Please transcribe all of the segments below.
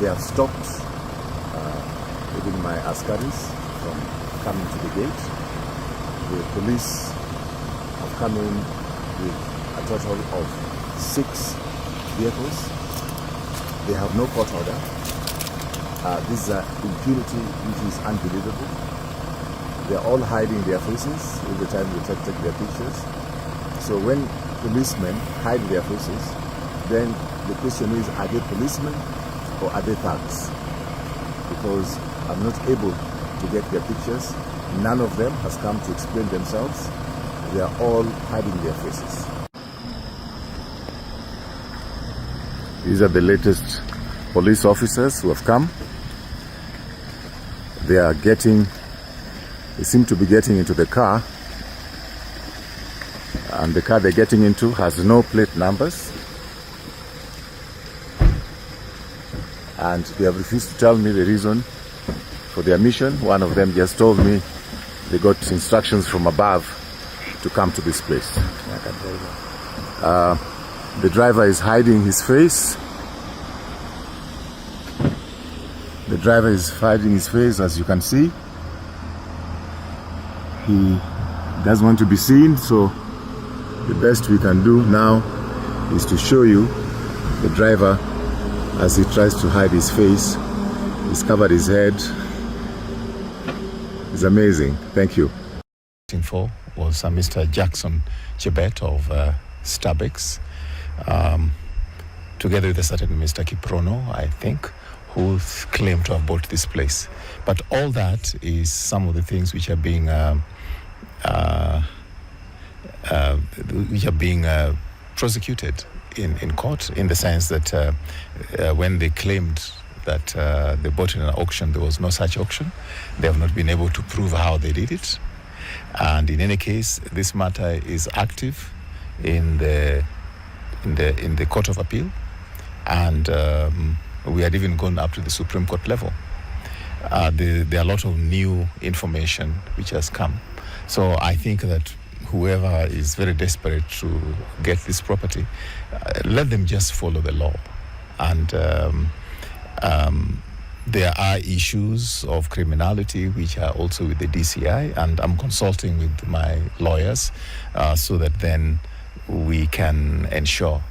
They have stopped even my askaris from coming to the gate. The police have come in with a total of 6 vehicles. They have no court order. This is an impunity which is unbelievable. They are all hiding their faces every time they take their pictures. So when policemen hide their faces, then the question is, are they policemen or are they thugs? Because I'm not able to get their pictures. None of them has come to explain themselves. They are all hiding their faces. These are the latest police officers who have come. They seem to be getting into the car, and the car they're getting into has no plate numbers, and they have refused to tell me the reason for their mission. One of them just told me they got instructions from above to come to this place. The driver is hiding his face. The driver is hiding his face, as you can see. He doesn't want to be seen, so the best we can do now is to show you the driver as he tries to hide his face. He's covered his head. It's amazing. Thank you. For was Mr. Jackson Chebet of Starbucks, together with a certain Mr. Kiprono, I think, who claim to have bought this place. But all that is some of the things which are being prosecuted in court, in the sense that when they claimed that they bought in an auction, there was no such auction. They have not been able to prove how they did it. And in any case, this matter is active in the Court of Appeal, and we had even gone up to the Supreme Court level. There are a lot of new information which has come. So I think that whoever is very desperate to get this property, let them just follow the law. And there are issues of criminality which are also with the DCI, and I'm consulting with my lawyers so that then we can ensure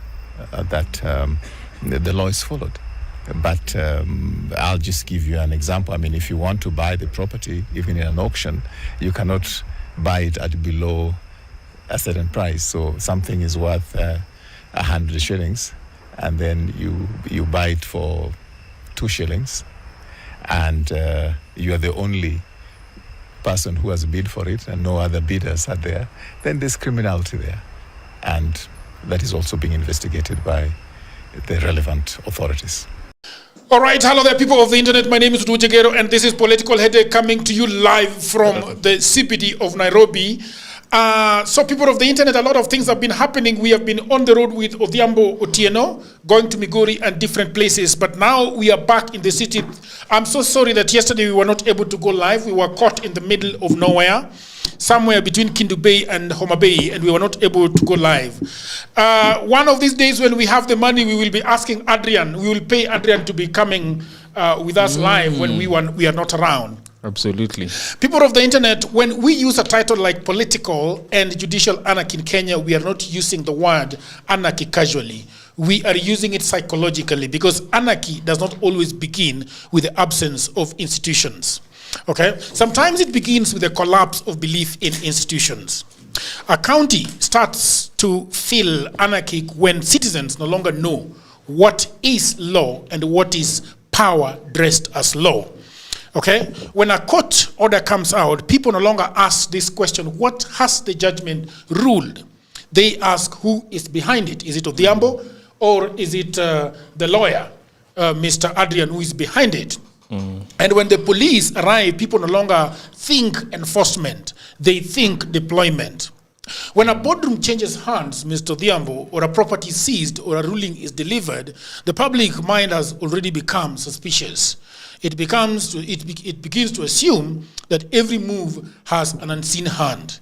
that the law is followed. But I'll just give you an example. I mean, if you want to buy the property, even in an auction, you cannot buy it at below a certain price. So something is worth 100 shillings, and then you buy it for 2 shillings, and you are the only person who has bid for it and no other bidders are there, then there's criminality there. And that is also being investigated by the relevant authorities. All right, hello there, people of the internet. My name is Rujagero, and this is Political Headache coming to you live from the CBD of Nairobi. So people of the internet, a lot of things have been happening. We have been on the road with Odhiambo Otieno, going to Migori and different places. But now we are back in the city. I'm so sorry that yesterday we were not able to go live. We were caught in the middle of nowhere, somewhere between Kindu Bay and Homa Bay, and we were not able to go live. One of these days when we have the money, we will be asking Adrian. We will pay Adrian to be coming with us live when we are not around. Absolutely. People of the internet, when we use a title like political and judicial anarchy in Kenya, we are not using the word anarchy casually. We are using it psychologically, because anarchy does not always begin with the absence of institutions. Okay? Sometimes it begins with the collapse of belief in institutions. A county starts to feel anarchic when citizens no longer know what is law and what is power dressed as law. Okay? When a court order comes out, people no longer ask this question, what has the judgment ruled? They ask, who is behind it? Is it Odhiambo, or is it the lawyer, Mr. Adrian, who is behind it? And when the police arrive, people no longer think enforcement, they think deployment. When a boardroom changes hands, Mr. Odhiambo, or a property is seized or a ruling is delivered, the public mind has already become suspicious. It begins to assume that every move has an unseen hand.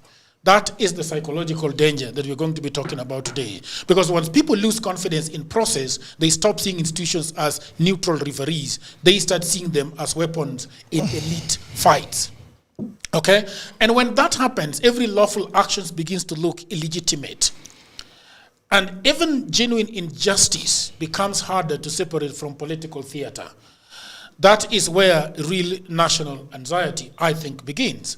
That is the psychological danger that we're going to be talking about today. Because once people lose confidence in process, they stop seeing institutions as neutral referees. They start seeing them as weapons in elite fights. Okay? And when that happens, every lawful action begins to look illegitimate. And even genuine injustice becomes harder to separate from political theater. That is where real national anxiety, I think, begins.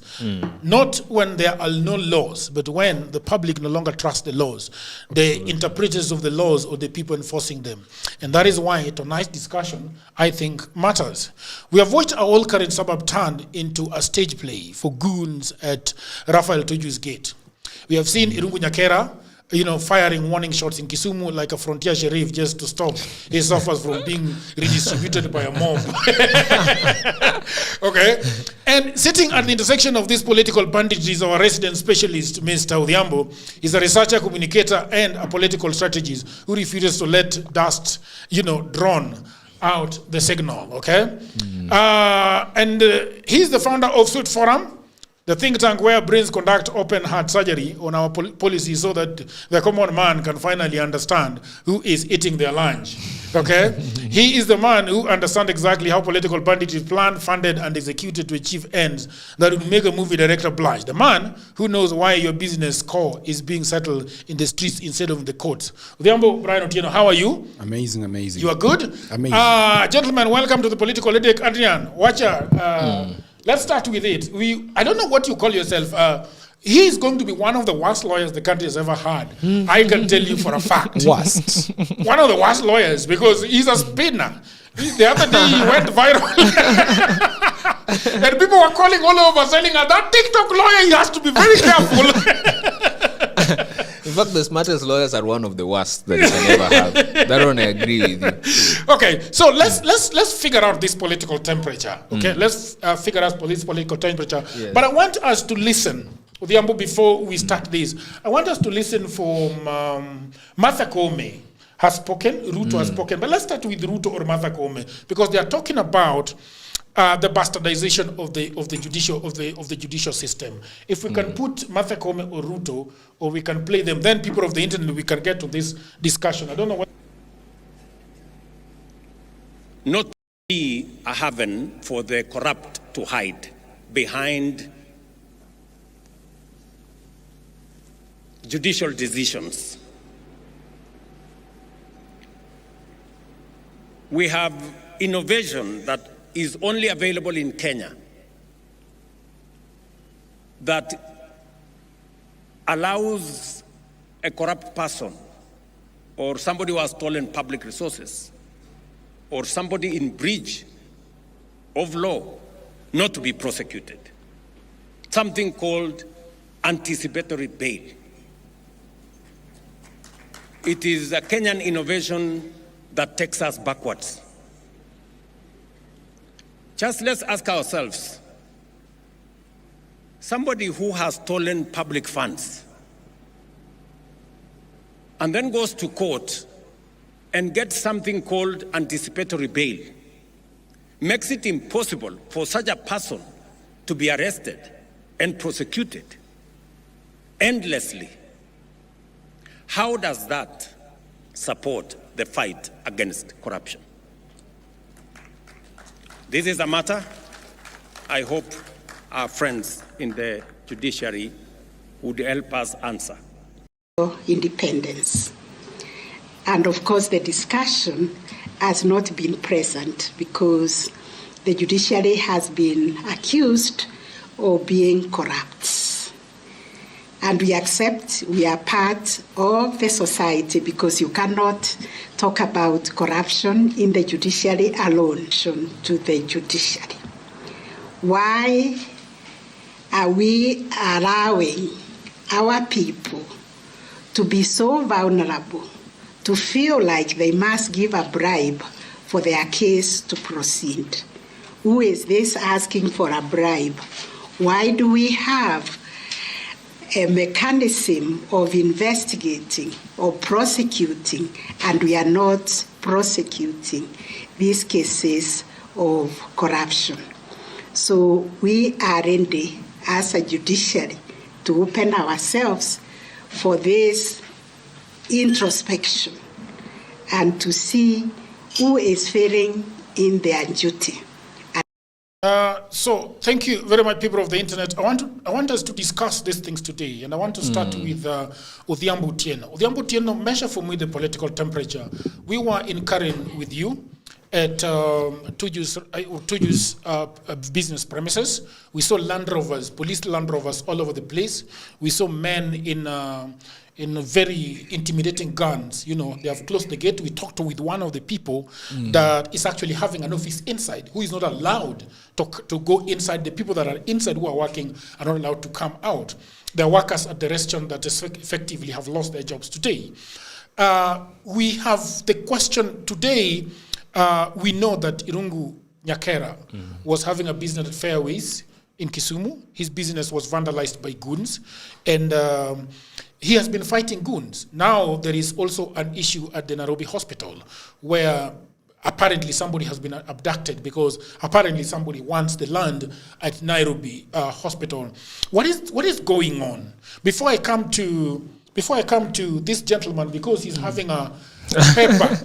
Not when there are no laws, but when the public no longer trusts the laws, the interpreters of the laws or the people enforcing them. And that is why tonight's discussion, I think, matters. We have watched our old current suburb turned into a stage play for goons at Raphael Tuju's gate. We have seen Irungu Nyakera, firing warning shots in Kisumu like a frontier sheriff just to stop his suffers from being redistributed by a mob. Okay? And sitting at the intersection of this political banditry is our resident specialist, Mr. Odhiambo. He's a researcher, communicator, and a political strategist who refuses to let dust, drown out the signal, okay? And he's the founder of Suit Forum, the think tank where brains conduct open heart surgery on our policy so that the common man can finally understand who is eating their lunch. Okay? He is the man who understands exactly how political banditry is planned, funded, and executed to achieve ends that would make a movie director blush. The man who knows why your business core is being settled in the streets instead of in the courts. Odhiambo Brian Otieno, how are you? Amazing. You are good? Amazing. Gentlemen, welcome to the Political Headache. Adrian, watcher. Let's start with it. I don't know what you call yourself. He is going to be one of the worst lawyers the country has ever had. I can tell you for a fact. Worst. One of the worst lawyers because he's a spinner. The other day he went viral. And people were calling all over saying that TikTok lawyer, he has to be very careful. In fact, the smartest lawyers are one of the worst that you can ever have. That one I agree with you. Okay, so let's figure out this political temperature. Okay, let's figure out this political temperature. Yes. But I want us to listen, Odhiambo, before we start this. I want us to listen from Martha Koome has spoken, Ruto has spoken. But let's start with Ruto or Martha Koome because they are talking about the bastardization of the judicial system. If we can put Martha Koome or Ruto, or we can play them, then people of the internet, we can get to this discussion. I don't know what. Not be a haven for the corrupt to hide behind judicial decisions. We have innovation that is only available in Kenya that allows a corrupt person or somebody who has stolen public resources or somebody in breach of law not to be prosecuted. Something called anticipatory bail. It is a Kenyan innovation that takes us backwards. Just let's ask ourselves, somebody who has stolen public funds and then goes to court and gets something called anticipatory bail, makes it impossible for such a person to be arrested and prosecuted endlessly. How does that support the fight against corruption? This is a matter I hope our friends in the judiciary would help us answer. Independence. And of course, the discussion has not been present because the judiciary has been accused of being corrupt. And we accept we are part of the society because you cannot talk about corruption in the judiciary alone to the judiciary. Why are we allowing our people to be so vulnerable, to feel like they must give a bribe for their case to proceed? Who is this asking for a bribe? Why do we have a mechanism of investigating or prosecuting, and we are not prosecuting these cases of corruption? So we are ready as a judiciary to open ourselves for this introspection and to see who is failing in their duty. So thank you very much, people of the internet. I want us to discuss these things today, and I want to start with Odhiambo Otieno. Odhiambo Otieno, measure for me the political temperature. We were in Karen with you at Tuju's business premises. We saw Land Rovers, police Land Rovers all over the place. We saw men in very intimidating guns. You know, they have closed the gate. We talked with one of the people that is actually having an office inside, who is not allowed to go inside. The people that are inside who are working are not allowed to come out. There are workers at the restaurant that effectively have lost their jobs today. We have the question today. We know that Irungu Nyakera was having a business at Fairways in Kisumu. His business was vandalized by goons, and he has been fighting goons. Now there is also an issue at the Nairobi hospital where apparently somebody has been abducted because apparently somebody wants the land at Nairobi hospital. What is going on? Before I come to this gentleman, because he's having a paper.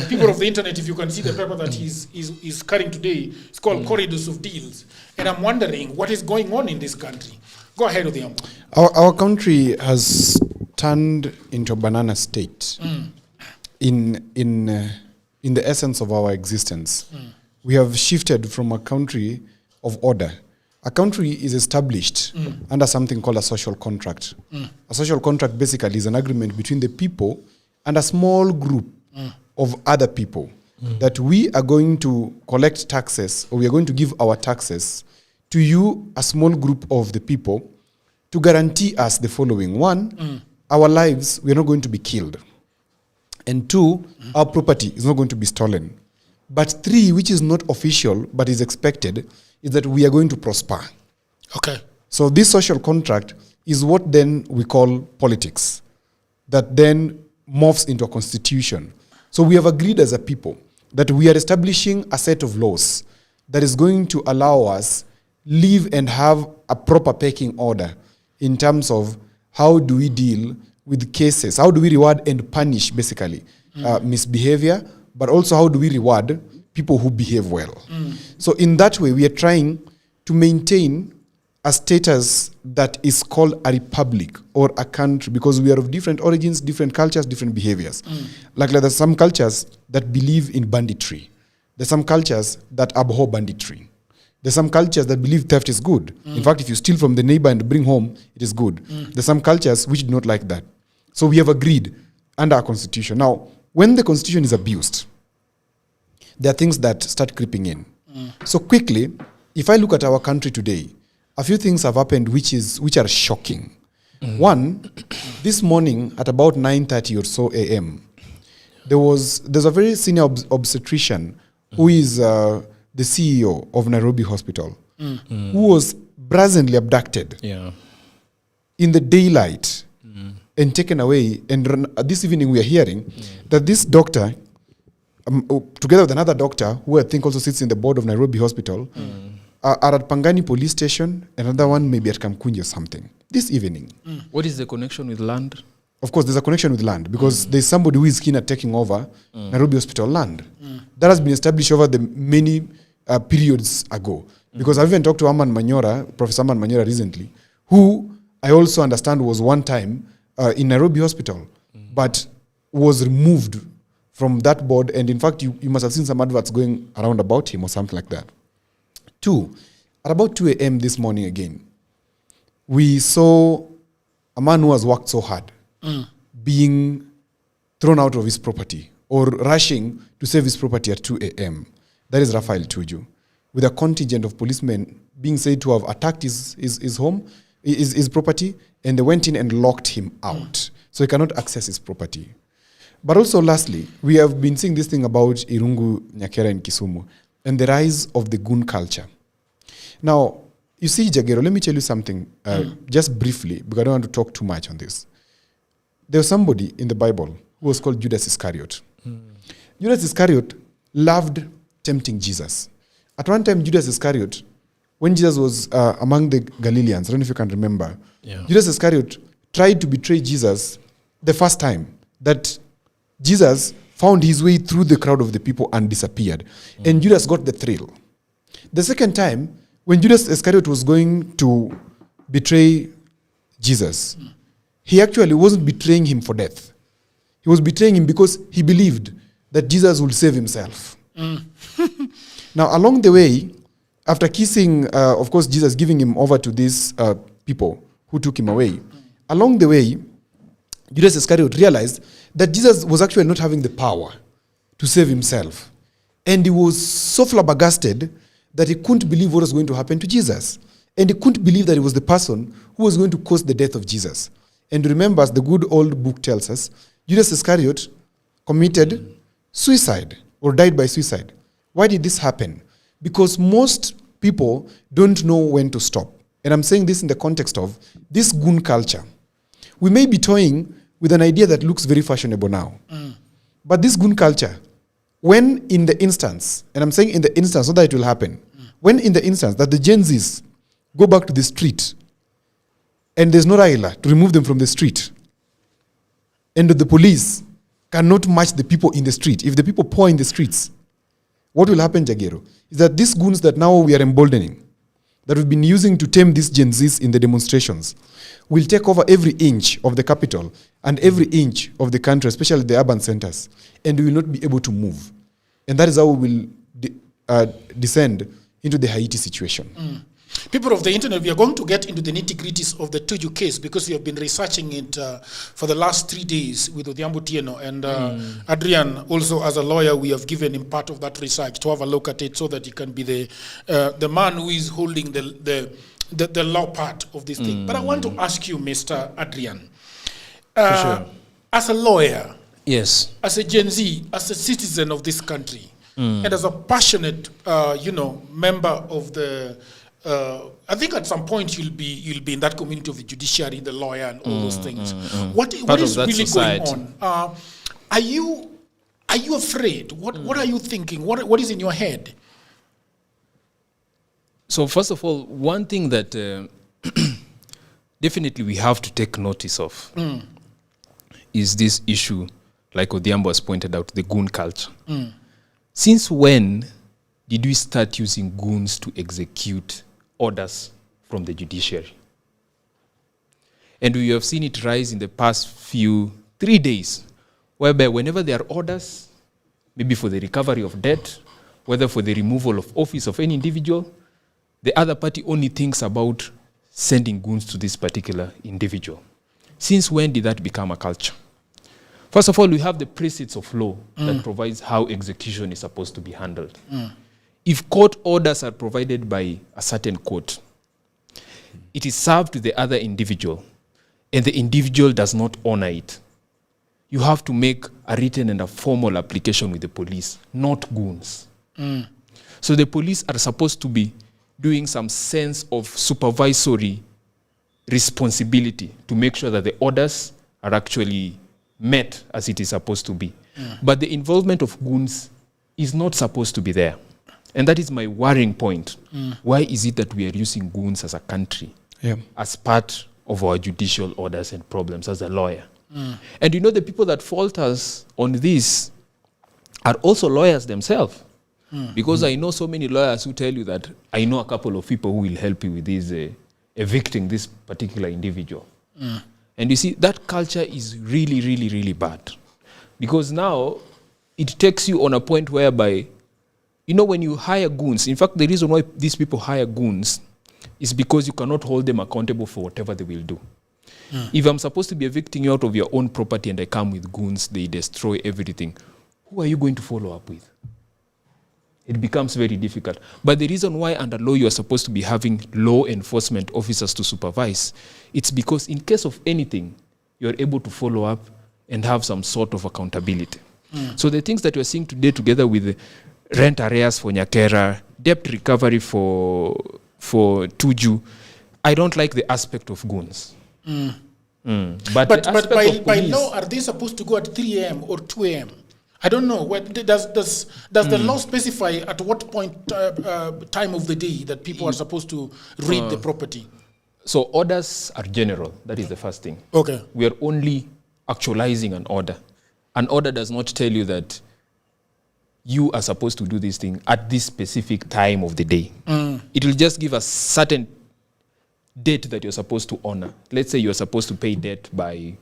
People of the internet, if you can see the paper that he's carrying today, it's called Corridors of Deals. And I'm wondering what is going on in this country. Go ahead, Odhiambo. Our country has turned into a banana state in the essence of our existence. We have shifted from a country of order. A country is established under something called a social contract. A social contract basically is an agreement between the people and a small group of other people that we are going to collect taxes, or we are going to give our taxes to you, a small group of the people, to guarantee us the following. One, our lives, we are not going to be killed. And two, our property is not going to be stolen. But three, which is not official but is expected, is that we are going to prosper. Okay. So this social contract is what then we call politics, that then morphs into a constitution. So we have agreed as a people that we are establishing a set of laws that is going to allow us live and have a proper pecking order in terms of how do we deal with cases, how do we reward and punish basically misbehavior, but also how do we reward people who behave well. So in that way, we are trying to maintain a status that is called a republic or a country, because we are of different origins, different cultures, different behaviors. Like there's some cultures that believe in banditry. There's some cultures that abhor banditry. There's some cultures that believe theft is good. In fact, if you steal from the neighbor and bring home, it is good. There's some cultures which do not like that. So we have agreed under our constitution. Now, when the constitution is abused, there are things that start creeping in. So quickly, if I look at our country today, a few things have happened which are shocking. One, this morning at about 9:30 or so a.m., there's a very senior obstetrician who is the CEO of Nairobi Hospital, who was brazenly abducted in the daylight and taken away. And this evening we are hearing that this doctor, together with another doctor, who I think also sits in the board of Nairobi Hospital, are at Pangani police station, another one maybe at Kamkunji or something, this evening. What is the connection with land? Of course, there's a connection with land, because there's somebody who is keen at taking over Nairobi Hospital land. That has been established over the many periods ago. Because I've even talked to Professor Aman Manyora recently, who I also understand was one time in Nairobi Hospital, but was removed from that board. And in fact, you must have seen some adverts going around about him or something like that. Two, at about 2 a.m. this morning again, we saw a man who has worked so hard being thrown out of his property or rushing to save his property at 2 a.m. That is Raphael Tuju, with a contingent of policemen being said to have attacked his home, his property, and they went in and locked him out. So he cannot access his property. But also lastly, we have been seeing this thing about Irungu Nyakera in Kisumu and the rise of the goon culture. Now, you see, Jagero, let me tell you something, just briefly, because I don't want to talk too much on this. There was somebody in the Bible who was called Judas Iscariot. Judas Iscariot loved tempting Jesus. At one time, Judas Iscariot when Jesus was among the Galileans, I don't know if you can remember, Yeah. Judas Iscariot tried to betray Jesus the first time that Jesus found his way through the crowd of the people and disappeared. And Judas got the thrill. The second time, when Judas Iscariot was going to betray Jesus, he actually wasn't betraying him for death. He was betraying him because he believed that Jesus would save himself. Now, along the way, after kissing, of course, Jesus giving him over to these people who took him away, along the way, Judas Iscariot realized that Jesus was actually not having the power to save himself. And he was so flabbergasted that he couldn't believe what was going to happen to Jesus. And he couldn't believe that it was the person who was going to cause the death of Jesus. And remember, as the good old book tells us, Judas Iscariot committed suicide or died by suicide. Why did this happen? Because most people don't know when to stop. And I'm saying this in the context of this goon culture. We may be toying with an idea that looks very fashionable now. But this goon culture, when in the instance, and I'm saying in the instance so that it will happen, when in the instance that the Gen Zs go back to the street and there's no Raila to remove them from the street, and the police cannot match the people in the street, if the people pour in the streets, what will happen, Jagero, is that these goons that now we are emboldening, that we've been using to tame these Gen Zs in the demonstrations, will take over every inch of the capital and every inch of the country, especially the urban centers, and we will not be able to move. And that is how we will descend into the Haiti situation. People of the internet, we are going to get into the nitty-gritties of the Tuju case because we have been researching it for the last 3 days with Odhiambo Tieno. And Adrian, also as a lawyer, we have given him part of that research to have a look at it so that he can be the man who is holding the law part of this thing. But I want to ask you, Mr. Adrian, as a lawyer, Yes. as a Gen Z, as a citizen of this country, and as a passionate, member of the, I think at some point you'll be in that community of the judiciary, the lawyer, and all those things. What is really society. going on? Are you afraid? What are you thinking? What is in your head? So first of all, one thing that definitely we have to take notice of is this issue, like Odhiambo has pointed out, the goon culture. Since when did we start using goons to execute orders from the judiciary? And we have seen it rise in the past 3 days, whereby whenever there are orders, maybe for the recovery of debt, whether for the removal of office of any individual, the other party only thinks about sending goons to this particular individual. Since when did that become a culture? First of all, we have the precepts of law that provides how execution is supposed to be handled. If court orders are provided by a certain court, it is served to the other individual, and the individual does not honor it, you have to make a written and a formal application with the police, not goons. So the police are supposed to be doing some sense of supervisory responsibility to make sure that the orders are actually met as it is supposed to be. But the involvement of goons is not supposed to be there. And that is my worrying point. Why is it that we are using goons as a country as part of our judicial orders and problems as a lawyer? And you know, the people that fault us on this are also lawyers themselves. Because I know so many lawyers who tell you that I know a couple of people who will help you with this, evicting this particular individual. And you see, that culture is really, really, really bad. Because now it takes you on a point whereby, you know, when you hire goons, in fact, the reason why these people hire goons is because you cannot hold them accountable for whatever they will do. If I'm supposed to be evicting you out of your own property and I come with goons, they destroy everything, who are you going to follow up with? It becomes very difficult. But the reason why under law you are supposed to be having law enforcement officers to supervise, it's because in case of anything, you're able to follow up and have some sort of accountability. So the things that we're seeing today together with rent arrears for Nyakera, debt recovery for Tuju, I don't like the aspect of goons. But by law, are they supposed to go at 3 a.m. or 2 a.m.? I don't know. Does the law specify at what point time of the day that people are supposed to read the property? So orders are general. That is the first thing. Okay. We are only actualizing an order. An order does not tell you that you are supposed to do this thing at this specific time of the day. It will just give a certain date that you're supposed to honor. Let's say you're supposed to pay debt by,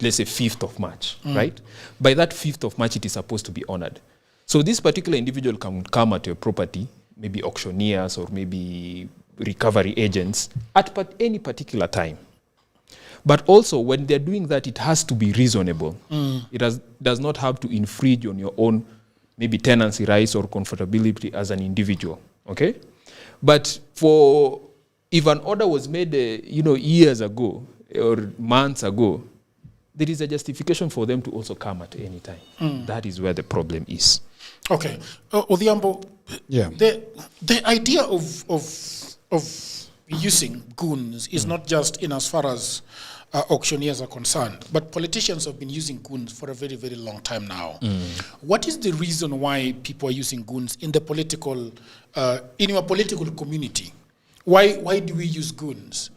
let's say, 5th of March, right? By that 5th of March, it is supposed to be honored. So this particular individual can come at your property, maybe auctioneers or maybe recovery agents, at any particular time. But also, when they're doing that, it has to be reasonable. It does not have to infringe on your own maybe tenancy rights or comfortability as an individual, okay? But if an order was made, years ago or months ago, there is a justification for them to also come at any time. That is where the problem is. Okay, Odhiambo. Yeah. The idea of using goons is not just in as far as auctioneers are concerned, but politicians have been using goons for a very, very long time now. What is the reason why people are using goons in the political, in your political community? Why do we use goons?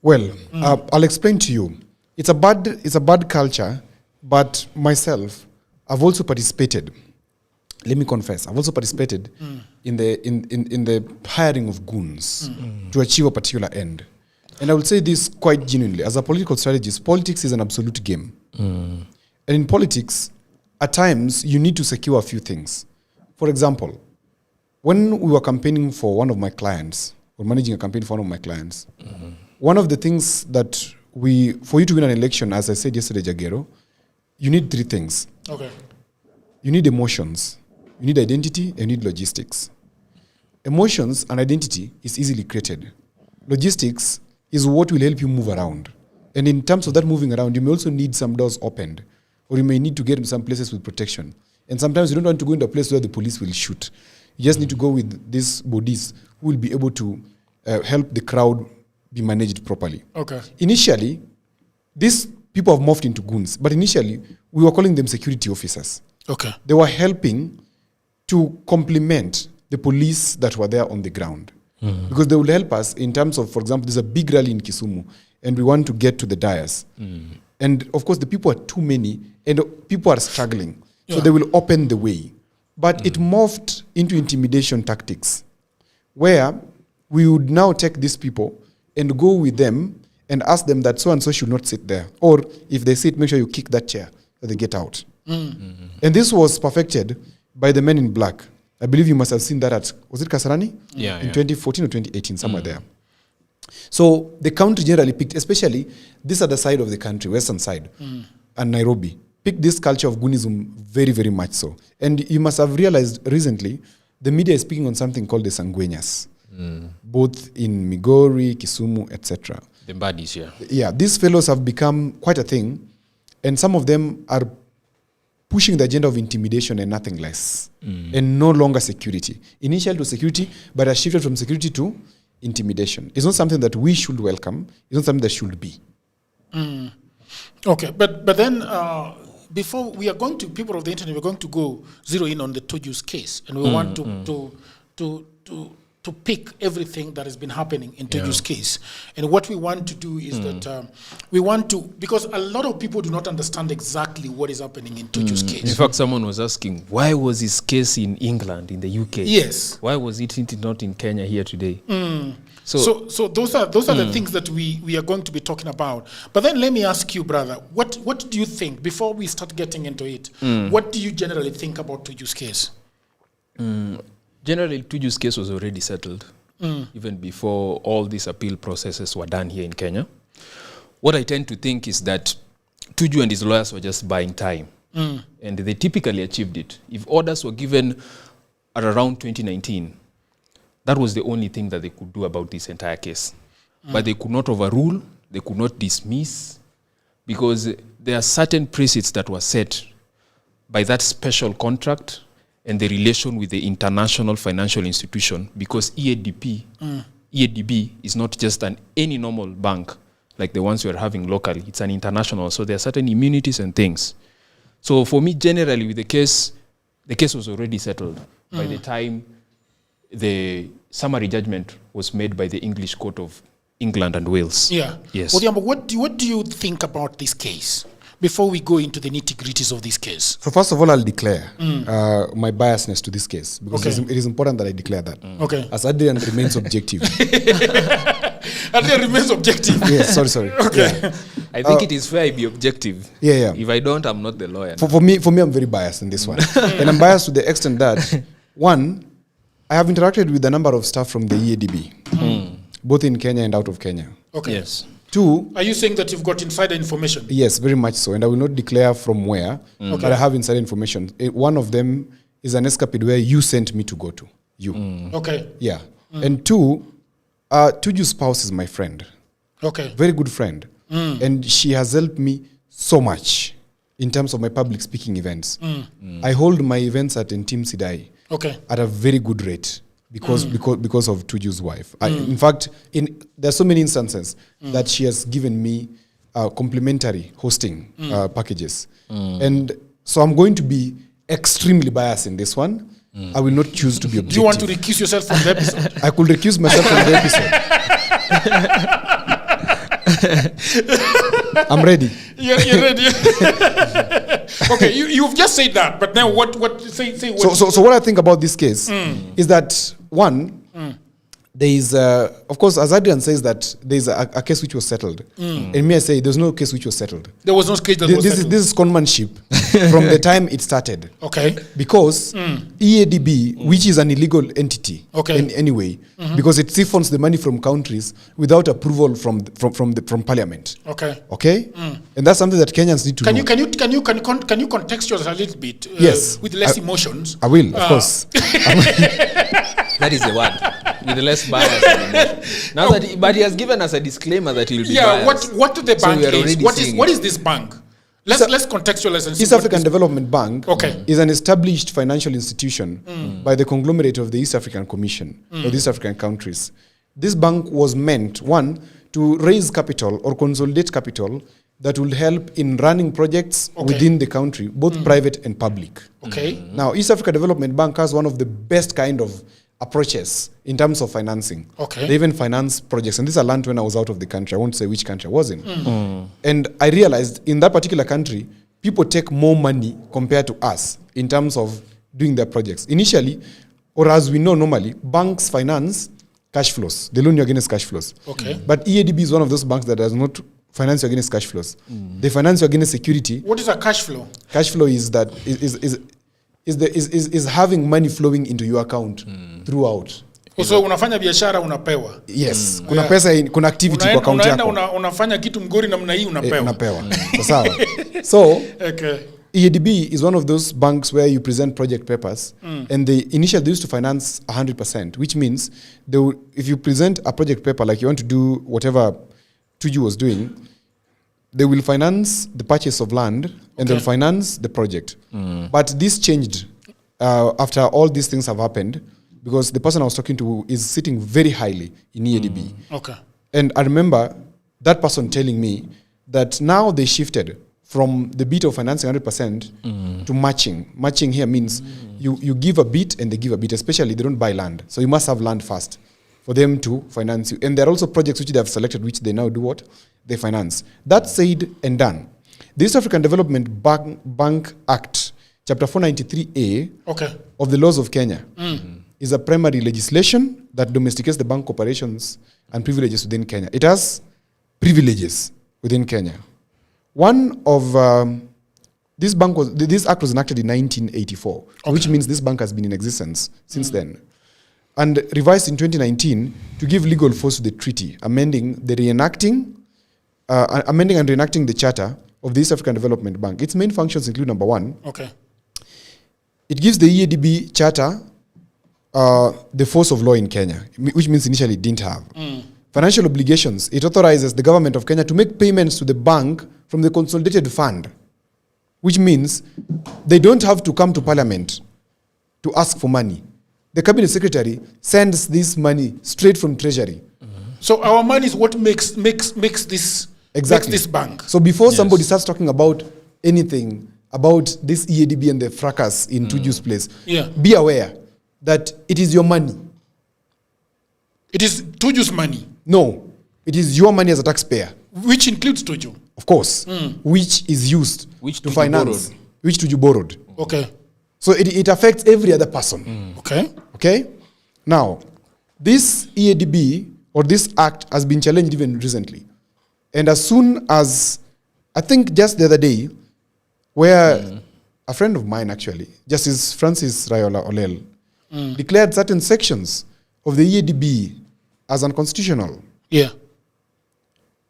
Well, I'll explain to you. It's a bad culture, but myself, I've also participated. Let me confess, I've also participated in the hiring of goons to achieve a particular end. And I will say this quite genuinely. As a political strategist, politics is an absolute game. And in politics, at times, you need to secure a few things. For example, when we were campaigning for one of my clients, or managing a campaign for one of my clients, one of the things that for you to win an election, as I said yesterday, Jagero, you need 3 things. Okay. You need emotions, you need identity, and you need logistics. Emotions and identity is easily created. Logistics is what will help you move around. And in terms of that moving around, you may also need some doors opened, or you may need to get in some places with protection. And sometimes you don't want to go into a place where the police will shoot. You just need to go with these bodies who will be able to help the crowd be managed properly. Okay. Initially, these people have morphed into goons, but initially, we were calling them security officers. Okay. They were helping to complement the police that were there on the ground. Because they will help us in terms of, for example, there's a big rally in Kisumu, and we want to get to the dais. And of course, the people are too many, and people are struggling. So they will open the way. But it morphed into intimidation tactics, where we would now take these people and go with them and ask them that so-and-so should not sit there. Or if they sit, make sure you kick that chair so they get out. And this was perfected by the men in black. I believe you must have seen that was it Kasarani? In 2014 or 2018, somewhere there. So the country generally picked, especially this other side of the country, western side, and Nairobi, picked this culture of goonism very, very much so. And you must have realized recently, the media is speaking on something called the Sangueñas, both in Migori, Kisumu, etc. The baddies, yeah. Yeah, these fellows have become quite a thing, and some of them are pushing the agenda of intimidation and nothing less, and no longer security. Initially to security, but has shifted from security to intimidation. It's not something that we should welcome. It's not something that should be. Okay, but then before we are going to, people of the internet, we're going to go zero in on the Tuju's case, and we want to pick everything that has been happening in Tuju's case. And what we want to do is that we want to, because a lot of people do not understand exactly what is happening in Tuju's case. In fact, someone was asking, why was his case in England, in the UK? Yes. Why was it not in Kenya here today? So those are the things that we are going to be talking about. But then let me ask you, brother, what do you think, before we start getting into it, what do you generally think about Tuju's case? Generally, Tuju's case was already settled, even before all these appeal processes were done here in Kenya. What I tend to think is that Tuju and his lawyers were just buying time, and they typically achieved it. If orders were given at around 2019, that was the only thing that they could do about this entire case. But they could not overrule, they could not dismiss, because there are certain precepts that were set by that special contract and the relation with the international financial institution, because EADB is not just any normal bank like the ones we are having locally. It's an international, so there are certain immunities and things. So for me, generally, with the case was already settled by the time the summary judgment was made by the English Court of England and Wales. Yeah. Yes. Odhiambo, what do you think about this case before we go into the nitty-gritties of this case? So first of all, I'll declare my biasness to this case because Okay. it is important that I declare that. Okay. As Adrian remains objective. And it remains objective. Yes, sorry. Okay. Yeah. I think it is fair I be objective. Yeah. If I don't, I'm not the lawyer. For me, I'm very biased in this one. And I'm biased to the extent that, one, I have interacted with a number of staff from the EADB, both in Kenya and out of Kenya. Okay. Yes. Two, Are you saying that you've got insider information? yes, very much so. And I will not declare from where, but I have inside information. One of them is an escapade where you sent me to go to. You. Okay. Yeah. And two, Tuju's spouse is my friend. Okay. Very good friend. And she has helped me so much in terms of my public speaking events. I hold my events at Ntim Sidai Okay. at a very good rate because of Tuju's wife. In fact, there are so many instances that she has given me complimentary hosting packages. And so I'm going to be extremely biased in this one. I will not choose to be objective. Do you want to recuse yourself from the episode? I could recuse myself from the episode. I'm ready. You're ready. Okay, you've just said that, but now what say what? So what I think about this case is that one, there is of course, as Adrian says that there is a case which was settled, and me I say there's no case which was settled. There was no case that was settled. This is conmanship from the time it started. Okay. Because EADB, which is an illegal entity, Okay. in any way, because it siphons the money from countries without approval from Parliament. Okay. Okay, and that's something that Kenyans need to Can know. you contextualize a little bit? Yes. With less I- emotions. I will, of course. That is the word. With less bias. Now that, but he has given us a disclaimer that he'll be Yeah. biased. What the So bank we are is? already What seeing is it. this bank? Let's contextualize and see East what African this- Development Bank Okay. is an established financial institution by the conglomerate of the East African Commission of the East African countries. This bank was meant, one, to raise capital or consolidate capital that will help in running projects within the country, both private and public. Okay. Now, East Africa Development Bank has one of the best kind of approaches in terms of financing. Okay. They even finance projects. And this I learned when I was out of the country. I won't say which country I was in. And I realized in that particular country, people take more money compared to us in terms of doing their projects. Initially, or as we know normally, banks finance cash flows. They loan you against cash flows. Okay. But EADB is one of those banks that does not finance you against cash flows. They finance you against security. What is a cash flow? Cash flow is that is having money flowing into your account throughout. So unafanya biashara unapewa. Yes, kuna pesa, kuna activity kwa account yako. Unafanya kitu mgori namna hii unapewa. Unapewa. Sawa. So, Okay. EADB is one of those banks where you present project papers, and they used to finance 100%, which means if you present a project paper like you want to do whatever Tuju was doing, they will finance the purchase of land and they'll finance the project. But this changed after all these things have happened, because the person I was talking to is sitting very highly in EADB. Okay. And I remember that person telling me that now they shifted from the bit of financing 100% to matching. Matching here means you give a bit and they give a bit, especially they don't buy land. So you must have land first for them to finance you. And there are also projects which they have selected, which they now do what? They finance. That said and done, the East African Development Bank Act, Chapter 493A of the laws of Kenya, is a primary legislation that domesticates the bank operations and privileges within Kenya. It has privileges within Kenya. One of this act was enacted in 1984, which means this bank has been in existence since then, and revised in 2019 to give legal force to the treaty, amending and reenacting the charter of the East African Development Bank. Its main functions include, number one, it gives the EADB charter the force of law in Kenya, which means initially it didn't have. Financial obligations, it authorizes the government of Kenya to make payments to the bank from the consolidated fund, which means they don't have to come to Parliament to ask for money. The cabinet secretary sends this money straight from Treasury. So our money is what makes this Exactly. makes this bank. So before somebody starts talking about anything about this EADB and the fracas in Tuju's place, Yeah. be aware that it is your money. It is Tuju's money, No, it is your money as a taxpayer, which includes Tuju. of course, which is used Which to Tuju finance, borrowed. which Tuju borrowed. Okay. So it affects every other person. Okay. Okay? Now, this EADB or this act has been challenged even recently. And as soon as, I think just the other day, where a friend of mine actually, Justice Francis Raiola Olel, declared certain sections of the EADB as unconstitutional. Yeah.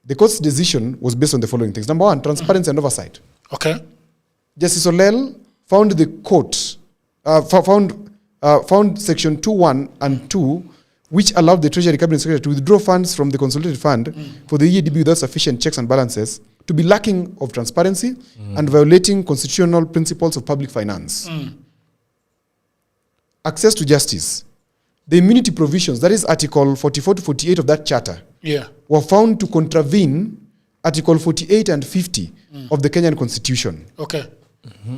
The court's decision was based on the following things. Number one, transparency and oversight. Okay. Justice Olel found the court, found section 2.1 and 2, which allowed the Treasury Cabinet Secretary to withdraw funds from the consolidated fund for the EADB without sufficient checks and balances, to be lacking of transparency and violating constitutional principles of public finance. Access to justice. The immunity provisions, that is Article 44 to 48 of that charter, Yeah. were found to contravene Article 48 and 50 of the Kenyan Constitution. Okay.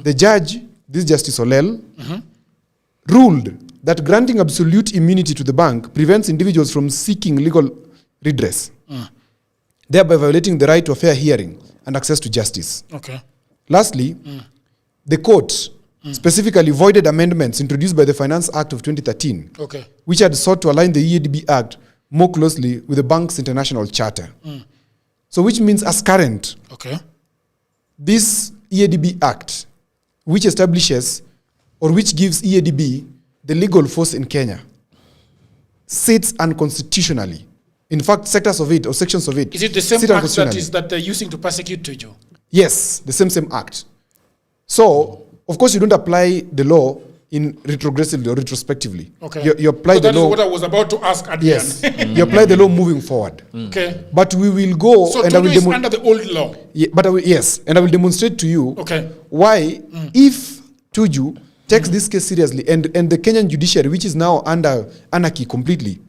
The judge, this Justice Olel, ruled that granting absolute immunity to the bank prevents individuals from seeking legal redress, thereby violating the right to a fair hearing and access to justice. Okay. Lastly, the court specifically voided amendments introduced by the Finance Act of 2013, Okay. which had sought to align the EADB Act more closely with the bank's international charter. So which means as current, Okay. this EADB Act, which establishes or which gives EADB the legal force in Kenya, sits unconstitutionally. In fact, sectors of it or sections of it Is it the same sit act unconstitutionally. that they're using to persecute Tuju? Yes, the same act. So, of course, you don't apply the law in retrogressively or retrospectively. Okay. You apply So the that is law. what I was about to ask at Yes, the end. you apply the law moving forward. Okay. But we will go So and I will Tuju is under the old law. yes, and I will demonstrate to you Okay. why, if Tuju takes this case seriously and the Kenyan judiciary, which is now under anarchy completely,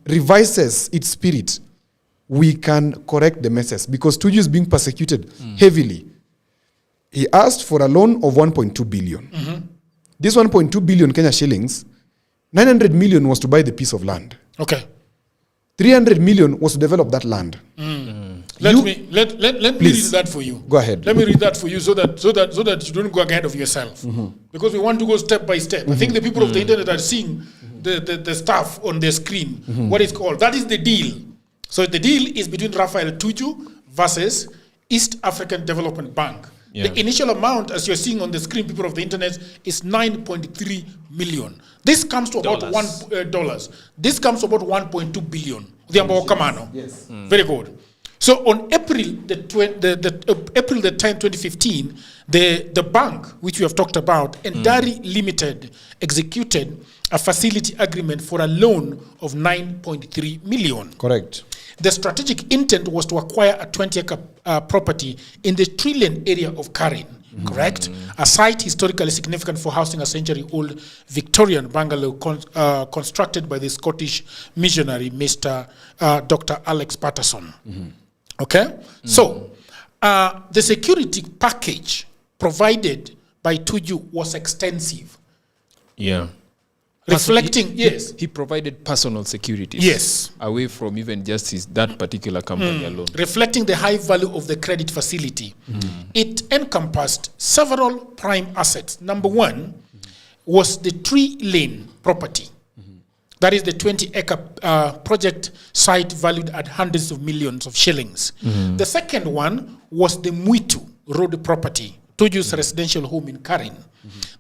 revises its spirit, we can correct the messes because Tuju is being persecuted heavily. He asked for a loan of 1.2 billion. This 1.2 billion Kenya shillings, 900 million was to buy the piece of land. Okay. 300 million was to develop that land. Let You- me read Please. that for you. Go ahead. Let me read that for you so that you don't go ahead of yourself. Because we want to go step by step. I think the people of the internet are seeing the stuff on their screen. What is called. That is the deal. So the deal is between Raphael Tuju versus East African Development Bank. Yeah. The initial amount, as you're seeing on the screen, people of the internet, is 9.3 million. This comes to about $1. This comes to about 1.2 billion. The Kamano. Yes. Very good. So on April April the 10th, 2015, the bank which we have talked about, Endari Limited, executed a facility agreement for a loan of 9.3 million. Correct. The strategic intent was to acquire a 20-acre property in the Trillion area of Karin, correct? A site historically significant for housing a century-old Victorian bungalow constructed by the Scottish missionary, Dr. Alex Patterson. Okay? So, the security package provided by Tuju was extensive. Yeah. Reflecting, yes. He provided personal securities. Yes. Away from even just that particular company alone. Reflecting the high value of the credit facility. It encompassed several prime assets. Number one was the Tree Lane property. That is the 20-acre project site valued at hundreds of millions of shillings. The second one was the Mwitu Road property, Tuju's residential home in Karin.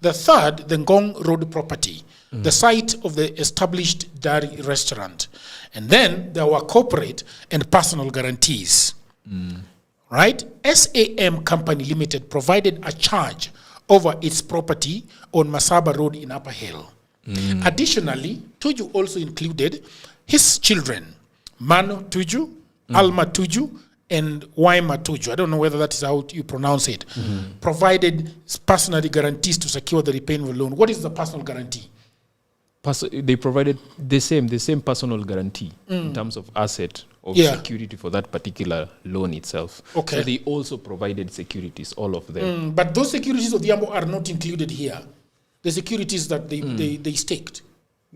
The third, the Ngong Road property, the site of the established Dari restaurant. And then there were corporate and personal guarantees. Right? SAM Company Limited provided a charge over its property on Masaba Road in Upper Hill. Additionally, Tuju also included his children, Mano Tuju, Alma Tuju, and Waima Tuju. I don't know whether that is how you pronounce it. Provided personally guarantees to secure the repayment of the loan. What is the personal guarantee? They provided the same personal guarantee in terms of asset of Yeah. security for that particular loan itself. Okay. So they also provided securities, all of them. But those securities of the Odhiambo are not included here. The securities that they staked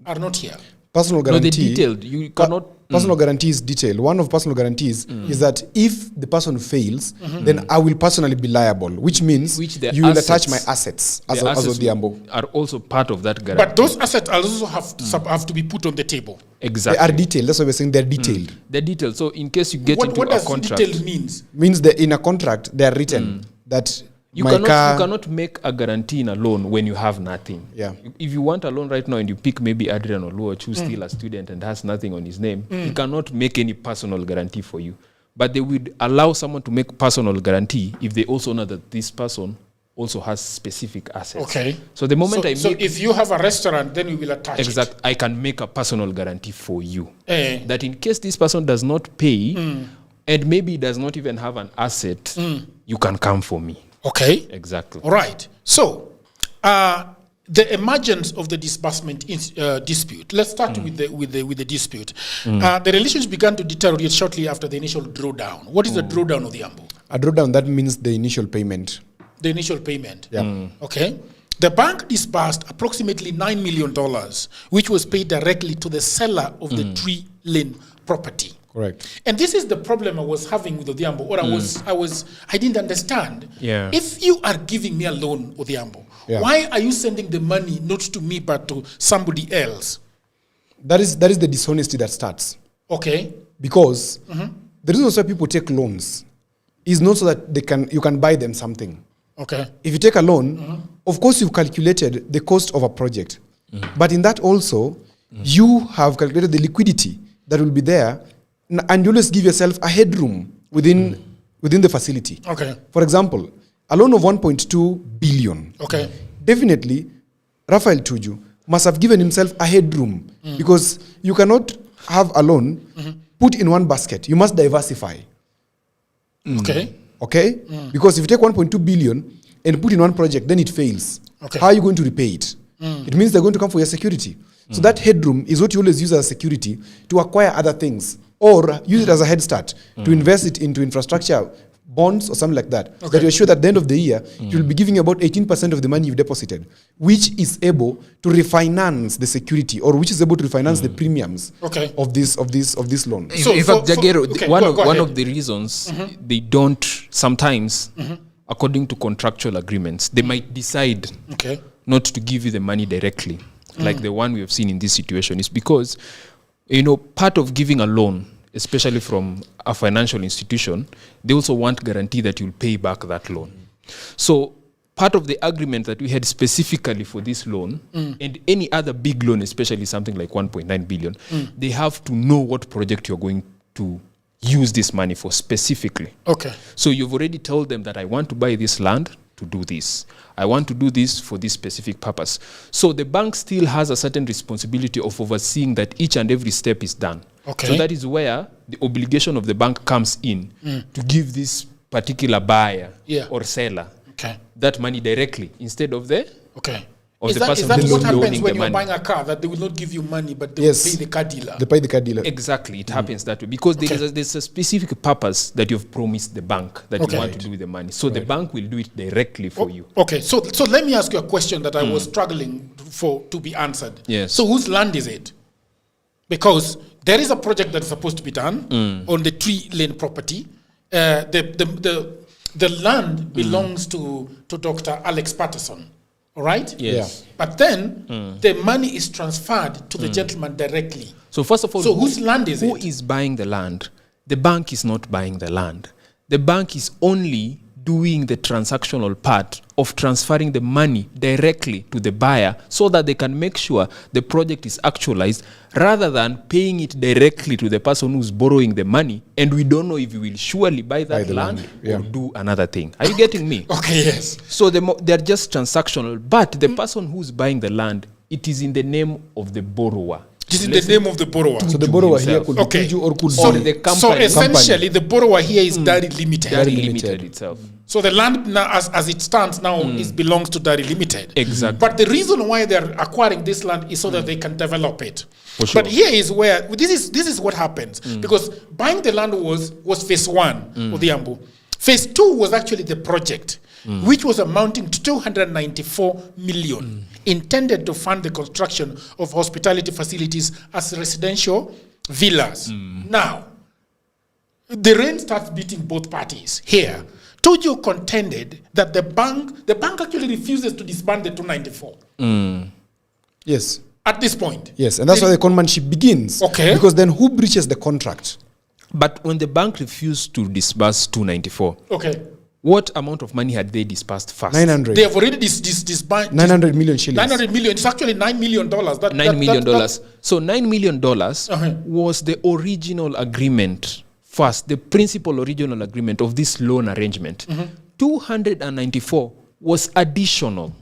are not here. Personal No, they guarantee. detailed. You cannot. Personal guarantee is detailed. One of personal guarantees is that if the person fails, then I will personally be liable, which means Which the you will attach assets- my assets as the a assets Odhiambo. are also part of that guarantee. But those assets also have to be put on the table. They exactly. are detailed. That's why we're saying they're detailed. The details. So in case you get What into a does contract, detailed means? Means that in a contract they are written that you my car. cannot make a guarantee in a loan when you have nothing. Yeah. If you want a loan right now and you pick maybe Adrian Oluoch, who's still a student and has nothing on his name, he cannot make any personal guarantee for you. But they would allow someone to make personal guarantee if they also know that this person also has specific assets. Okay. So the moment I So make if you have a restaurant, then we will attach exact, I can make a personal guarantee for you it. that in case this person does not pay and maybe does not even have an asset, you can come for me. Okay. Exactly. All right. So, the emergence of the disbursement dispute. Let's start with the dispute. The relations began to deteriorate shortly after the initial drawdown. What is the drawdown of the Odhiambo? A drawdown, that means the initial payment. The initial payment. Yeah. Okay. The bank disbursed approximately $9 million, which was paid directly to the seller of the 3-lane property. Correct. And this is the problem I was having with Odhiambo, or I didn't understand. Yeah. If you are giving me a loan, Odhiambo, why are you sending the money not to me but to somebody else? That is the dishonesty that starts. Okay. Because the reason why people take loans is not so that you can buy them something. Okay. If you take a loan, of course you've calculated the cost of a project. But in that also, you have calculated the liquidity that will be there, and you always give yourself a headroom within the facility. Okay. For example, a loan of 1.2 billion. Okay. Definitely, Raphael Tuju must have given himself a headroom because you cannot have a loan put in one basket. You must diversify. Okay. Okay? Because if you take 1.2 billion and put in one project, then it fails. Okay. How are you going to repay it? It means they're going to come for your security. So that headroom is what you always use as security to acquire other things, or use it as a head start to invest it into infrastructure, bonds or something like that. That you're sure that at the end of the year, you'll be giving about 18% of the money you've deposited, which is able to refinance the security, or which is able to refinance the premiums of this loan. So in fact, Jagero, one ahead. of the reasons they don't sometimes, according to contractual agreements, they might decide not to give you the money directly, like the one we have seen in this situation, is because, part of giving a loan, especially from a financial institution, they also want guarantee that you'll pay back that loan. So part of the agreement that we had specifically for this loan and any other big loan, especially something like 1.9 billion, they have to know what project you're going to use this money for specifically. Okay. So you've already told them that I want to buy this land to do this. I want to do this for this specific purpose. So the bank still has a certain responsibility of overseeing that each and every step is done. Okay. So that is where the obligation of the bank comes in to give this particular buyer or seller that money directly instead of the Is that person what who's happens loaning when the you're money. buying a car, that they will not give you money, but they will pay the car dealer? They pay the car dealer. Exactly, it happens that way because there's a specific purpose that you've promised the bank that you want to do with the money. So the bank will do it directly for you. Okay, so let me ask you a question that I was struggling to be answered. Yes. So whose land is it? Because there is a project that is supposed to be done on the 3-lane property. The land belongs to Dr. Alex Patterson. All right? Yes. But then the money is transferred to the gentleman directly. So first of all, whose land is who it? Who is buying the land? The bank is not buying the land. The bank is only doing the transactional part of transferring the money directly to the buyer so that they can make sure the project is actualized rather than paying it directly to the person who's borrowing the money, and we don't know if we will surely buy that land or do another thing. Are you getting me? Okay, yes. So they're just transactional, but the person who's buying the land, it is in the name of the borrower. This is the name of the borrower. So the borrower here himself. could be Okay. Tuju or could So, be the so company. essentially, the borrower here is Dari Limited. Dari Limited. Limited itself. So the land now, as it stands now, belongs to Dari Limited. Exactly. But the reason why they're acquiring this land is so that they can develop it. For sure. But here is where this is what happens, because buying the land was phase one of the Ambu. Phase two was actually the project, which was amounting to 294 million, intended to fund the construction of hospitality facilities as residential villas. Now, the rain starts beating both parties here. Tuju contended that the bank actually refuses to disband the 294 Yes. at this point. Yes. And that's why the conmanship begins. Okay. Because then who breaches the contract? But when the bank refused to disburse 294, Okay. what amount of money had they disbursed first? 900. They have already disbanded 900 million shillings. 900 million. It's actually $9 million. $9 million. So $9 million Uh-huh. was the original agreement first, the principal original agreement of this loan arrangement. 294 was additional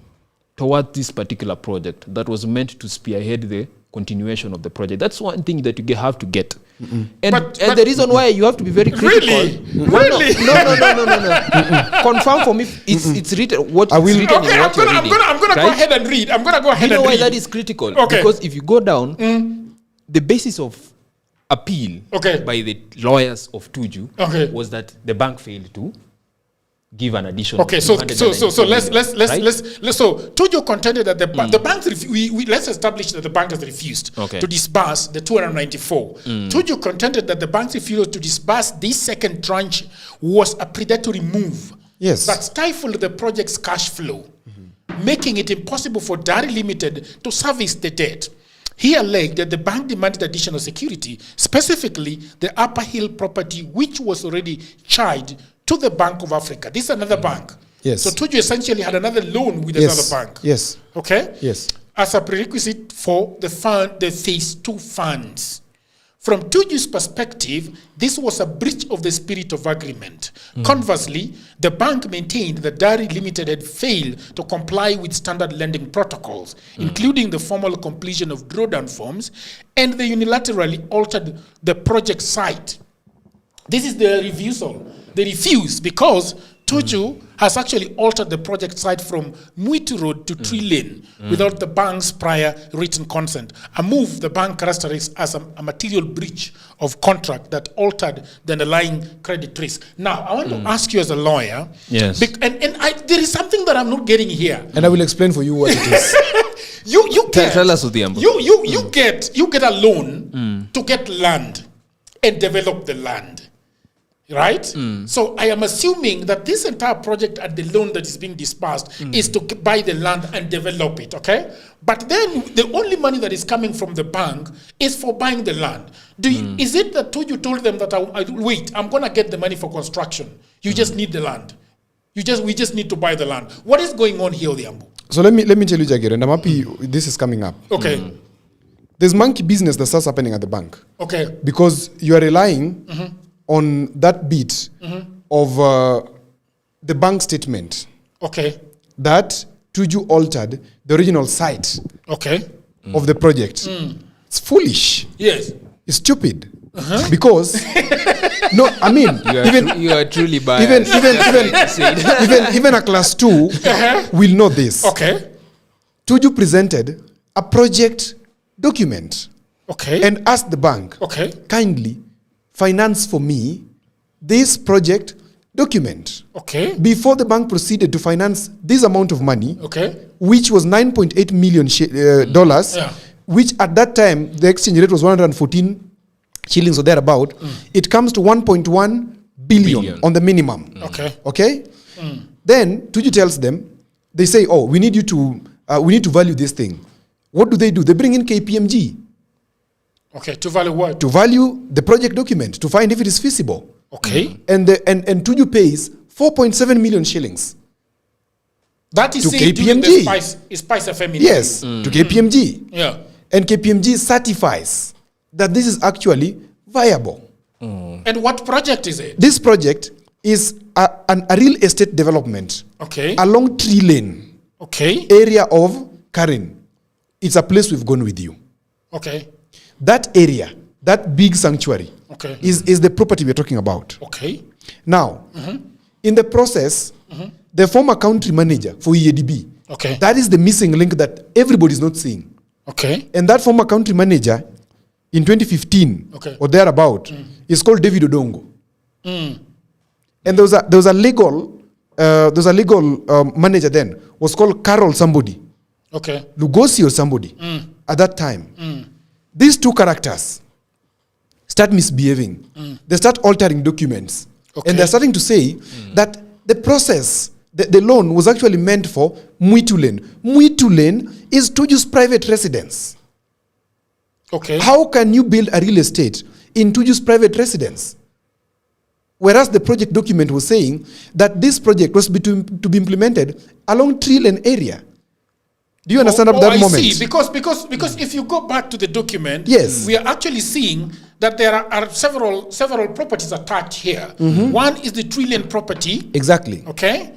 toward this particular project that was meant to spearhead the continuation of the project. That's one thing that you have to get. And But the reason why you have to be very critical. Really? Well, Really? No. Confirm for me. It's written. What is written Okay, in what you're reading. I'm gonna go right? ahead and read. I'm gonna go You ahead know and why read. that is critical? Okay. Because if you go down, the basis of appeal Okay. by the lawyers of Tuju Okay. was that the bank failed to give an additional. Okay, so 294 let's million, so Tuju contended that the bank let's establish that the bank has refused Okay. to disburse the 294. Tuju contended that the bank's refusal to disburse this second tranche was a predatory move. Yes. That stifled the project's cash flow, making it impossible for Dari Limited to service the debt. He alleged that the bank demanded additional security, specifically the Upper Hill property, which was already charged to the Bank of Africa. This is another bank. Yes. So Tuju essentially had another loan with Yes. another bank. Yes. Okay? Yes. As a prerequisite for the phase two funds. From Tuju's perspective, this was a breach of the spirit of agreement. Conversely, the bank maintained that Dari Limited had failed to comply with standard lending protocols, including the formal completion of drawdown forms, and they unilaterally altered the project site. This is the refusal. They refused because Tuju has actually altered the project site from Muitu Road to Tree Lane without the bank's prior written consent. A move the bank characterizes as a material breach of contract that altered the underlying credit risk. Now, I want to ask you as a lawyer, Yes. there is something that I'm not getting here. And I will explain for you what it is. You get Tell us, Odhiambo. you get a loan to get land and develop the land. Right? So I am assuming that this entire project and the loan that is being disbursed is to buy the land and develop it, okay? But then the only money that is coming from the bank is for buying the land. Is it that you told them that wait, I'm going to get the money for construction. You just need the land. We just need to buy the land. What is going on here, Odhiambo? So let me tell you, Jagir, and I'm happy this is coming up. Okay. There's monkey business that starts happening at the bank. Okay. Because you are relying on that bit of the bank statement Okay. that Tuju altered the original site Okay. of the project. It's foolish. Yes. It's stupid. Because no, I mean You are truly biased. even a class 2 will know this. Okay. Tuju presented a project document Okay. and asked the bank, Okay. kindly finance for me this project document. Okay. Before the bank proceeded to finance this amount of money, Okay. which was $9.8 million dollars, Yeah. which at that time the exchange rate was 114 shillings or thereabout, it comes to 1.1 billion on the minimum. Okay. Okay? Then Tuju tells them, they say, oh, we need to value this thing. What do? They bring in KPMG Okay. To value what? to value the project document to find if it is feasible. Okay. And Tuju pays 4.7 million shillings. That is To saying during the KPMG. Spice FM interview. Yes, to KPMG. Yeah. And KPMG certifies that this is actually viable. And what project is it? This project is a real estate development Okay. along Tree Lane, Okay. area of Karen. It's a place we've gone with you. Okay. That area, that big sanctuary, Okay. is the property we're talking about. Okay. Now, in the process, the former country manager for EADB, Okay. that is the missing link that everybody's not seeing. Okay. And that former country manager in 2015 Okay. or thereabout is called David Odongo. And there was a legal manager then, was called Carol somebody, Okay. Lugosi or somebody at that time. These two characters start misbehaving. They start altering documents. Okay. And they're starting to say that the process, the loan was actually meant for Mwitulen. Mwitulen is Tuju's private residence. Okay. How can you build a real estate in Tuju's private residence? Whereas the project document was saying that this project was to be implemented along Tree Lane area. Do you understand at that I moment? see. Because if you go back to the document, Yes. we are actually seeing that there are several properties attached here. One is the Tree Lane property, Exactly. okay,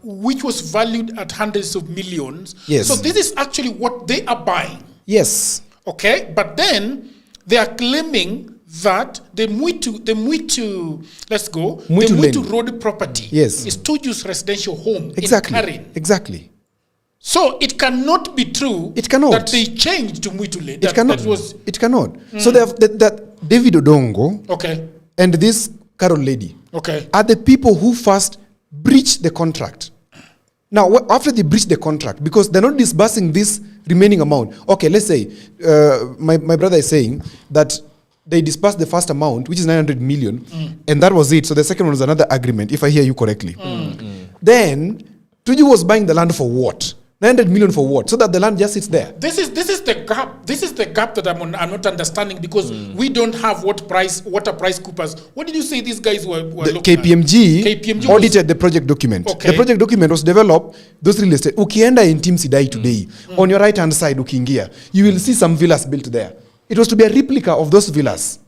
which was valued at hundreds of millions. Yes. So this is actually what they are buying, Yes. okay. But then they are claiming that the Mwitu, let's go, Mwitu the Mwitu Lane. Road property Yes. is Tuju's residential home Exactly. in Karen. Exactly. So it cannot be true. It cannot. That they changed to Mwitule. It cannot. It cannot. So they have that David Odongo Okay. and this Carol lady Okay. are the people who first breached the contract. Now, after they breached the contract, because they're not disbursing this remaining amount. Okay, let's say my brother is saying that they disbursed the first amount, which is 900 million, and that was it. So the second one was another agreement, if I hear you correctly. Then Tuju was buying the land for what? 900 million for what? So that the land just sits there. This is the gap. This is the gap that I'm not understanding, because we don't have water price coopers. What did you say these guys were The looking KPMG, at? KPMG audited the project document. Okay. The project document was developed, those real estate. Ukienda in Team Sidai today, on your right hand side, ukiingia, you will see some villas built there. It was to be a replica of those villas.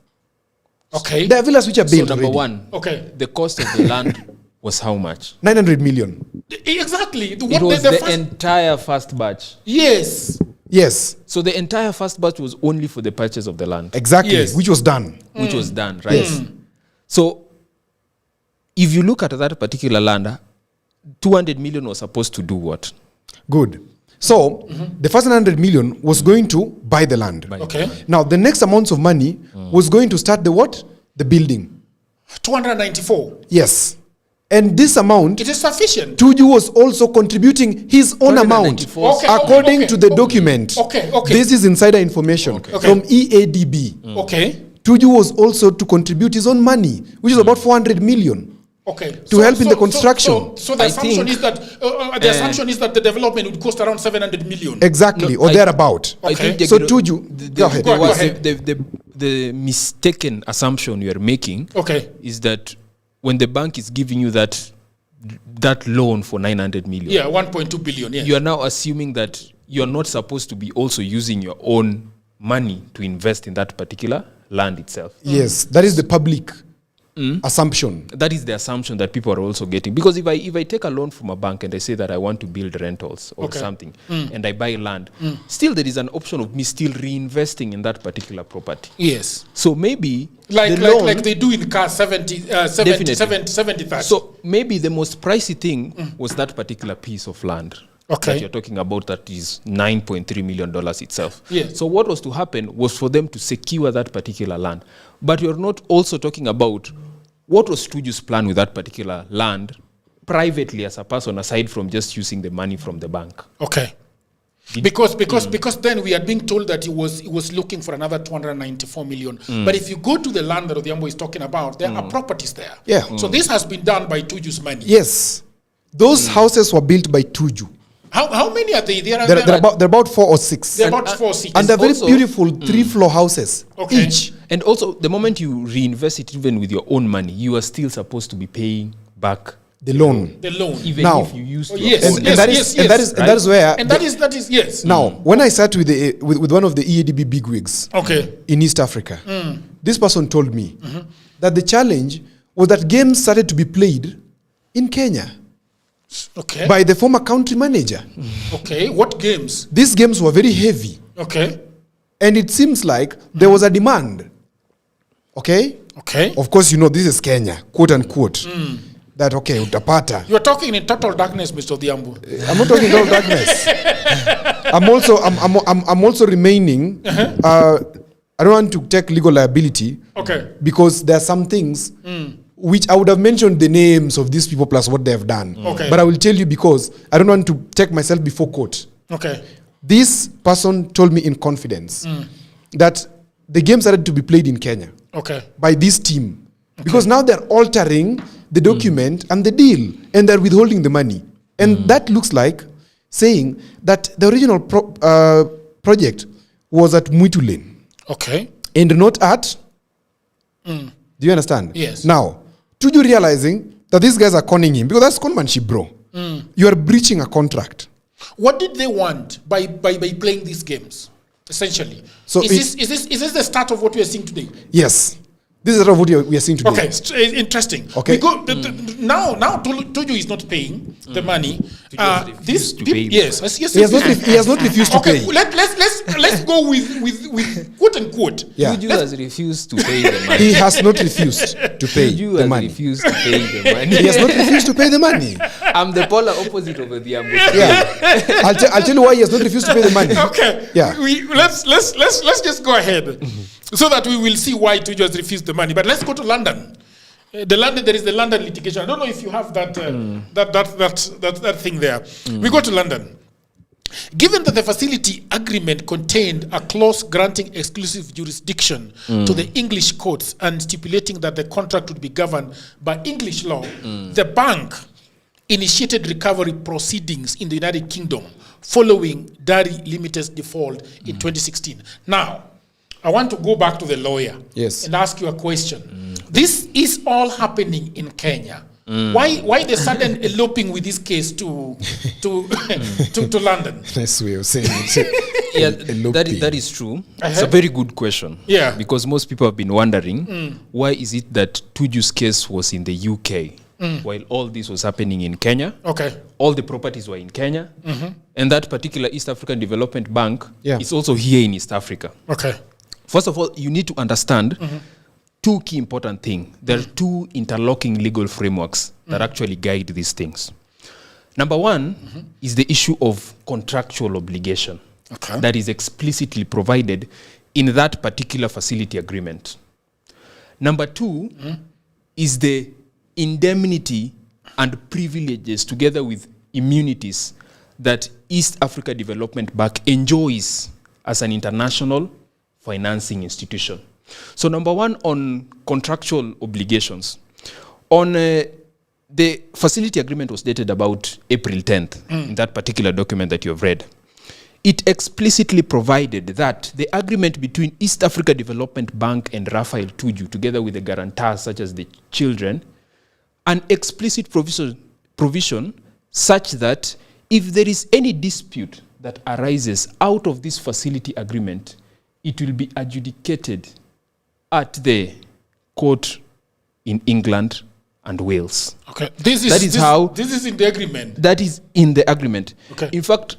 Okay. There are villas which are So built number already. one, Okay. the cost of the land was how much? 900 million. Exactly. It was the first, entire first batch. yes. Yes, So the entire first batch was only for the purchase of the land, exactly, Yes. which was done. which was done, right? So if you look at that particular land, 200 million was supposed to do what? Good. So the first 900 million was going to buy the land. Okay. Now the next amounts of money was going to start the what? The building. 294. Yes. And this amount, It is sufficient. Tuju was also contributing his own amount 294. Okay, according okay, to the okay. document. Okay. This is insider information from EADB. Okay. Tuju was also to contribute his own money, which is about 400 million. Okay. To help in the construction. So the I assumption think, is that assumption is that the development would cost around 700 million. Exactly, No, or I- thereabout. I Okay. think So Jagiro, Tuju, go ahead. there Go was ahead. the mistaken assumption you are making Okay. is that when the bank is giving you that loan for 900 million, Yeah, 1.2 billion. Yeah. you are now assuming that you are not supposed to be also using your own money to invest in that particular land itself. Yes, that is the public assumption. That is the assumption that people are also getting. Because if I take a loan from a bank and I say that I want to build rentals or Okay. something, and I buy land, still there is an option of me still reinvesting in that particular property. Yes. So maybe Like the loan, like they do in cars 70 Definitely. 30. so maybe the most pricey thing was that particular piece of land. Okay. That you're talking about, that is $9.3 million itself. Yes. So what was to happen was for them to secure that particular land. But you're not also talking about what was Tuju's plan with that particular land privately as a person, aside from just using the money from the bank. Okay. Because then we are being told that he was looking for another 294 million. But if you go to the land that Odhiambo is talking about, there are properties there. Yeah. So this has been done by Tuju's money. Yes, those houses were built by Tuju. How many are they? They're about 4 or 6. They're about 4 cities. And they're very also- beautiful 3-floor houses Okay. each. And also, the moment you reinvest it even with your own money, you are still supposed to be paying back The loan. the loan. even Now- if you use Oh, your yes. own. And that is and that is where And that is yes. now when I sat with one of the EADB bigwigs Okay. in East Africa, this person told me that the challenge was that games started to be played in Kenya Okay. by the former country manager. Okay. What games? These games were very heavy. Okay. And it seems like there was a demand. Okay? Okay. Of course, you know, this is Kenya, quote unquote. That, okay, utapata. You're talking in total darkness, Mr. Odhiambo. I'm not talking total darkness. I'm also remaining. I don't want to take legal liability. Okay. Because there are some things which I would have mentioned the names of these people plus what they have done. Okay. But I will tell you because I don't want to take myself before court. Okay. This person told me in confidence that the game started to be played in Kenya Okay. by this team. Because now they're altering the document and the deal, and they're withholding the money. And that looks like saying that the original project was at Mwitu Lane Okay. and not at... Do you understand? Yes. Now, Tuju realizing that these guys are conning him, because that's conmanship, bro. You are breaching a contract. What did they want by playing these games, essentially? So is this the start of what we are seeing today? Yes. This is what we are seeing today. Okay, interesting. Okay. We go, now Tuju is not paying the money. This to pay yes, He has not refused to okay, pay. let's go with quote unquote. Yeah. Tuju has refused to pay the money. He has not refused to pay Tuju the has money. refused to pay the money. He has not refused to pay the money. I'm the polar opposite of the Ambo. Yeah. I'll tell you why he has not refused to pay the money. Okay. Yeah. Let's just go ahead so that we will see why Tuju has refused the money. But let's go to London. There is the London litigation. I don't know if you have that that thing there. We go to London. Given that the facility agreement contained a clause granting exclusive jurisdiction to the English courts and stipulating that the contract would be governed by English law, the bank initiated recovery proceedings in the United Kingdom following Dari Limited's default in 2016. Now, I want to go back to the lawyer and ask you a question. This is all happening in Kenya. Why the sudden eloping with this case to London? Nice way of saying it. Yeah, that is true. It's a very good question. Yeah. Because most people have been wondering why is it that Tuju's case was in the UK while all this was happening in Kenya. Okay. All the properties were in Kenya. And that particular East African Development Bank is also here in East Africa. Okay. First of all, you need to understand two key important things. There are two interlocking legal frameworks that actually guide these things. Number one is the issue of contractual obligation that is explicitly provided in that particular facility agreement. Number two is the indemnity and privileges together with immunities that East Africa Development Bank enjoys as an international financing institution. So number one, on contractual obligations. On the facility agreement was dated about April 10th in that particular document that you have read. It explicitly provided that the agreement between East Africa Development Bank and Raphael Tuju, together with the guarantors such as the children, an explicit provision such that if there is any dispute that arises out of this facility agreement, it will be adjudicated at the court in England and Wales. Okay. This is in the agreement. That is in the agreement. Okay. In fact,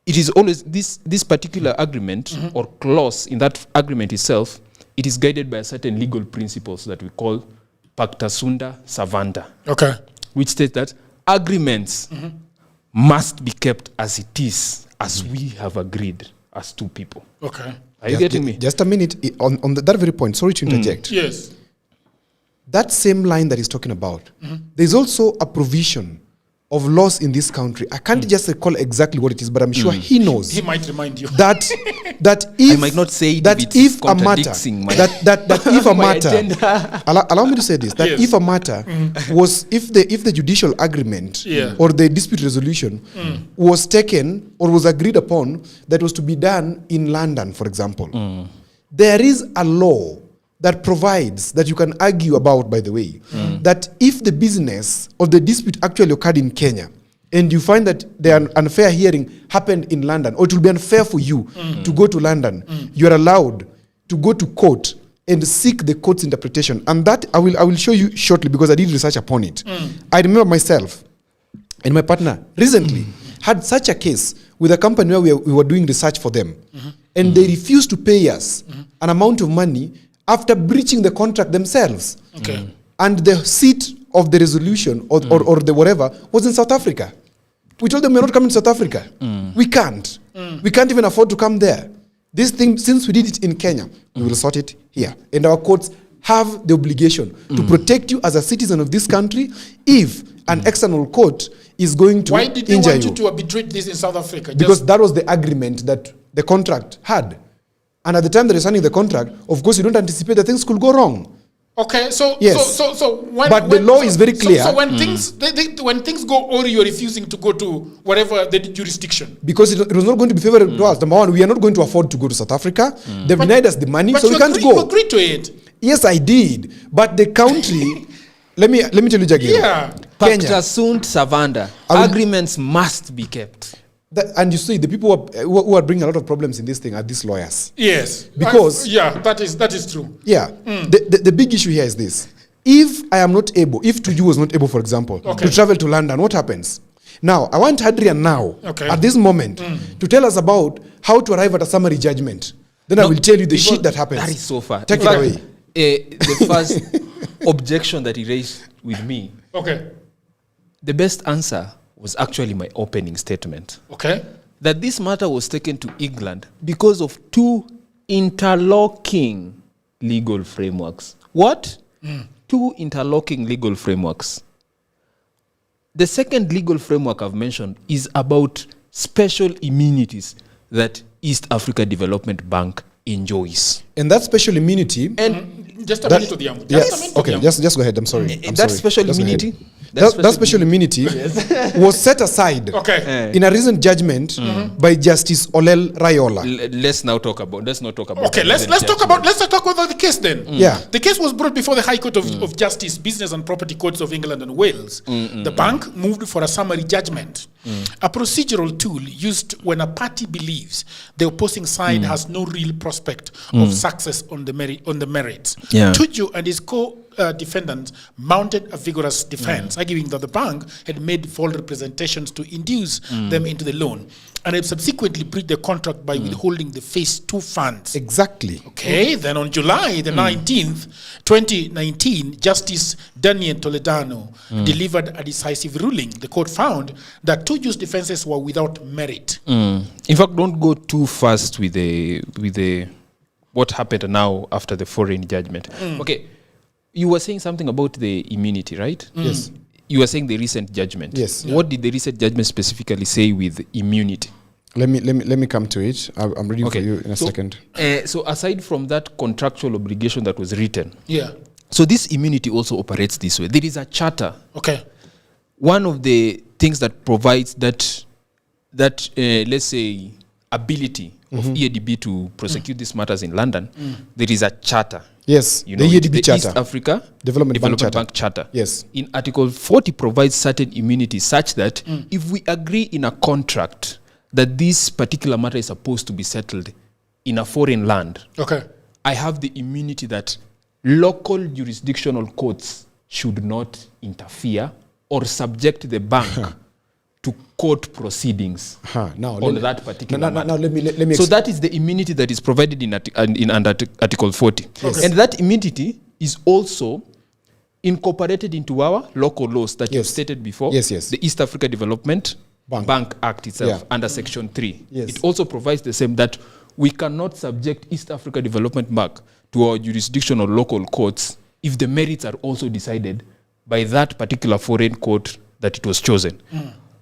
it is always this particular agreement or clause in that agreement itself, it is guided by a certain legal principles that we call Pacta Sunda Servanda. Okay. Which states that agreements must be kept as it is, as we have agreed as two people. Okay. Are you getting me? Just a minute. On that very point, sorry to interject. Yes. That same line that he's talking about, there's also a provision of laws in this country. I can't just recall exactly what it is, but I'm sure he knows. He might remind you. That if I might not say it that if if it's a matter contradicting my that if a my matter agenda. allow me to say this, that Yes. if a matter was if the judicial agreement or the dispute resolution was taken or was agreed upon that was to be done in London, for example, there is a law that provides that you can argue about, by the way, that if the business or the dispute actually occurred in Kenya and you find that the unfair hearing happened in London, or it will be unfair for you to go to London, you are allowed to go to court and seek the court's interpretation. And that I will show you shortly because I did research upon it. I remember myself and my partner recently had such a case with a company where we were doing research for them. and they refuse to pay us an amount of money after breaching the contract themselves. Okay. And the seat of the resolution or the whatever was in South Africa. We told them we're not coming to South Africa. We can't. We can't even afford to come there. This thing, since we did it in Kenya, we will sort it here. And our courts have the obligation to protect you as a citizen of this country if an external court is going to Why did they injure want you to arbitrate this in South Africa? Because that was the agreement that the contract had. And at the time that you're signing the contract, of course, you don't anticipate that things could go wrong. Okay, so Yes. so when, But the law is very clear. So when things when things go or you're refusing to go to whatever the jurisdiction. Because it was not going to be favorable to us. Number one, we are not going to afford to go to South Africa. They've denied us the money, But so we can't you go. agreed to it. Yes, I did. But the country, let me tell you, Jagger. Yeah. Kenya. Pacta sunt servanda. I will- Agreements must be kept. And you see, the people who are bringing a lot of problems in this thing are these lawyers. Yes. Because- that is true. Yeah. The big issue here is this. If I am not able, if Tuju was not able, for example, Okay. to travel to London, what happens? Now, I want Adrian now, Okay. at this moment, to tell us about how to arrive at a summary judgment. Then I will tell you the Because shit that happens. That is so far. Take In it fact, away. The first objection that he raised with me, Okay. the best answer was actually my opening statement. Okay. That this matter was taken to England because of two interlocking legal frameworks. What? Two interlocking legal frameworks. The second legal framework I've mentioned is about special immunities that East Africa Development Bank enjoys. And that special immunity. And Just a That- minute to the Yambo. Yes. Just a minute to Okay, the Yambo. just go ahead. I'm sorry. I'm that sorry. special Just go ahead. immunity, That special immunity was set aside Okay. in a recent judgment by Justice Olel Rayola. Let's not talk about. Okay, let's talk about the case then. Yeah. The case was brought before the High Court of Justice, Business and Property Courts of England and Wales. The bank moved for a summary judgment, a procedural tool used when a party believes the opposing side has no real prospect of success on the merits. Yeah. Tuju and his co-defendants mounted a vigorous defense, arguing that the bank had made false representations to induce them into the loan, and had subsequently breached the contract by withholding the phase 2 funds. Exactly. Okay, then on July the 19th, 2019, Justice Daniel Toledano delivered a decisive ruling. The court found that Tuju's defenses were without merit. In fact, don't go too fast with the what happened now after the foreign judgment. Okay, you were saying something about the immunity, right? Yes. You were saying the recent judgment. Yes. What did the recent judgment specifically say with immunity? Let me come to it. I'm reading for you in a second. So aside from that contractual obligation that was written, Yeah. so this immunity also operates this way. There is a charter. Okay. One of the things that provides that let's say ability of EADB to prosecute these matters in London, there is a charter. Yes, You the know, EADB the Charter. East Africa Development Bank Charter. Bank Charter. Yes. In Article 40 provides certain immunity such that if we agree in a contract that this particular matter is supposed to be settled in a foreign land, Okay. I have the immunity that local jurisdictional courts should not interfere or subject the bank to court proceedings Now, on that particular matter. now let me So that is the immunity that is provided in under Article 40. Yes. And that immunity is also incorporated into our local laws that you've Yes. stated before. Yes, yes. The East Africa Development Bank. Bank Act itself, Yeah. under Section 3. Yes. It also provides the same, that we cannot subject East Africa Development Bank to our jurisdictional local courts if the merits are also decided by that particular foreign court that it was chosen.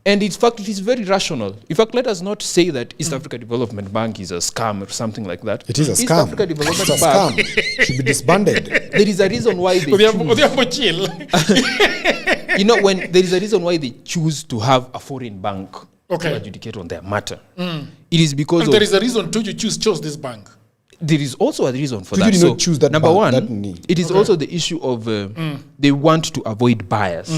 And in fact, it is very rational. In fact, let us not say that East Africa Development Bank is a scam or something like that. It is a East scam. Africa Development It's a Bank, scam. Should be disbanded. there is a reason why they Odhiambo chill. when there is a reason why they choose to have a foreign bank Okay. to adjudicate on their matter. It is because And of, there is a reason Tuju chose this bank. there is also a reason for Tuju that. did So not choose that number bank, one, that knee. it is also the issue of they want to avoid bias.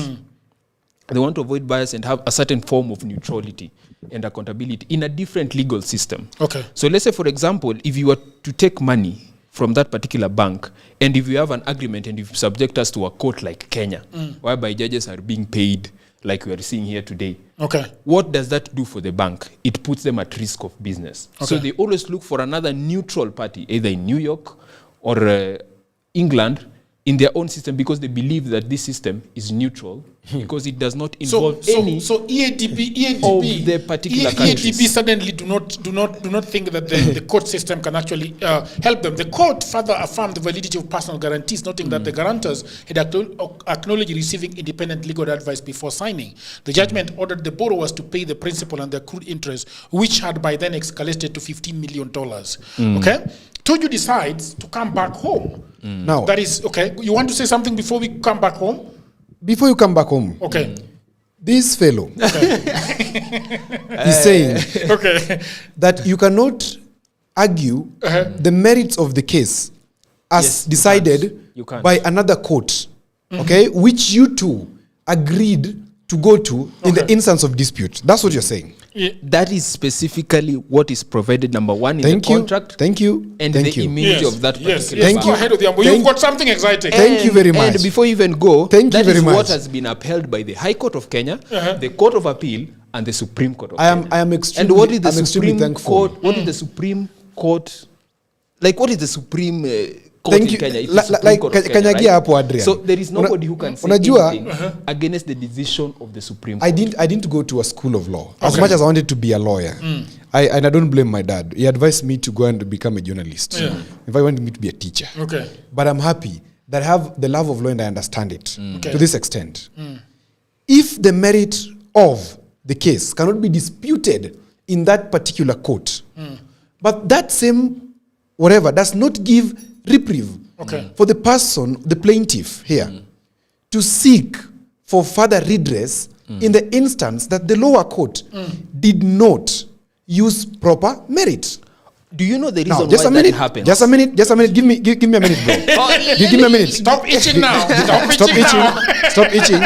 They want to avoid bias and have a certain form of neutrality and accountability in a different legal system. Okay. So let's say, for example, if you were to take money from that particular bank, and if you have an agreement and if you subject us to a court like Kenya, whereby judges are being paid like we are seeing here today, Okay. What does that do for the bank? It puts them at risk of business. So Okay. they always look for another neutral party, either in New York or England, in their own system, because they believe that this system is neutral because it does not involve any EADB of the particular countries. EADB suddenly do not think that the court system can actually help them. The court further affirmed the validity of personal guarantees, noting that the guarantors had acknowledged receiving independent legal advice before signing. The judgment ordered the borrowers to pay the principal and the accrued interest, which had by then escalated to $15 million. Okay? Tuju decides to come back home. Now, That is, okay, you want to say something before we come back home? before you come back home, Okay. this fellow is saying Okay. that you cannot argue the merits of the case as Yes, you decided can't. You can't. by another court, okay, which you two agreed to go to in the Okay. instance of dispute. That's what you're saying. That is specifically what is provided, number one, in Thank the you. contract. Thank you. And Thank the you. immunity of that particular yes. Thank bank. Go you. ahead, Odhiambo. Thank- You've got something exciting. Thank you very much. And before you even go, Thank you that very is much. what has been upheld by the High Court of Kenya, the Court of Appeal, and the Supreme Court of Kenya. I am extremely, And what is the I'm extremely Supreme thankful. Court? What is the Supreme Court? Like, what is the Supreme Court Thank in you. Kenya? It's La- the la- Supreme like, Court of kanyagia Kenya, right? hapo, Adrian. So there is nobody who can say Unajua- anything against the decision of the Supreme I Court. didn't go to a school of law. As Okay. much as I wanted to be a lawyer, I don't blame my dad. He advised me to go and become a journalist. Yeah. If I wanted me to be a teacher. Okay. But I'm happy that I have the love of law and I understand it Okay. to this extent. If the merit of the case cannot be disputed in that particular court, but that same whatever does not give reprieve Okay. for the person, the plaintiff here, to seek for further redress in the instance that the lower court did not use proper merit. Do you know the reason Now, why just a that minute. happens? Just a minute. Give me a minute, bro. Give me a minute. Stop itching now. Stop Stop itching itching. now. Stop itching.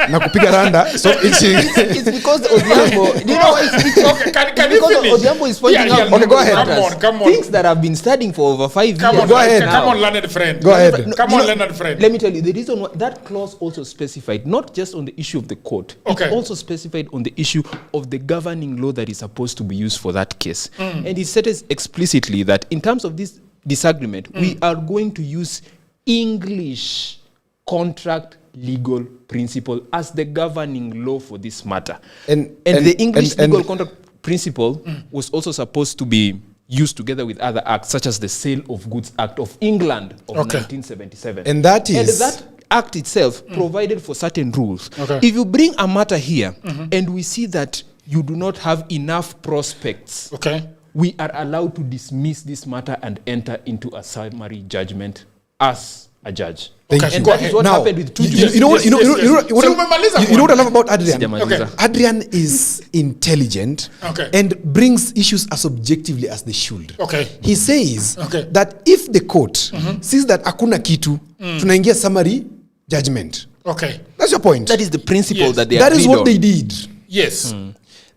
Nakupiga randa. Stop itching. It's because Odhiambo, do you know why it's itching? Okay, can you Because finish? Odhiambo is pointing Yeah, out yeah, Okay, go ahead. matters. Come on. Things that I've been studying for over 5 Come years. on, Go ahead. Come on, learned friend. Go ahead. No, Come you on, know, learned friend. Let me tell you, the reason why that clause also specified, not just on the issue of the court, Okay. it also specified on the issue of the governing law that is supposed to be used for that case. And it says explicitly that in terms of this disagreement, we are going to use English contract legal principle as the governing law for this matter. And the English legal contract principle was also supposed to be used together with other acts, such as the Sale of Goods Act of England of Okay. 1977. And that is- that act itself provided for certain rules. Okay. If you bring a matter here and we see that you do not have enough prospects, Okay. we are allowed to dismiss this matter and enter into a summary judgment as a judge. Thank Okay, you. go That is ahead. what Now, happened with two you know what? You know Yes, what? yes, You know yes. what? So umemaliza You know what I one. love about Adrian? Sijamaliza. Okay. Adrian is intelligent Okay. and brings issues as objectively as they should. Okay. He says Okay. that if the court sees that hakuna kitu, tunaingia summary judgment. Okay. That's your point. That is the principle Yes. that they That is agreed what on. they did. Yes.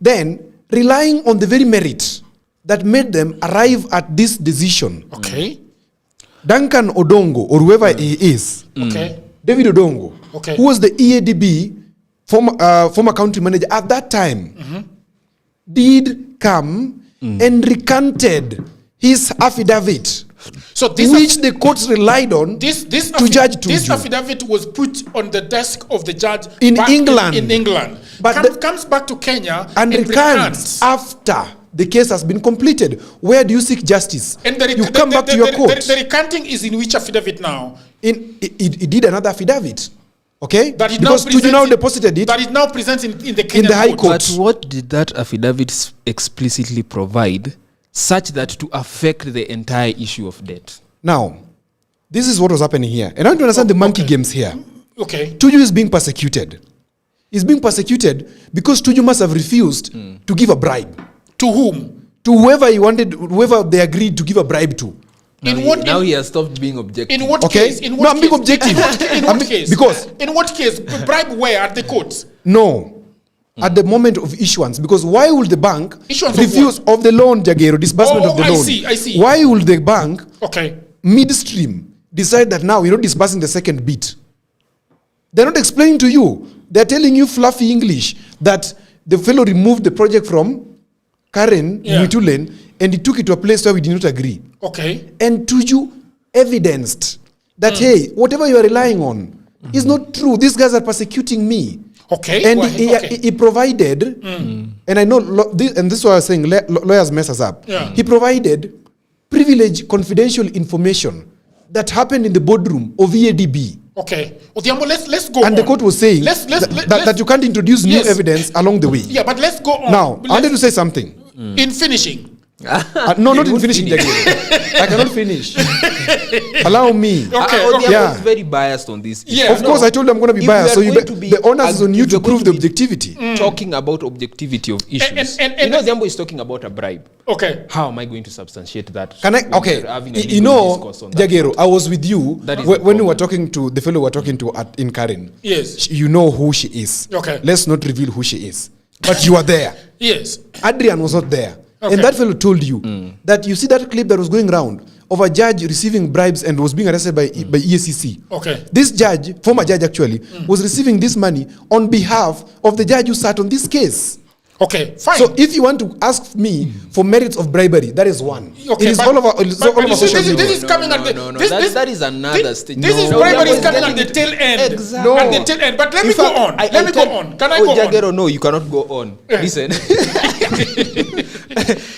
Then, relying on the very merit that made them arrive at this decision, Okay. Duncan Odongo, or whoever he is, Okay. David Odongo, Okay. who was the EADB former country manager at that time, did come and recanted his affidavit, So this which the courts relied on this to judge this Tuju. affidavit was put on the desk of the judge In back England. In England, But comes back to Kenya and recants after the case has been completed. Where do you seek justice? And the, You come back to your court. The recanting is in which affidavit now? He did another affidavit, okay? That it Because Tuju now deposited it That it now presents in the Kenyan the High court. Court. But what did that affidavit explicitly provide such that to affect the entire issue of debt? Now, this is what was happening here. And I want to understand the monkey games here. Okay. Tuju is being persecuted. He's being persecuted because Tuju must have refused to give a bribe To whom? to whoever they agreed to give a bribe to. Now he has stopped being objective. In what Okay? case? In No, what I'm being case? objective. In I'm what be- case? because- in what case? Bribe where at the courts? No. At the moment of issuance, because why would the bank Issuance of refuse of the loan, Jagero, disbursement Oh, of the I loan? see. Why will the bank Okay. midstream decide that now you're not disbursing the second bit? They're not explaining to you. They're telling you fluffy English that the fellow removed the project from Karen, Mwitulen, and he took it to a place where we did not agree. Okay. And Tuju evidenced that, hey, whatever you are relying on is not true. These guys are persecuting me. Okay. And he provided, and I know, and this is what I was saying, lawyers mess us up. Yeah. He provided privileged confidential information that happened in the boardroom of EADB. Okay. Odhiambo, let's go on. And the court was saying that you can't introduce new evidence along the way. Yeah, but let's go on. Now, I wanted to say something. In finishing. No, not in finishing. I cannot finish. Allow me. Okay. I was very biased on this issue. Yeah. Of course, I told you I'm going to be If biased. So we are going to be- the onus is on you if to we're going prove to the be- objectivity. Talking about objectivity of issues. And Ziambo is talking about a bribe. Okay. How am I going to substantiate that? Can I? when Okay. we're having a You legal know, discourse on that? Jagero, I was with you That is when the we were problem. talking to the fellow we were talking to in Karen. Yes. You know who she is. Okay. Let's not reveal who she is. But you are there. Yes. Adrian was not there. Okay. And that fellow told you that you see that clip that was going around of a judge receiving bribes and was being arrested by EACC. Okay. This judge, former judge actually, was receiving this money on behalf of the judge who sat on this case. Okay. Fine. So if you want to ask me for merits of bribery, that is one. Okay, it is but- all over, it's all but over you see, social media. this is coming at the that is another stage. This is No, bribery is Ziambo coming at getting the it- tail end. Exactly. At the tail end. But let In me go fact, on. Let me go on. Can I oh, go on? Jagero, no, you cannot go on. Listen.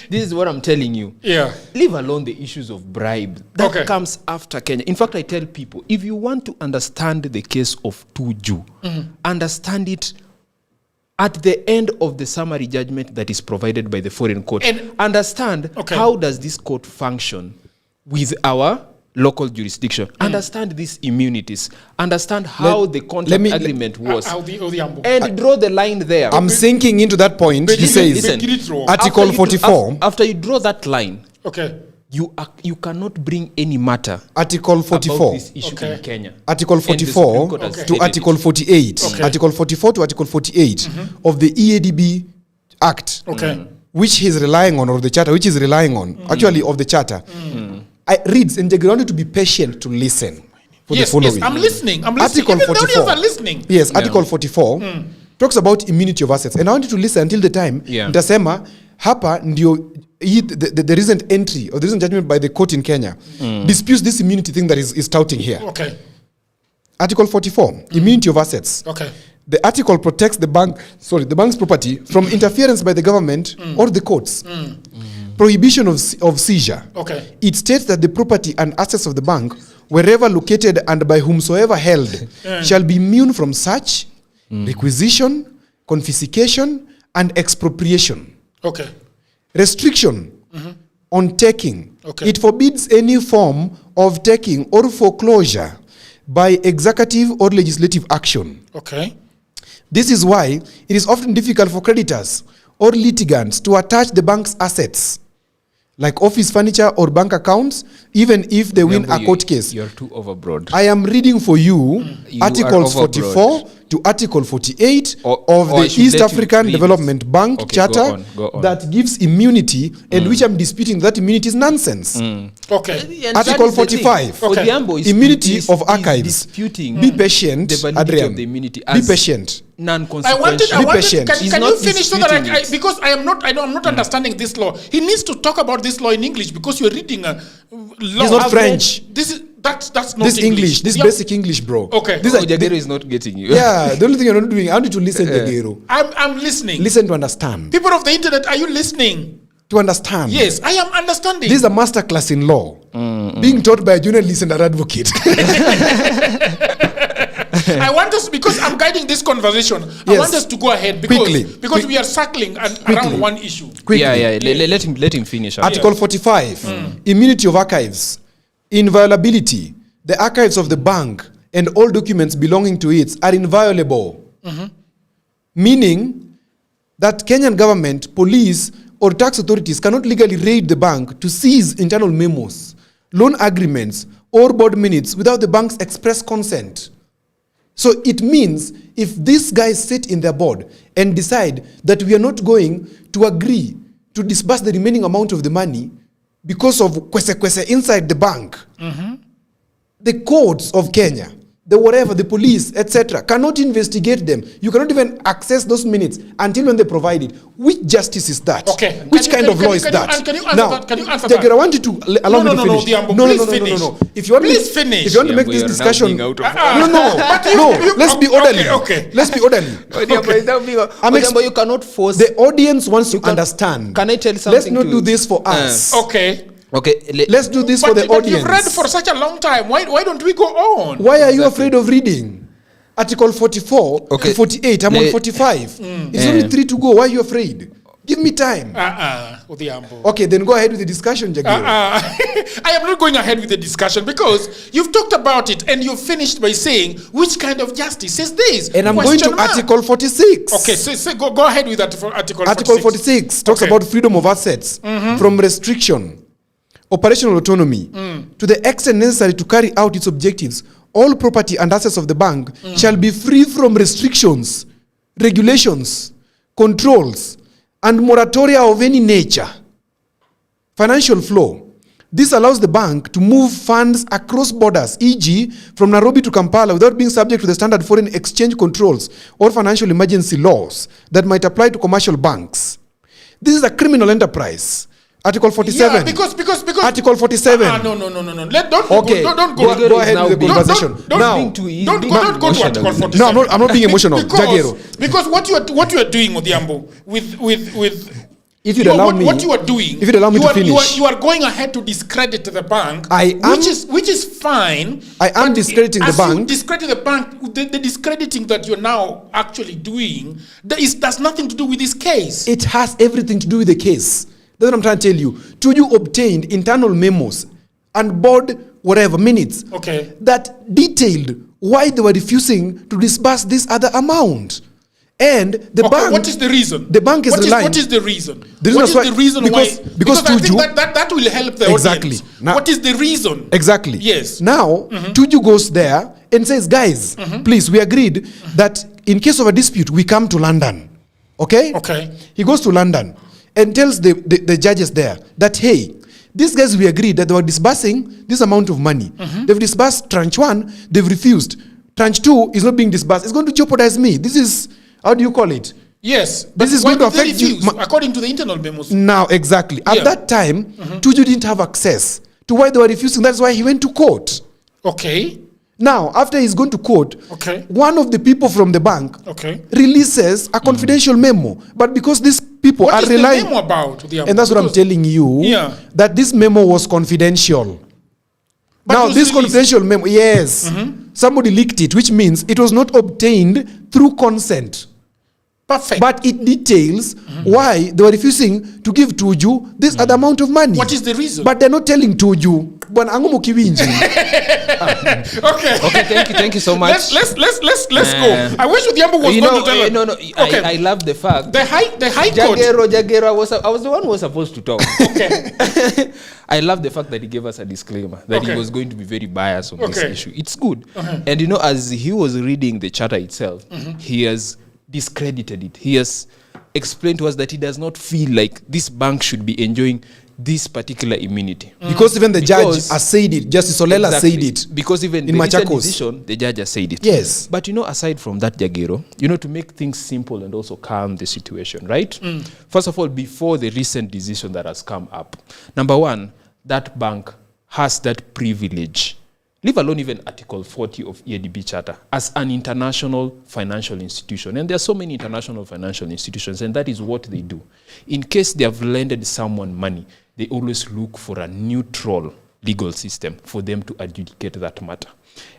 This is what I'm telling you. Yeah. Leave alone the issues of bribe. That Okay. comes after Kenya. In fact, I tell people, if you want to understand the case of Tuju, understand it at the end of the summary judgment that is provided by the foreign court. And- Understand how does this court function with our local jurisdiction. Understand these immunities. Understand how the contract agreement was. Odhiambo. And draw the line there. I'm sinking into that point. He says, Listen, Article 44. After you draw that line, Okay. you cannot bring any matter Article 44. about this issue Okay. in Kenya. Article And the Supreme 44 Court has to stated Article it. 48. Okay. Article 44 to Article 48 of the EADB Act, Okay. which he's relying on, or the charter, which is relying on, actually of the charter, I reads, and they want you to be patient to listen for Yes, the following. yes, I'm listening. Article Even the 44. audience are listening. Yes, Article 44 talks about immunity of assets. And I want you to listen until the time Yeah. nitasema hapa ndio the recent entry or the recent judgment by the court in Kenya disputes this immunity thing that is touting here. Okay. Article 44, immunity of assets. Okay. The article protects the bank's property from interference by the government or the courts. Prohibition of seizure. Okay. It states that the property and assets of the bank, wherever located and by whomsoever held, shall be immune from such requisition, confiscation, and expropriation. Okay. Restriction on taking. Okay. It forbids any form of taking or foreclosure by executive or legislative action. Okay. This is why it is often difficult for creditors or litigants to attach the bank's assets, like office furniture or bank accounts, even if they win a court case. You're too overbroad. I am reading for you, You Articles are overbroad. 44 to Article 48 Or of I the should East let you African read Development it. Bank Okay, Charter go on. that gives immunity, and which I'm disputing that immunity is nonsense. Okay. And Article that is the thing. 45. Okay. Odhiambo is- Immunity is- of is archives. disputing Be patient, the validity Adrian. of the immunity Be as patient. non-consequential. Be patient. Can He's you not finish so that disputing it. because I'm not understanding this law. He needs to talk about this law in English because you're reading a law. He's not French. That's not This English, this Yeah. basic English, bro. Okay. These Oh, are- Jagero is not getting you. yeah, the only thing you're not doing, I want you to listen, Jagero. I'm listening. Listen to understand. People of the internet, are you listening? To understand. Yes, I am understanding. This is a masterclass in law, being taught by a journalist and an advocate. I want us, because I'm guiding this conversation, I Yes. want us to go ahead because Quickly. we are circling around one issue. Quickly. Yeah. Let him finish. Article 45, immunity of archives. Inviolability. The archives of the bank and all documents belonging to it are inviolable. Meaning that Kenyan government, police, or tax authorities cannot legally raid the bank to seize internal memos, loan agreements, or board minutes without the bank's express consent. So it means if these guys sit in their board and decide that we are not going to agree to disburse the remaining amount of the money because of kwese inside the bank, the courts of Kenya the whatever, the police, etc., cannot investigate them. You cannot even access those minutes until when they provide it. Which justice is that? Okay. Which kind of law is that? Can you answer now, that? Can you answer Jagger, that? I want you to allow me to finish. No. If you want Please finish. If you want to make this discussion, no. Let's be orderly. Okay. Let's be orderly. But you cannot force. The audience wants to understand. Can I tell something? Let's not do this for us. Okay. Let's do this for the audience. You've read for such a long time. Why don't we go on? Why are you afraid of reading? Article 44 to 48. I'm on 45. It's only 3 to go. Why are you afraid? Give me time. Okay, then go ahead with the discussion, Jagir. I am not going ahead with the discussion because you've talked about it and you've finished by saying which kind of justice is this? And I'm going to Article 46. Okay, so go ahead with that for Article 46. Article 46 talks about freedom of assets from restriction, operational autonomy, to the extent necessary to carry out its objectives. All property and assets of the bank shall be free from restrictions, regulations, controls, and moratoria of any nature. Financial flow. This allows the bank to move funds across borders, e.g., from Nairobi to Kampala, without being subject to the standard foreign exchange controls or financial emergency laws that might apply to commercial banks. This is a criminal enterprise. Article 47. Yeah, because Article 47. No. Don't go ahead with the conversation. Don't go to Article 47. No, I'm not being emotional. Because what you are doing, Odhiambo, with if you'd allow me, what you are doing, if you'd allow me to finish, you are going ahead to discredit the bank, which is fine. I am discrediting the bank. You discredit the bank. The discrediting that you're now actually doing does nothing to do with this case. It has everything to do with the case. That's what I'm trying to tell you. Tuju obtained internal memos and board whatever minutes that detailed why they were refusing to disburse this other amount. And the bank. What is the reason? The bank is relying. What is the reason? Because I think that will help the audience. Now, what is the reason? Exactly. Yes. Now, Tuju goes there and says, guys, please, we agreed that in case of a dispute, we come to London. Okay? Okay. He goes to London and tells the judges there that, hey, these guys, we agreed that they were disbursing this amount of money. They've disbursed tranche 1, they've refused. Tranche 2 is not being disbursed. It's going to jeopardize me. This is, how do you call it? Yes. This is going to affect you. According to the internal memos. Now, exactly. At that time, Tuju didn't have access to why they were refusing. That's why he went to court. Okay. Now, after he's gone to court, one of the people from the bank releases a confidential memo. But because these people are relying... What is the memo about? And that's what I'm telling you, that this memo was confidential. But now, this confidential memo, somebody leaked it, which means it was not obtained through consent. Perfect. But it details why they were refusing to give Tuju this other amount of money. What is the reason? But they're not telling Tuju. Okay, thank you so much. Let's go. I wish Odhiambo was going to tell us. I love the fact the high court. Jagero I was the one who was supposed to talk. Okay. I love the fact that he gave us a disclaimer that he was going to be very biased on this issue. It's good. And as he was reading the charter itself, he has discredited it. He has explained to us that he does not feel like this bank should be enjoying this particular immunity. Because even the judge has said it. Justice Olela said it. Because even in the decision, the judge has said it. Yes. But aside from that, Jagero, to make things simple and also calm the situation, right? First of all, before the recent decision that has come up, number one, that bank has that privilege, leave alone even Article 40 of EADB Charter, as an international financial institution. And there are so many international financial institutions, and that is what they do. In case they have lended someone money, they always look for a neutral legal system for them to adjudicate that matter.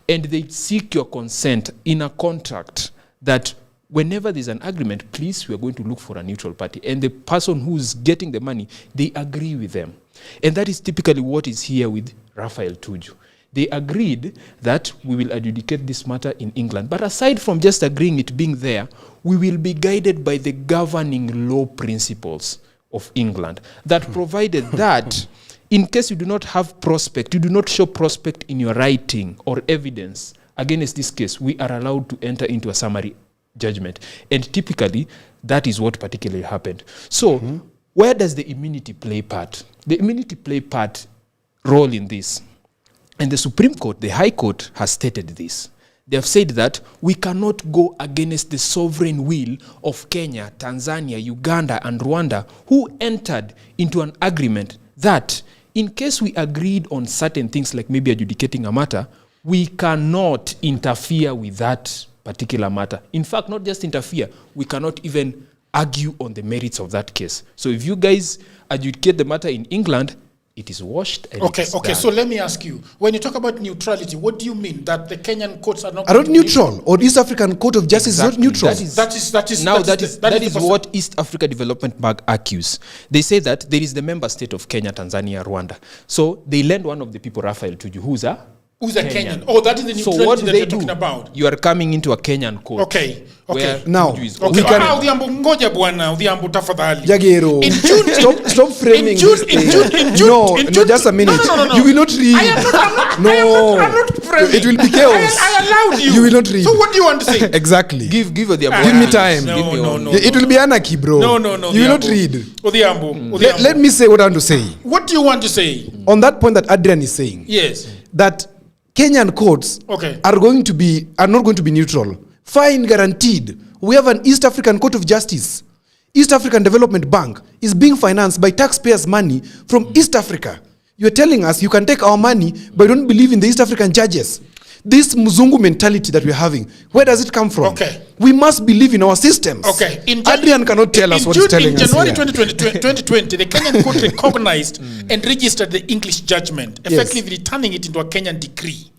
And they seek your consent in a contract that whenever there's an agreement, please, we are going to look for a neutral party. And the person who's getting the money, they agree with them. And that is typically what is here with Raphael Tuju. They agreed that we will adjudicate this matter in England. But aside from just agreeing it being there, we will be guided by the governing law principles of England that provided that in case you do not have prospect, you do not show prospect in your writing or evidence against this case, we are allowed to enter into a summary judgment. And typically, that is what particularly happened. So, where does the immunity play part? The immunity play part role in this. And the Supreme Court, the High Court, has stated this, They have said that we cannot go against the sovereign will of Kenya, Tanzania, Uganda, and Rwanda, who entered into an agreement that in case we agreed on certain things, like maybe adjudicating a matter, we cannot interfere with that particular matter. In fact, not just interfere, we cannot even argue on the merits of that case. So if you guys adjudicate the matter in England, it is washed and Okay, it's okay. done. So let me ask you, when you talk about neutrality, what do you mean? That the Kenyan courts are not Are going not to be neutral, or East African Court of Justice Exactly. is not neutral. That is the what East Africa Development Bank argues. They say that there is the member state of Kenya, Tanzania, Rwanda. So they lend one of the people, Raphael Tuju, who's a Kenyan. Oh, that is the So neutrality what do that they you're do? talking about. You are coming into a Kenyan court. Okay, okay. where Now, Tuju is Okay, We can- Odhiambo, ngoja bwana, Odhiambo tafadhali. Jagero, In June, stop framing in June, this in thing. June, in June, No, in no, June. just a minute. No. You will not read. I'm No. not framing. It will be chaos. I allowed you. You will not read. So what do you want to say? Exactly. Give the Give me time. No. It will be anarchy, bro. No. You will not Odhiambo. read. Odhiambo. Let me say what I want to say. What do you want to say? On that point that Adrian is saying, Yes. that Kenyan courts Okay. are not going to be neutral. Fine, guaranteed. We have an East African Court of Justice. East African Development Bank is being financed by taxpayers' money from East Africa. You're telling us you can take our money, but you don't believe in the East African judges. This Muzungu mentality that we're having, where does it come from? Okay. We must believe in our systems. Okay. Adrian cannot tell us what he's telling us In January here. 2020, the Kenyan court recognized and registered the English judgment, effectively turning it into a Kenyan decree.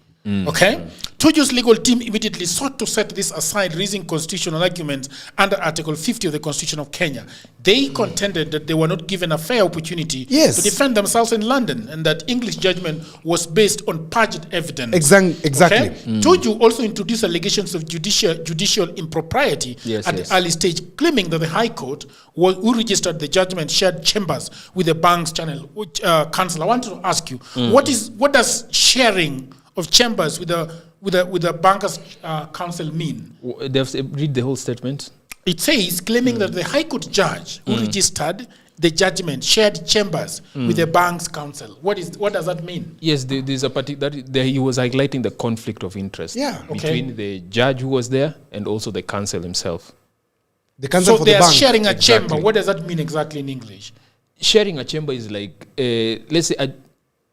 Okay? Tuju's legal team immediately sought to set this aside, raising constitutional arguments under Article 50 of the Constitution of Kenya. They contended that they were not given a fair opportunity to defend themselves in London, and that English judgment was based on purged evidence. Exactly. Okay? Tuju also introduced allegations of judicial impropriety at the early stage, claiming that the High Court, who registered the judgment, shared chambers with the bank's channel counsel. I want to ask you, what does sharing of chambers with the bankers council mean? They have read the whole statement. It says, claiming that the High Court judge who registered the judgment shared chambers with the bank's council. What does that mean? Yes, there's a particular. He was highlighting the conflict of interest between the judge who was there and also the counsel himself. The counsel So for they the are bank. sharing a chamber. What does that mean exactly in English? Sharing a chamber is like, let's say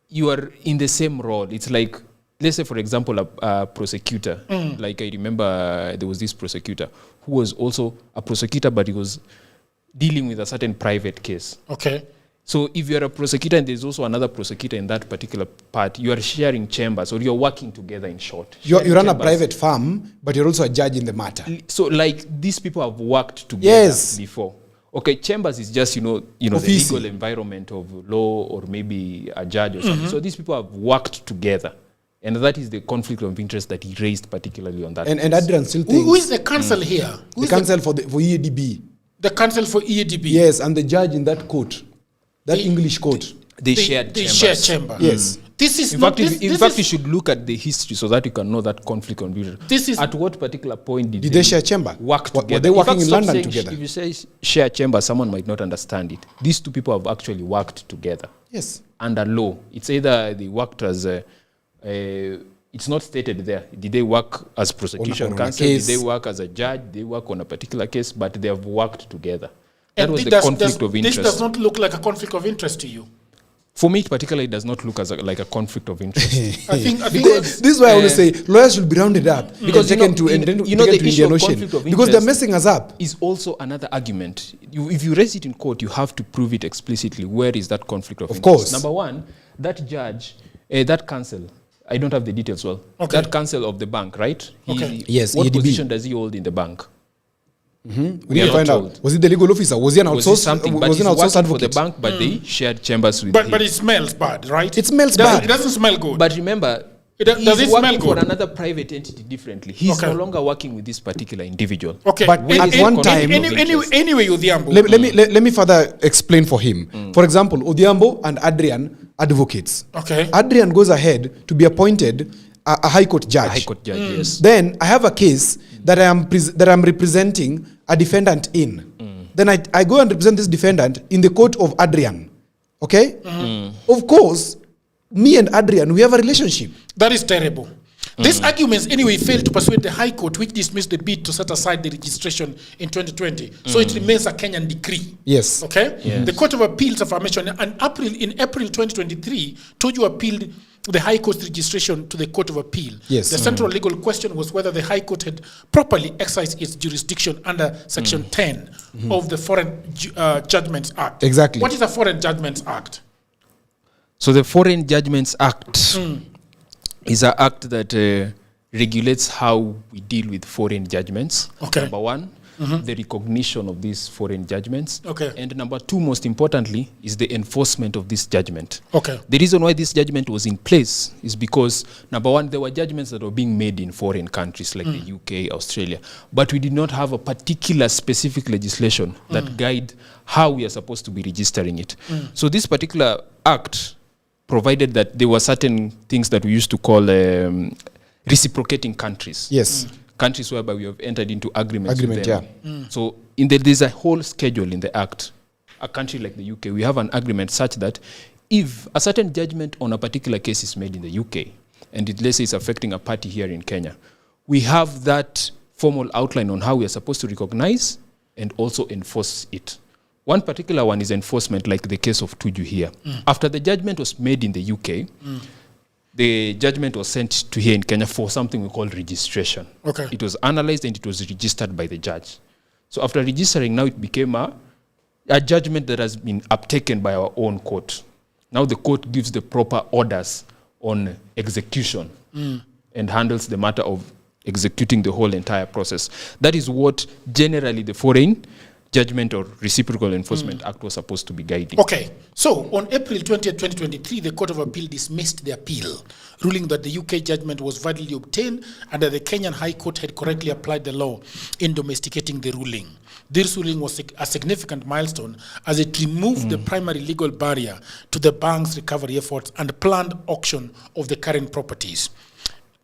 you are in the same role. It's like, let's say, for example, a prosecutor. Like I remember there was this prosecutor who was also a prosecutor, but he was dealing with a certain private case. Okay. So if you're a prosecutor and there's also another prosecutor in that particular part, you are sharing chambers, or you're working together, in short. You Sharing run a chambers. private firm, but you're also a judge in the matter. So like these people have worked together Yes. before. Okay, chambers is just, the Office. legal environment of law, or maybe a judge or something. So these people have worked together. And that is the conflict of interest that he raised particularly on that And case. Adrian still thinks Who is the counsel here? the counsel for EADB. The counsel for EADB. Yes, and the judge in that court, that English court. They shared They chambers. share chamber. Yes. This is In not. fact, This you should look at the history so that you can know that conflict of interest. This is- At what particular point did they share chamber? work Were together? they In working fact, in stop London saying together? If you say share chamber, someone might not understand it. These two people have actually worked together Yes. under law. It's either they worked as it's not stated there. Did they work as prosecution on a counsel? Did case. they work as a judge? Did they work on a particular case? But they have worked together. That and was it the does- conflict does- of interest. This does not look like a conflict of interest to you. For me, particularly, it does not look as like a conflict of interest. I think This is why I always say lawyers should be rounded up Because and taken to the Indian issue of Ocean, conflict of because they're interest messing us up. is also another argument. If you raise it in court, you have to prove it explicitly. Where is that conflict of interest? course. Number one, that judge, that counsel, I don't have the details well. Okay. That counsel of the bank, right? Okay. Yes, What EADB. position does he hold in the bank? We need are to not find told. out. Was he the legal officer? Was he an Was it outsourced? something? But Was he he's an outsourced working for the advocate? bank, but they shared chambers with him. but it smells bad, right? It smells Doesn't- bad. It doesn't smell good. But remember, Does he's it smell working for good? another private entity differently. He's Okay. no longer working with this particular individual. Okay. But Where at is one the time- conflict of interest? Anyway, Odhiambo. Let me further explain for him. For example, Odhiambo and Adrian, advocates. Okay. Adrian goes ahead to be appointed a High Court judge. High Court judge, yes. Then I have a case that I am representing a defendant in. Then I go and represent this defendant in the court of Adrian. Okay? Of course, me and Adrian, we have a relationship. That is terrible. These arguments anyway failed to persuade the High Court, which dismissed the bid to set aside the registration in 2020. So it remains a Kenyan decree. Yes. Okay? Yes. The Court of Appeals affirmation, and in April 2023, Tuju appealed the High Court's registration to the Court of Appeal. Yes. The central legal question was whether the High Court had properly exercised its jurisdiction under Section 10 of the Foreign Judgments Act. Exactly. What is a Foreign Judgments Act? So the Foreign Judgments Act is an act that regulates how we deal with foreign judgments. Okay. Number one, the recognition of these foreign judgments. Okay. And number two, most importantly, is the enforcement of this judgment. Okay. The reason why this judgment was in place is because, number one, there were judgments that were being made in foreign countries like the UK, Australia, but we did not have a particular specific legislation that guide how we are supposed to be registering it. So this particular act provided that there were certain things that we used to call reciprocating countries. Yes. Countries whereby we have entered into agreements with Agreement, them. yeah. So there's a whole schedule in the act. A country like the UK, we have an agreement such that if a certain judgment on a particular case is made in the UK, and it, let's say, is affecting a party here in Kenya, we have that formal outline on how we are supposed to recognize and also enforce it. One particular one is enforcement, like the case of Tuju here. After the judgment was made in the UK, the judgment was sent to here in Kenya for something we call registration. Okay. It was analyzed and it was registered by the judge. So after registering, now it became a judgment that has been uptaken by our own court. Now the court gives the proper orders on execution and handles the matter of executing the whole entire process. That is what generally the Foreign Judgment or Reciprocal Enforcement Act was supposed to be guiding. Okay, so on April 20th, 2023, the Court of Appeal dismissed the appeal, ruling that the UK judgment was validly obtained and that the Kenyan High Court had correctly applied the law in domesticating the ruling. This ruling was a significant milestone as it removed the primary legal barrier to the bank's recovery efforts and planned auction of the current properties.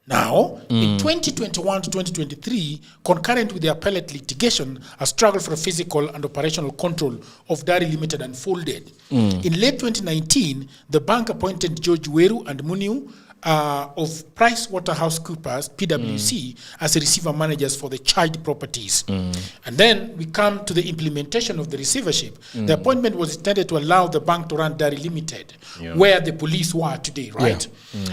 Now, in 2021 to 2023, concurrent with the appellate litigation, a struggle for physical and operational control of Dari Limited unfolded. In late 2019, the bank appointed George Weru and Muniu of PricewaterhouseCoopers, PwC, as receiver managers for the charged properties. And then we come to the implementation of the receivership. The appointment was intended to allow the bank to run Dari Limited, where the police were today, right?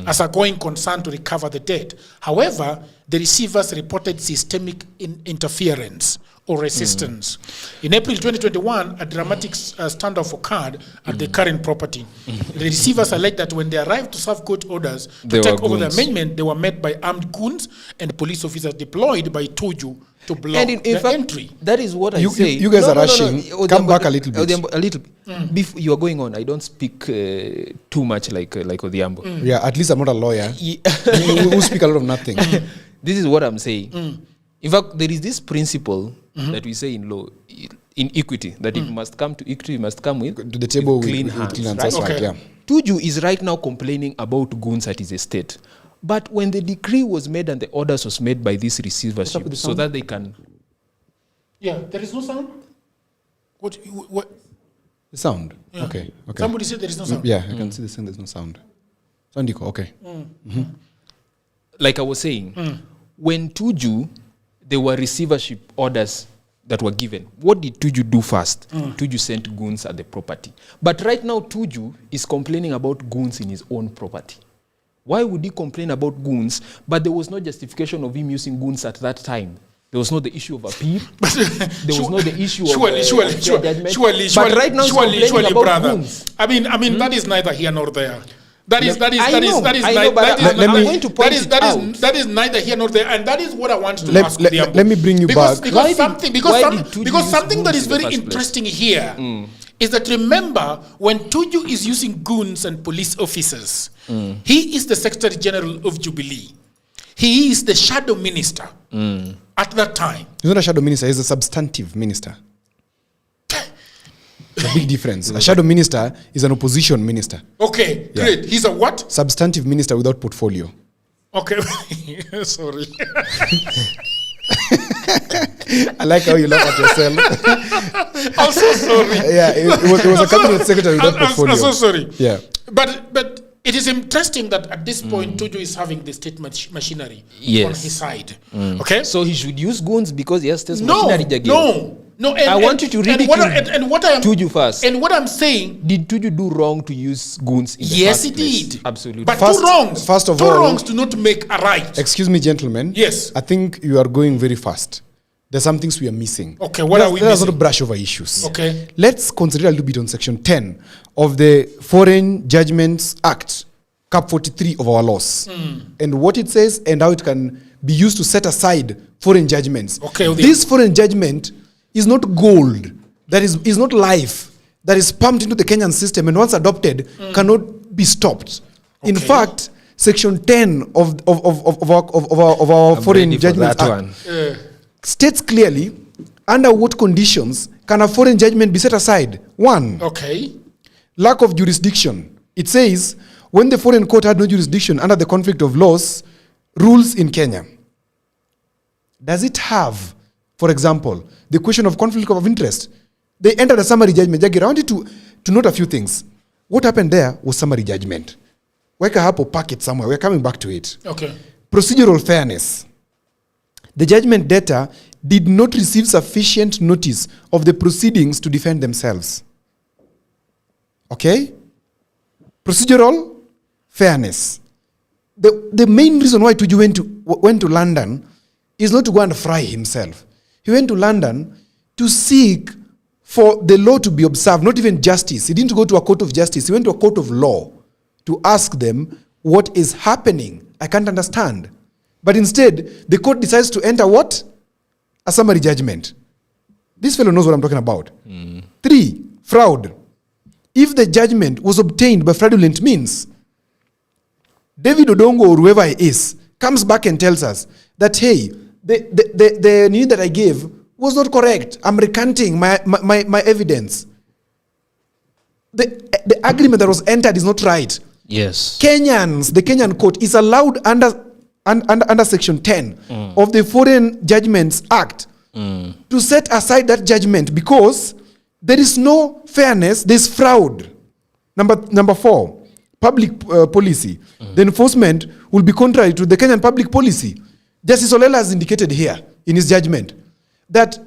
As a going concern to recover the debt. However, the receivers reported systemic interference or resistance. In April 2021, a dramatic standoff occurred at the current property. The receivers alleged that when they arrived to serve court orders to take over the amendment, they were met by armed goons and police officers deployed by Tuju to block And in the fact, entry. that is what I say. You guys are rushing. Come back a little bit. A little bit. Before you are going on, I don't speak too much like Odhiambo. Yeah, at least I'm not a lawyer. Who speak a lot of nothing. This is what I'm saying. In fact, there is this principle that we say in law, in equity, that if you must come to equity, you must come with To the table with clean with hands. clean hands. right? That's right, Okay. yeah. Tuju is right now complaining about goons at his estate. But when the decree was made and the orders was made by this receivership so that they can... Yeah, there is no sound? What? The sound. Yeah. Okay. Somebody said there is no sound. Yeah, I can see the sound. There's no sound. Soundiko, okay. Like I was saying, when Tuju, there were receivership orders that were given. What did Tuju do first? Tuju sent goons at the property. But right now, Tuju is complaining about goons in his own property. Why would he complain about goons? But there was no justification of him using goons at that time. There was not the issue of appeal. There was not the issue of judgment. Surely, but right now, he's complaining about brother. goons. I mean, that is neither here nor there. That is I'm going to point it out. That is neither here nor there, and that is what I want to ask. Let me bring you back. Because Tuju something that use is goons in the very first interesting here is that, remember, when Tuju is using goons and police officers, he is the Secretary General of Jubilee. He is the shadow minister at that time. He's not a shadow minister, he's a substantive minister. A big difference. A shadow minister is an opposition minister. Okay, Yeah. great. He's a what? Substantive minister without portfolio. Okay, sorry. I like how you laugh at yourself. I'm so sorry. Yeah, it was a cabinet secretary without portfolio. I'm so sorry. Yeah. But It is interesting that at this point, Tuju is having the state machinery on his side. Okay? So he should use goons because he has state No, machinery. Jagger. no. I want you to read it and what I am Tuju first. And what I'm saying, Did Tuju do wrong to use goons in the yes, first he place? did. Absolutely. But First- two wrongs. first of two all- wrongs do not make a right. Excuse me, gentlemen. Yes. I think you are going very fast. There's some things we are missing. Okay, what are we Let us missing? not brush over issues. Okay. Let's concentrate a little bit on Section 10 of the Foreign Judgments Act, Cap 43 of our laws, and what it says and how it can be used to set aside foreign judgments. Okay, This foreign judgment is not gold. That is not life. That is pumped into the Kenyan system and once adopted cannot be stopped. In Okay. fact, Section 10 of our I'm Foreign ready for Judgments that Act one. states clearly under what conditions can a foreign judgment be set aside. One, Okay. lack of jurisdiction. It says when the foreign court had no jurisdiction under the conflict of laws rules in Kenya. Does it have, for example, the question of conflict of interest? They entered a summary judgment. Jagger, I wanted to note a few things. What happened there was summary judgment. Weka hapo, pack it somewhere. We're coming back to it. Okay. Procedural fairness. The judgment debtor did not receive sufficient notice of the proceedings to defend themselves. Okay? Procedural fairness. The main reason why Tuju went to London is not to go and fry himself. He went to London to seek for the law to be observed, not even justice. He didn't go to a court of justice. He went to a court of law to ask them what is happening. I can't understand. But instead, the court decides to enter what? A summary judgment. This fellow knows what I'm talking about. 3, fraud. If the judgment was obtained by fraudulent means, David Odongo or whoever he is comes back and tells us that, hey, the need that I gave was not correct. I'm recanting my evidence. The agreement that was entered is not right. Yes. Kenyans, the Kenyan court is allowed under Section 10 of the Foreign Judgments Act to set aside that judgment because there is no fairness, there's fraud. Number 4, public policy. The enforcement will be contrary to the Kenyan public policy. Justice Olela has indicated here in his judgment that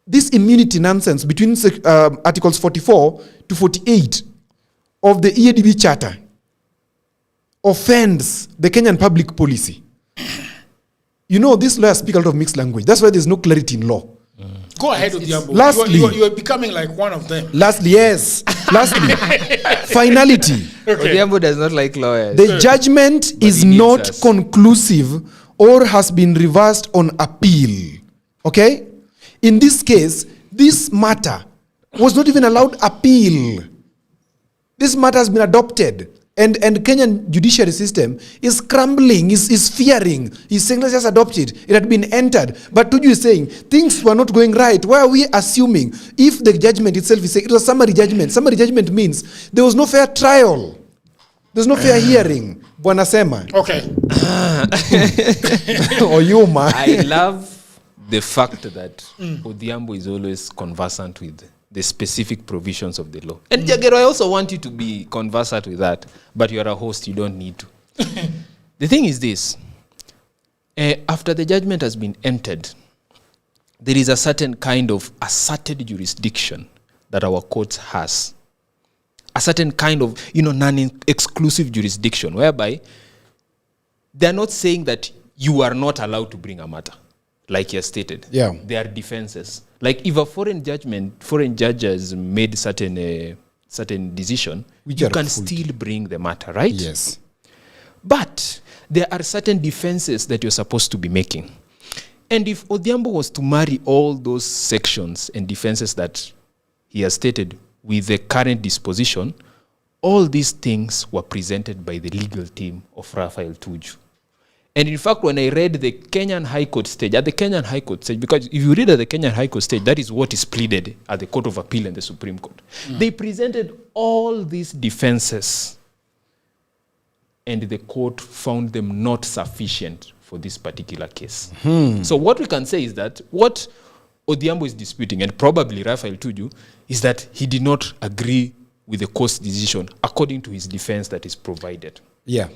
this immunity nonsense between Articles 44 to 48 of the EADB Charter offends the Kenyan public policy. You know, these lawyers speak a lot of mixed language. That's why there's no clarity in law. Go ahead with Yambo. Lastly- You are becoming like one of them. Lastly, finality. Odhiambo does not like lawyers. The judgment is he needs not us. conclusive or has been reversed on appeal. Okay? In this case, this matter was not even allowed appeal. This matter has been adopted. And Kenyan judiciary system is crumbling, is fearing, is saying, let's just adopt it. It had been entered. But Tuju is saying, things were not going right. Why are we assuming if the judgment itself is saying, it was summary judgment? Summary judgment means there was no fair trial. There's no fair hearing. Bwana Sema. Okay. Or you, man. I love the fact that Odhiambo is always conversant with the specific provisions of the law. And Jagero, I also want you to be conversant with that, but you're a host, you don't need to. The thing is this. After the judgment has been entered, there is a certain kind of asserted jurisdiction that our courts has. A certain kind of, non-exclusive jurisdiction, whereby they're not saying that you are not allowed to bring a matter, like you stated. Yeah. There are defenses. Like if a foreign judge has made certain decision, Which you are can full. still bring the matter, right? Yes. But there are certain defenses that you're supposed to be making. And if Odhiambo was to marry all those sections and defenses that he has stated with the current disposition, all these things were presented by the legal team of Raphael Tuju. And in fact, when I read the Kenyan High Court stage, because if you read at the Kenyan High Court stage, that is what is pleaded at the Court of Appeal and the Supreme Court. They presented all these defenses, and the court found them not sufficient for this particular case. So what we can say is that what Odhiambo is disputing, and probably Raphael Tuju, is that he did not agree with the court's decision according to his defense that is provided. Yeah.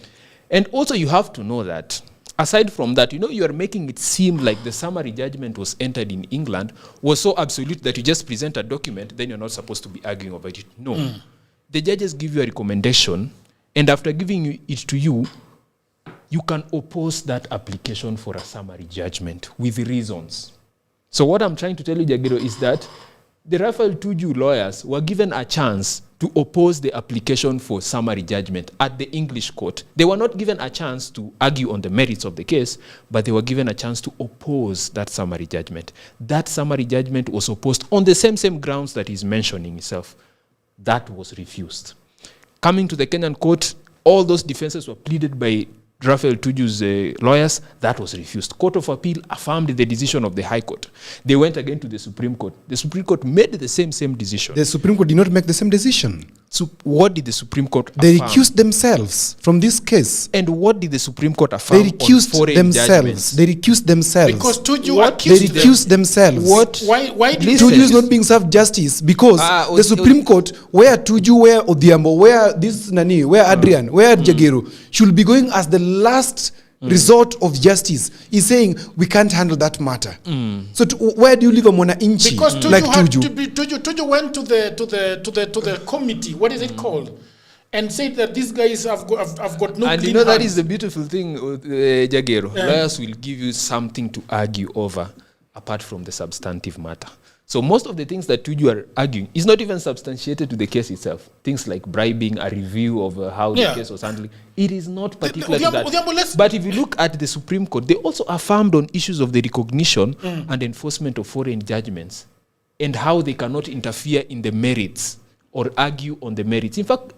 And also you have to know that, aside from that, you are making it seem like the summary judgment was entered in England was so absolute that you just present a document, then you're not supposed to be arguing about it. No. The judges give you a recommendation, and after giving it to you, you can oppose that application for a summary judgment with reasons. So what I'm trying to tell you, Jagiro, is that the Raphael Tuju lawyers were given a chance to oppose the application for summary judgment at the English court. They were not given a chance to argue on the merits of the case, but they were given a chance to oppose that summary judgment. That summary judgment was opposed on the same grounds that he's mentioning himself. That was refused. Coming to the Kenyan court, all those defenses were pleaded by Raphael Tuju's lawyers. That was refused. Court of Appeal affirmed the decision of the High Court. They went again to the Supreme Court. The Supreme Court made the same decision. The Supreme Court did not make the same decision. So what did the Supreme Court They affirm? recused themselves from this case. And what did the Supreme Court affirm? They recused themselves. They recused themselves. Because Tuju They accused them. recused themselves. What? Why did Tuju is not being served justice because the Supreme Court, where Tuju, where Odhiambo, where this Nani, where Adrian, where Jagiru, should be going as the last resort of justice, is saying we can't handle that matter. So where do you leave a mwananchi Because Tuju like had Tuju? to be, Tuju went to the committee. What is it called? And said that these guys have got no. And clean that hands. is the beautiful thing, Jagero. Lawyers will give you something to argue over apart from the substantive matter. So most of the things that Tuju are arguing is not even substantiated to the case itself. Things like bribing, a review of how the case was handling. It is not particular to that. But if you look at the Supreme Court, they also affirmed on issues of the recognition and enforcement of foreign judgments and how they cannot interfere in the merits or argue on the merits. In fact,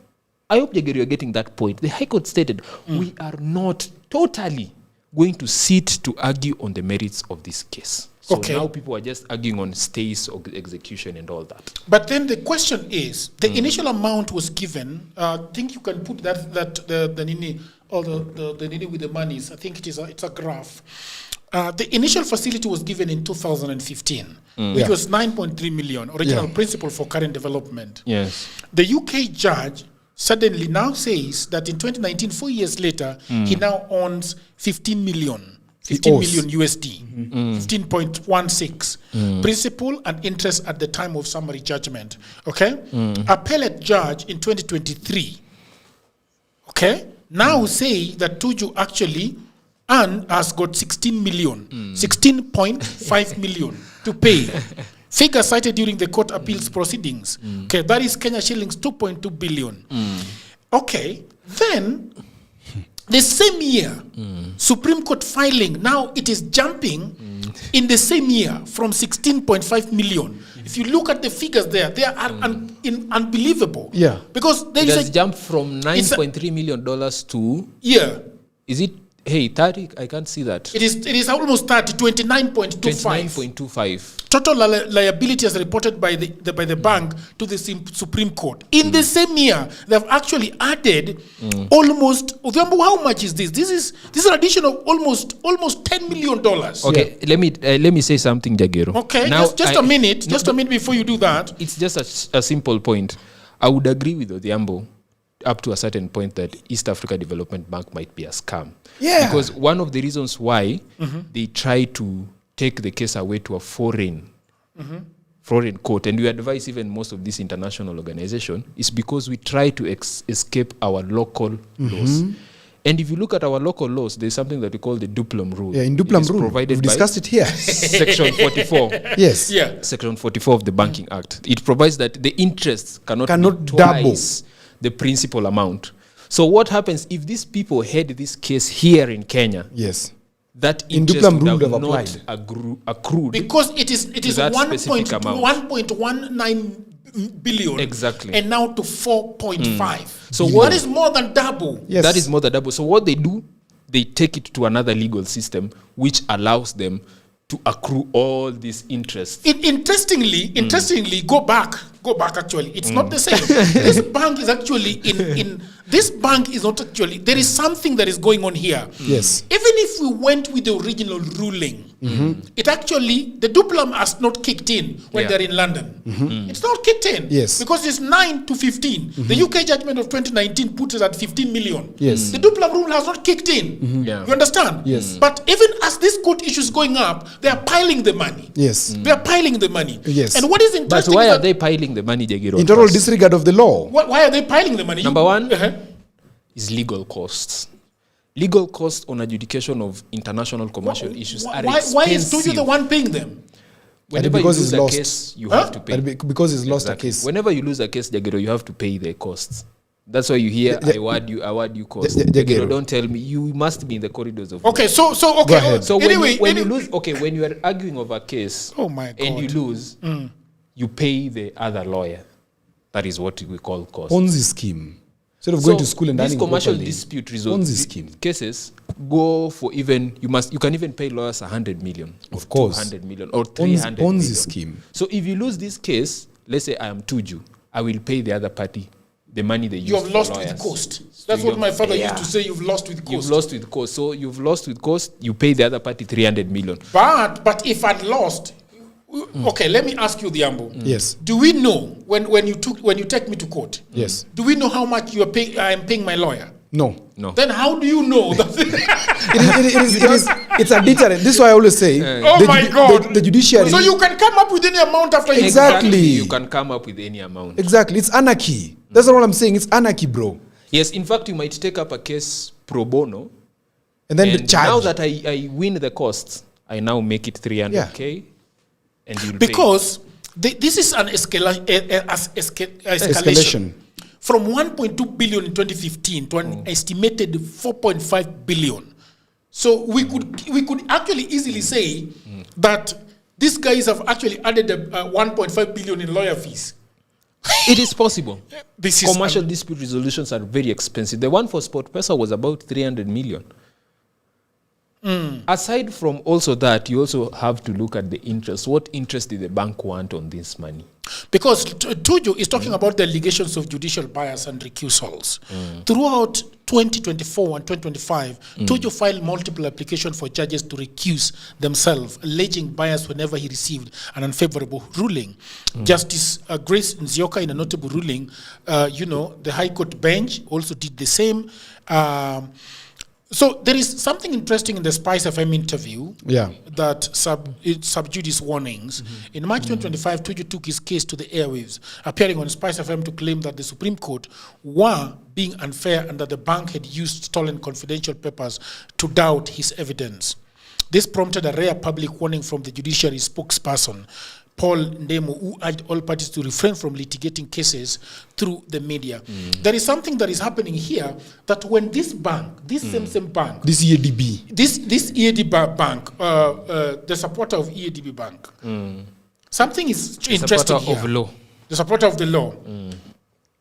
I hope, Jagger, you're getting that point. The High Court stated, we are not totally going to sit to argue on the merits of this case. So now people are just arguing on stays or execution and all that. But then the question is, the initial amount was given. I think you can put the nini or the nini with the monies. I think it's a graph. The initial facility was given in 2015, which was 9.3 million original principle for current development. Yes. The UK judge suddenly now says that in 2019, 4 years later, he now owns 15 million USD, 15.16 principal and interest at the time of summary judgment. Okay, appellate judge in 2023. Okay, now say that Tuju actually has got 16 million, 16.5 million to pay. Figure cited during the court appeals proceedings. Okay, that is Kenya shillings 2.2 billion. Okay, then the same year, Supreme Court filing, now it is jumping in the same year from 16.5 million. If you look at the figures there, they are unbelievable. Yeah. Because there It is has jumped from $9.3 million to... Yeah. Is it... Hey, 30? I can't see that. It is almost 30, 29.25. 29.25. Total liability as reported by the bank to the Supreme Court. In the same year, they have actually added almost, how much is this? This is an addition of almost $10 million. Okay, let me say something, Jagero. Okay, now, just a minute before you do that. It's just a simple point. I would agree with Odhiambo up to a certain point that East Africa Development Bank might be a scam. Yeah. Because one of the reasons why they try to take the case away to a foreign court, and we advise even most of this international organization, is because we try to escape our local laws. And if you look at our local laws, there's something that we call the Duplum Rule. Yeah, in Duplum Rule, we've discussed it here. Section 44. Yes. Yeah. Section 44 of the Banking Act. It provides that the interest cannot be double twice the principal amount. So what happens if these people had this case here in Kenya? Yes. That In interest Duplum would Rule have would not have accrued. Because it is that specific amount. 1.19 billion. Exactly. And now to 4.5. So what is more than double? Yes. That is more than double. So what they do, they take it to another legal system which allows them to accrue all this interest. Interestingly, go back Go back actually. It's not the same. This bank is actually in this bank is not actually, there is something that is going on here. Yes. Even if we went with the original ruling, it actually, the Duplam has not kicked in when they're in London. It's not kicked in. Yes. Because it's 9 to 15. The UK judgment of 2019 puts it at 15 million. Yes. The Duplam rule has not kicked in. Yeah. You understand? Yes. But even as this court issue is going up, they are piling the money. Yes. They are piling the money. Yes. And what is But interesting why is are that they piling the money, Jagiro? In total disregard of the law. why are they piling the money? Number one, Uh-huh. is legal costs. Legal costs on adjudication of international commercial issues are expensive. Why is Tuju the one paying them? Whenever you because lose he's a lost. case, you Huh? have to pay. Because he's lost a Exactly. case. Whenever you lose a case, Jagiro, you have to pay the costs. That's why you hear, I award you costs. Jagiro. Jagiro, don't tell me. You must be in the corridors of Okay, law. so okay. Go ahead. So anyway, when you lose, when you are arguing over a case, Oh my and you God. lose, you pay the other lawyer. That is what we call cost. Ponzi scheme. Instead of going to school and these earning commercial properly. dispute Ponzi scheme. cases go for even you can even pay lawyers 100 million, Of course. 200 million, or 300 million. Ponzi scheme. So if you lose this case, let's say I am Tuju, I will pay the other party the money they use. You have for lost lawyers. with cost. So That's you what my father yeah. used to say. You've lost with You've cost. lost with cost. So you've lost with cost. You pay the other party 300 million. But if I'd lost, okay, let me ask you, Diambo. Yes. Do we know when you take me to court? Yes. Do we know how much you are paying? I am paying my lawyer. No. No. Then how do you know that? It's a deterrent. This is why I always say. Oh the my judi- God! The judiciary. So you can come up with any amount after you. Exactly. You can come up with any amount. Exactly. It's anarchy. That's not what I'm saying. It's anarchy, bro. Yes, in fact, you might take up a case pro bono. And then the And charge. now that I win the costs, I now make it 300K. And you'll Because this is an escalation. Escalation. From 1.2 billion in 2015 to an estimated 4.5 billion. So we could actually easily say that these guys have actually added 1.5 billion in lawyer fees. It is possible. This is Commercial dispute resolutions are very expensive. The one for SportPesa was about 300 million. Aside from also that, you also have to look at the interest. What interest did the bank want on this money? Because Tuju is talking about the allegations of judicial bias and recusals. Throughout 2024 and 2025, Tuju filed multiple applications for judges to recuse themselves, alleging bias whenever he received an unfavorable ruling. Justice Grace Nzioka, in a notable ruling, the High Court bench also did the same. So there is something interesting in the Spice FM interview that subdued his warnings. In March 2025, Tuju took his case to the airwaves, appearing on Spice FM to claim that the Supreme Court were being unfair and that the bank had used stolen confidential papers to doubt his evidence. This prompted a rare public warning from the judiciary spokesperson, Paul Ndemo, who urged all parties to refrain from litigating cases through the media. There is something that is happening here, that when this bank, this same bank, This EADB. this EADB bank, the supporter of EADB bank, something is interesting Supporter here. of law. The supporter of the law.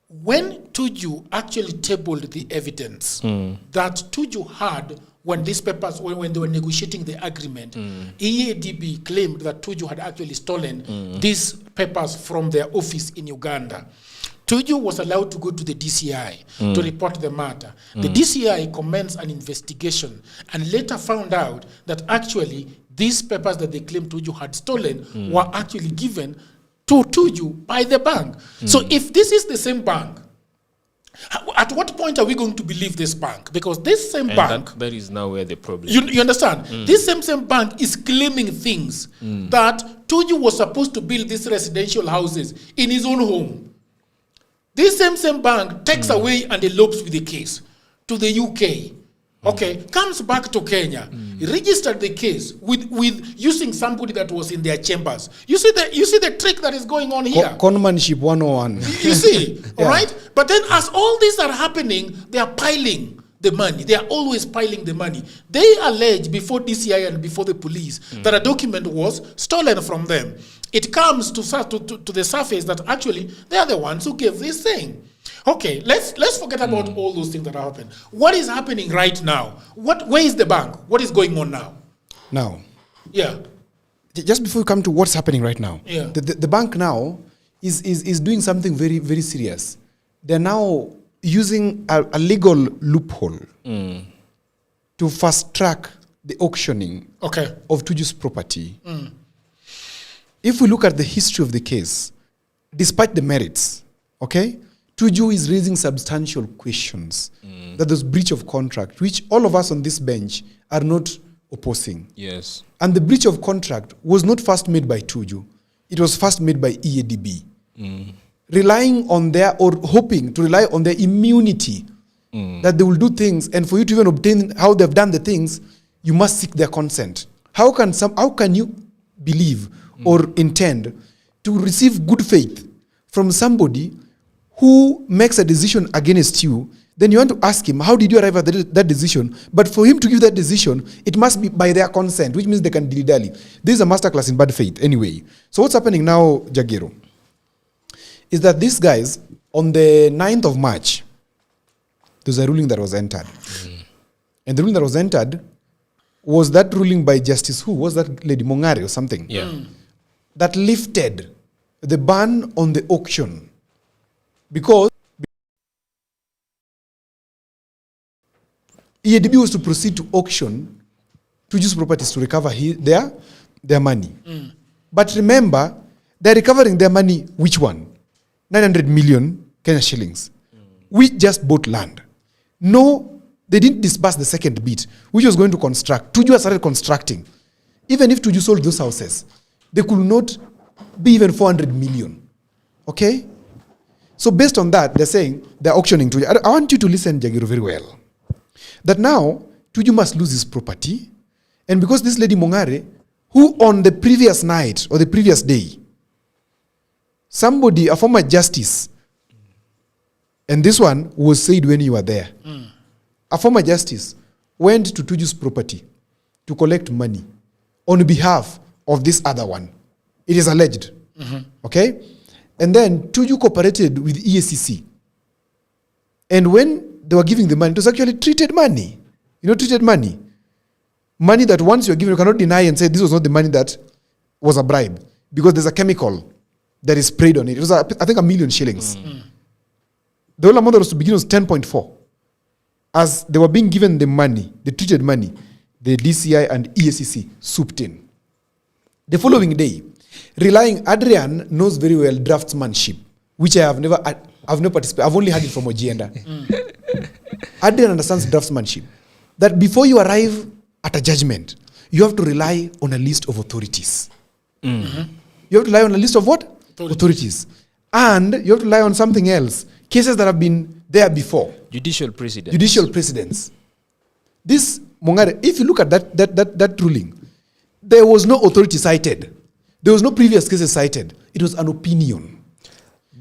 When Tuju actually tabled the evidence that Tuju had when these papers, when they were negotiating the agreement, EADB claimed that Tuju had actually stolen these papers from their office in Uganda. Tuju was allowed to go to the DCI to report the matter. The DCI commenced an investigation and later found out that actually these papers that they claimed Tuju had stolen were actually given to Tuju by the bank. So if this is the same bank, at what point are we going to believe this bank? Because this same bank, that is now where the problem you understand? This same bank is claiming things that Tuju was supposed to build these residential houses in his own home. This same bank takes away and elopes with the case to the UK. Okay, comes back to Kenya, registered the case with using somebody that was in their chambers. You see the trick that is going on here. Conmanship 101. You see, all right? But then as all these are happening, they are piling the money. They are always piling the money. They allege before DCI and before the police that a document was stolen from them. It comes to the surface that actually they are the ones who gave this thing. Okay, let's forget about all those things that are happening. What is happening right now? Where is the bank? What is going on now? Now, Yeah. just before we come to what's happening right now, Yeah. the bank now is doing something very, very serious. They're now using a legal loophole to fast track the auctioning of Tuju's property. If we look at the history of the case, despite the merits, Tuju is raising substantial questions that there's breach of contract, which all of us on this bench are not opposing. Yes. And the breach of contract was not first made by Tuju. It was first made by EADB. Relying on their, or hoping to rely on their immunity, that they will do things, and for you to even obtain how they've done the things, you must seek their consent. How can you believe or intend to receive good faith from somebody who makes a decision against you? Then you want to ask him, how did you arrive at that decision? But for him to give that decision, it must be by their consent, which means they can dilly-dally. This is a masterclass in bad faith anyway. So what's happening now, Jagero, is that these guys, on the 9th of March, there's a ruling that was entered. And the ruling that was entered was that ruling by Justice who? Was that Lady Mongare or something? Yeah. That lifted the ban on the auction. Because EADB was to proceed to auction Tuju's properties to recover their money. But remember, they're recovering their money, which one? 900 million Kenya shillings. We just bought land. No, they didn't disburse the second bit, which was going to construct. Tuju started constructing. Even if Tuju sold those houses, they could not be even 400 million. Okay? So based on that, they're saying they're auctioning Tuju. I want you to listen, Jagiro, very well. That now, Tuju must lose his property. And because this lady Mongare, who on the previous night or the previous day, somebody, a former justice, and this one was said when you were there, a former justice went to Tuju's property to collect money on behalf of this other one. It is alleged. Okay? And then Tuju cooperated with EACC. And when they were giving the money, it was actually treated money. You know, treated money. Money that once you're given, you cannot deny and say this was not the money that was a bribe. Because there's a chemical that is sprayed on it. It was, I think, 1 million shillings. The whole amount that was to begin was 10.4. As they were being given the money, the treated money, the DCI and EACC swooped in. The following day, Adrian knows very well draftsmanship, which I've never participated. I've only heard it from Ojienda. Adrian understands draftsmanship. That before you arrive at a judgment, you have to rely on a list of authorities. You have to rely on a list of what? Authorities. And you have to rely on something else. Cases that have been there before. Judicial precedents. Judicial precedents. This Mongare, if you look at that ruling, there was no authority cited. There was no previous cases cited. It was an opinion.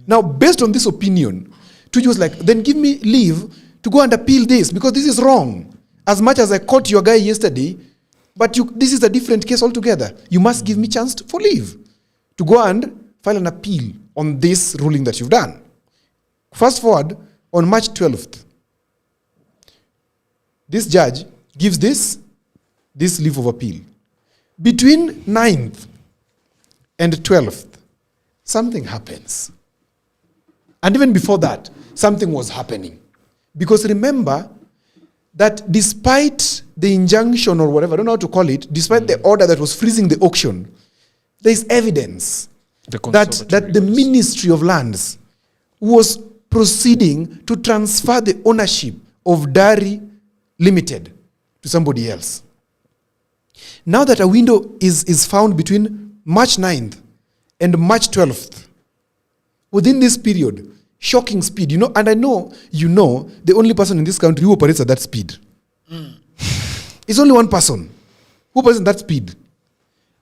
Now, based on this opinion, Tuju was like, then give me leave to go and appeal this because this is wrong. As much as I caught your guy yesterday, but this is a different case altogether. You must give me chance for leave to go and file an appeal on this ruling that you've done. Fast forward, on March 12th, this judge gives this leave of appeal. Between 9th and 12th, something happens. And even before that, something was happening. Because remember that despite the injunction or whatever, I don't know how to call it, despite the order that was freezing the auction, there is evidence that the Ministry of Lands was proceeding to transfer the ownership of Dari Limited to somebody else. Now that a window is found between March 9th and March 12th, within this period, shocking speed, and I know the only person in this country who operates at that speed. It's only one person who operates at that speed.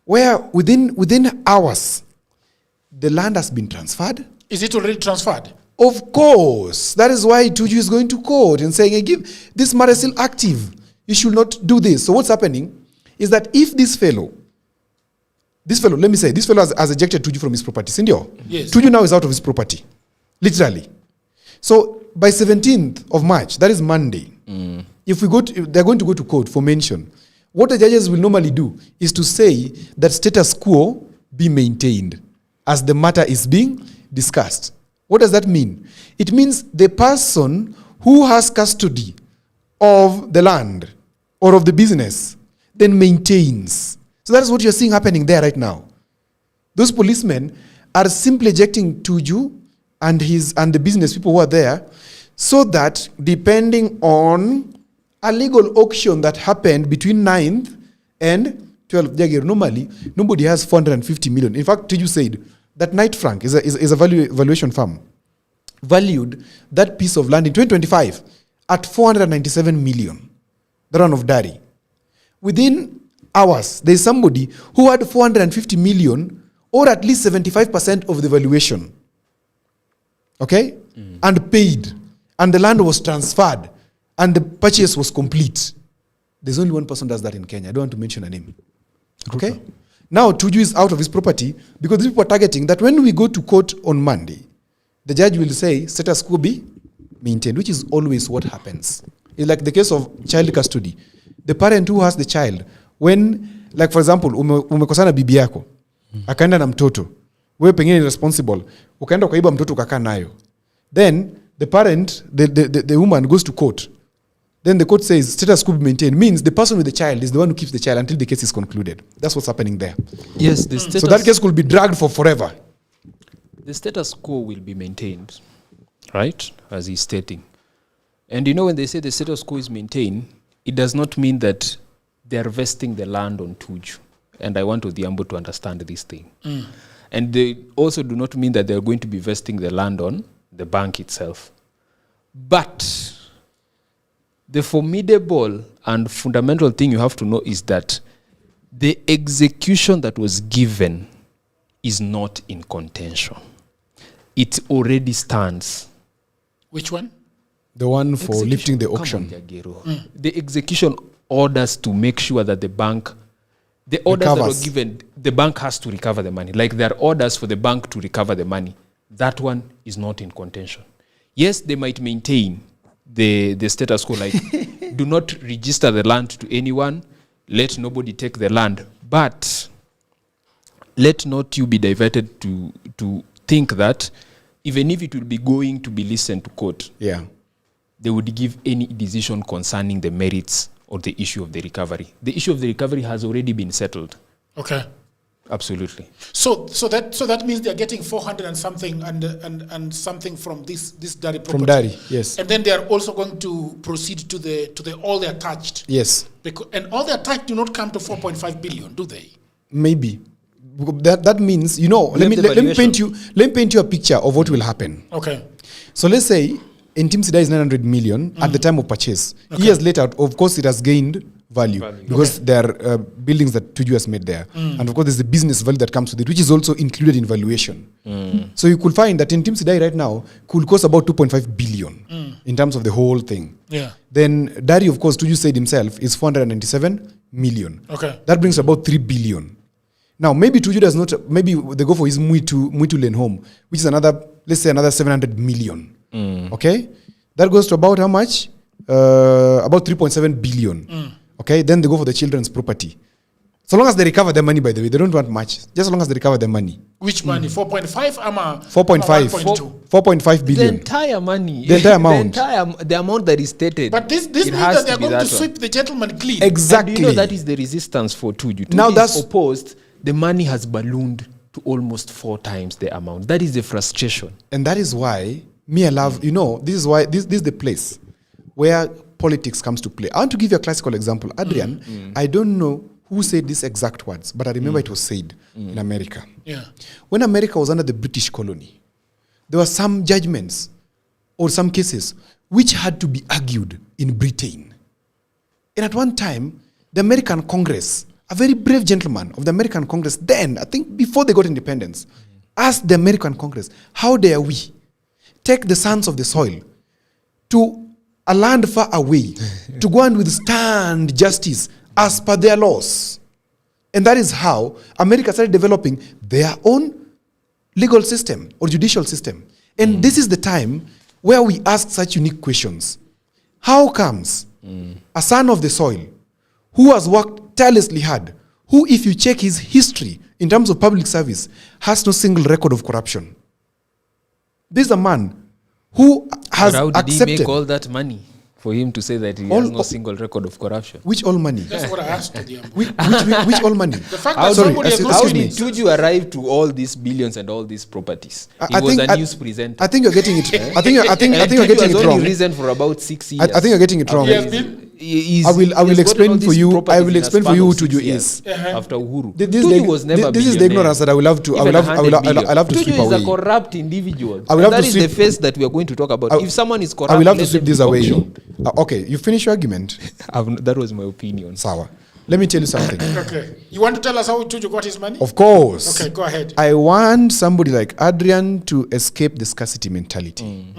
Where within hours, the land has been transferred. Is it already transferred? Of course. That is why Tuju is going to court and saying, hey, this matter is still active. You should not do this. So what's happening is that if this fellow, let me say, this fellow has ejected Tuju from his property. Yes. Tuju now is out of his property. Literally. So by 17th of March, that is Monday, if they're going to go to court for mention, what the judges will normally do is to say that status quo be maintained as the matter is being discussed. What does that mean? It means the person who has custody of the land or of the business then maintains. So that's what you're seeing happening there right now. Those policemen are simply ejecting Tuju and the business people who are there, so that depending on a legal auction that happened between 9th and 12th January, normally nobody has 450 million. In fact, Tuju said that Knight Frank is a valuation firm, valued that piece of land in 2025 at 497 million, the run of Dari. Within hours, there's somebody who had 450 million, or at least 75% of the valuation, okay, and paid, and the land was transferred, and the purchase was complete. There's only one person does that in Kenya. I don't want to mention a name. Okay? Now, Tuju is out of his property because these people are targeting that when we go to court on Monday, the judge will say status quo be maintained, which is always what happens. It's like the case of child custody. The parent who has the child, when, like for example, umekosana bibi yako, akaenda na mtoto, wewe pengine ni responsible, ukaenda ukaiba mtoto ukakaa nayo. Then the parent, the woman goes to court. Then the court says status quo be maintained, means the person with the child is the one who keeps the child until the case is concluded. That's what's happening there. Yes, the status, so that case could be dragged for forever. The status quo will be maintained, right, as he's stating. And you know, when they say the status quo is maintained, it does not mean that they are vesting the land on Tuju. And I want Odhiambo to understand this thing. And they also do not mean that they are going to be vesting the land on the bank itself. But the formidable and fundamental thing you have to know is that the execution that was given is not in contention. It already stands. Which one? The one for Execution. lifting the Come on, auction. Jagero. The execution orders to make sure that the bank, the orders Recovers. that were given, the bank has to recover the money. Like there are orders for the bank to recover the money. That one is not in contention. Yes, they might maintain the status quo, like do not register the land to anyone, let nobody take the land, but let not you be diverted to think that even if it will be going to be listened to court, Yeah. they would give any decision concerning the merits or the issue of the recovery. The issue of the recovery has already been settled. Okay. Absolutely. So that means they're getting 400 and something and something from this Dari property. From Dari, yes. And then they are also going to proceed to the all the attached. Yes. And all the attached do not come to 4.5 billion, do they? Maybe. That means, you know, let me paint you a picture of what will happen. Okay. So let's say Intim-Sida is 900 million at the time of purchase. Okay. Years later, of course, it has gained value because there are buildings that Tuju has made there. And of course, there's the business value that comes with it, which is also included in valuation. So you could find that Intim-Sida right now could cost about 2.5 billion in terms of the whole thing. Yeah. Then Dari, of course, Tuju said himself, is 497 million. Okay. That brings about 3 billion. Now, maybe Tuju does not, maybe they go for his Muitu Lane home, which is another, let's say another 700 million. Okay? That goes to about how much? About 3.7 billion. Okay? Then they go for the children's property. So long as they recover their money, by the way, they don't want much. Just as long as they recover their money. Which money? 4.5 ama 4.5. 1.2? 4.5 billion. The entire money. The entire amount. The amount that is stated. But this means it has that they are be going to that one. sweep the gentleman clean. Exactly. And do you know that is the resistance for Tuju? Tuju Now is that's- opposed. The money has ballooned to almost 4 times the amount. That is the frustration. And that is why me I love, you know, this is why this is the place where politics comes to play. I want to give you a classical example. Adrian, I don't know who said these exact words, but I remember it was said in America. Yeah. When America was under the British colony, there were some judgments or some cases which had to be argued in Britain. And at one time, the American Congress, a very brave gentleman of the American Congress then, I think before they got independence, asked the American Congress, how dare we take the sons of the soil to a land far away to go and withstand justice as per their laws? And that is how America started developing their own legal system or judicial system. And this is the time where we ask such unique questions. How comes a son of the soil who has worked tirelessly hard, who, if you check his history in terms of public service, has no single record of corruption? This is a man who has But how did accepted. he make all that money for him to say that he has no single record of corruption? Which all money? That's what I asked Odhiambo. Which all money? The fact How, that somebody has not how seen did it. Tuju arrive to all these billions and all these properties? He was a news presenter. I think you're getting it. I think you're getting Tuju it has wrong. only risen for about 6 years. I think you're getting it wrong. He has been. I will explain for you. I will explain for you who Tuju is. After Uhuru. This was never this is the ignorance that I will have to. I will have to sweep Tuju is a away. corrupt individual. I will have That to is sweep- the face that we are going to talk about. If someone is corrupt, I will have to let sweep them this be away. auctioned. Okay, you finish your argument. That was my opinion. Sawa. Let me tell you something. Okay. You want to tell us how Tuju got his money? Of course. Okay, go ahead. I want somebody like Adrian to escape the scarcity mentality.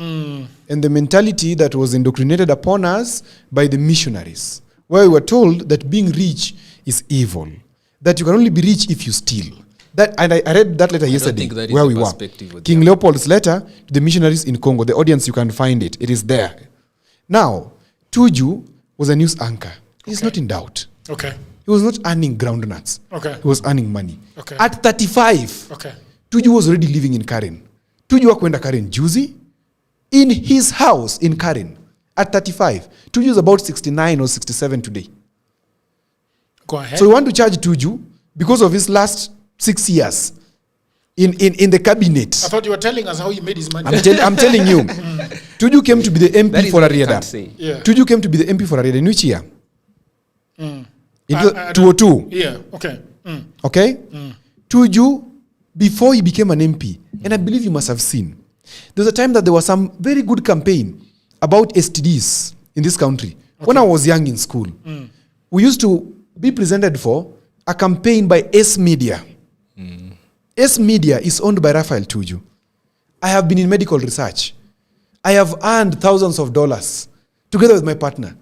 And the mentality that was indoctrinated upon us by the missionaries, where we were told that being rich is evil, that you can only be rich if you steal. That, and I read that letter yesterday, think that is where the we were. perspective of King the- Leopold's letter to the missionaries in Congo. The audience, you can find it. It is there. Now, Tuju was a news anchor. He's not in doubt. Okay. He was not earning groundnuts. Okay. He was earning money. Okay. At 35, Okay. Tuju was already living in Karen. Tuju hakwenda Karen juzi. In his house in Karen. At 35. Tuju is about 69 or 67 today. Go ahead. So we want to charge Tuju because of his last 6 years in the cabinet. I thought you were telling us how he made his money. I'm telling you. Tuju came to be the That MP is for what you Ariada. can't say. Yeah. Tuju came to be the MP for Ariada in which year? In I 2002. Yeah. Okay. Okay? Tuju, before he became an MP, and I believe you must have seen, there was a time that there was some very good campaign about STDs in this country. When I was young in school, we used to be presented for a campaign by S Media. S Media is owned by Raphael Tuju. I have been in medical research. I have earned thousands of dollars together with my partner.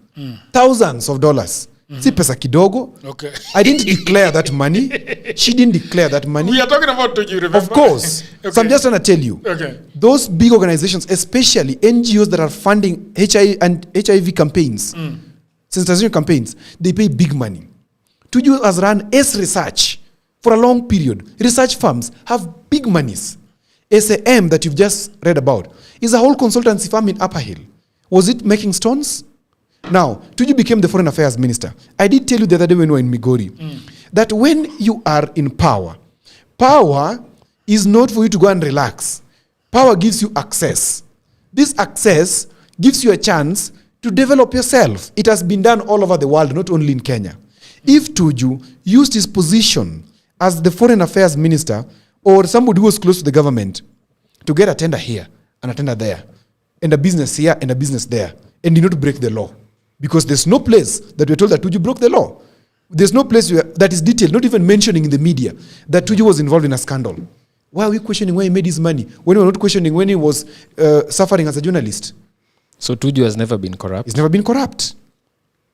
Thousands of dollars. Si pesa kidogo. Okay. I didn't declare that money. She didn't declare that money. We are talking about Tuju, remember? Of course. Okay. So I'm just trying to tell you. Okay. Those big organizations, especially NGOs that are funding HIV campaigns, sensitization campaigns, they pay big money. Tuju has run S Research for a long period. Research firms have big monies. SAM that you've just read about is a whole consultancy firm in Upper Hill. Was it making stones? Now, Tuju became the foreign affairs minister. I did tell you the other day when we were in Migori that when you are in power, power is not for you to go and relax. Power gives you access. This access gives you a chance to develop yourself. It has been done all over the world, not only in Kenya. If Tuju used his position as the foreign affairs minister or somebody who was close to the government to get a tender here and a tender there, and a business here and a business there, and did not break the law, because there's no place that we're told that Tuju broke the law. There's no place that is detailed, not even mentioning in the media, that Tuju was involved in a scandal. Why are we questioning where he made his money when we're not questioning when he was suffering as a journalist? So Tuju has never been corrupt. He's never been corrupt.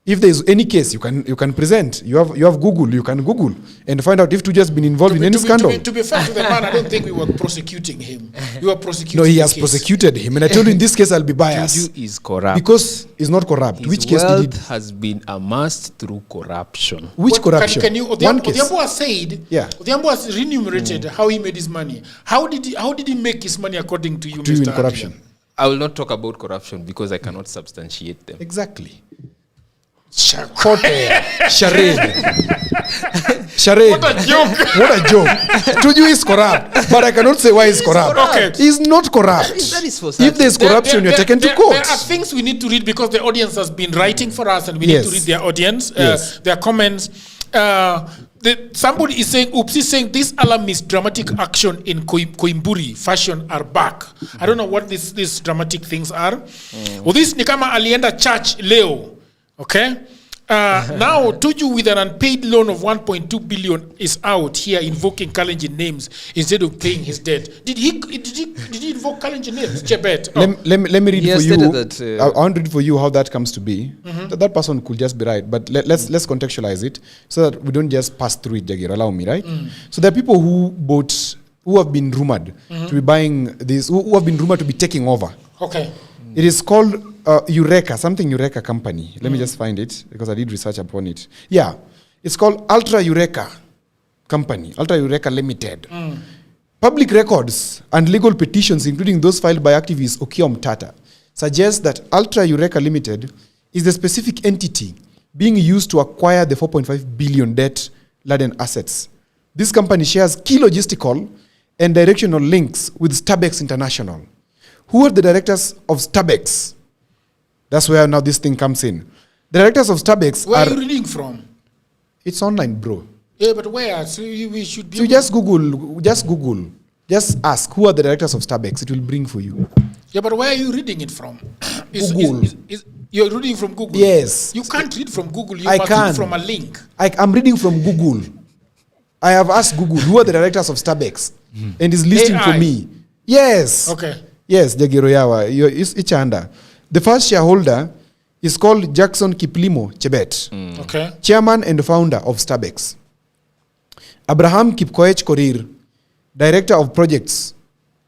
If there is any case, you can present. You have Google. You can Google and find out if Tuju has been involved in any scandal. To be fair to the man, I don't think we were prosecuting him. We were prosecuting No, he the has case. prosecuted him, and I told you in this case I'll be biased Tuju is corrupt. because he's not corrupt. His Which case wealth did he? has been amassed through corruption. Which What- corruption? Can you? One Odhiambo case. Odhiambo has said. Yeah. Odhiambo has renumerated how he made his money. How did he make his money according to you, To you Mr. in corruption. Adrian? I will not talk about corruption because I cannot substantiate them. Exactly. Shako. Charade. Charade. What a joke. What a joke. Tuju is corrupt, but I cannot say why he's corrupt. Okay. He's not corrupt. That is for If there's corruption, you're taken to court. There are things we need to read because the audience has been writing for us, and we Yes. need to read their audience, Yes. their comments. Somebody is saying, "Oops!" is saying this alarmist dramatic action in Koimburi fashion are back. I don't know what these dramatic things are. Well, this ni kama alienda church leo. Okay. Now Tuju with an unpaid loan of 1.2 billion is out here invoking Kalenjin names instead of paying his debt. Did he invoke Kalenjin names? Chebet. Oh. Let me read He for has you. stated that, I want to read for you how that comes to be. That person could just be right, but let's contextualize it so that we don't just pass through it, Jagir. Allow me, right? So there are people who have been rumored to be buying this, who have been rumored to be taking over. Okay. It is called Eureka company. Let me just find it because I did research upon it. Yeah, it's called Ultra Eureka company, Ultra Eureka Limited. Public records and legal petitions, including those filed by activist Okiya Omtata, suggest that Ultra Eureka Limited is the specific entity being used to acquire the 4.5 billion debt-laden assets. This company shares key logistical and directional links with Starbucks International. Who are the directors of Starbucks? That's where now this thing comes in. The directors of Starbucks Where are... are you reading from? It's online, bro. Yeah, but where? So we should be... So just Google. Just ask, who are the directors of Starbucks? It will bring for you. Yeah, but where are you reading it from? Google. You're reading from Google? Yes. You can't read from Google. You I must can. read from a link. I'm reading from Google. I have asked Google, who are the directors of Starbucks? And it's listing for AI. me. Yes. Okay. Yes, Jagero Yawa. It's under. The first shareholder is called Jackson Kiplimo Chebet, Okay. chairman and founder of Starbucks. Abraham Kipkoech Korir, director of projects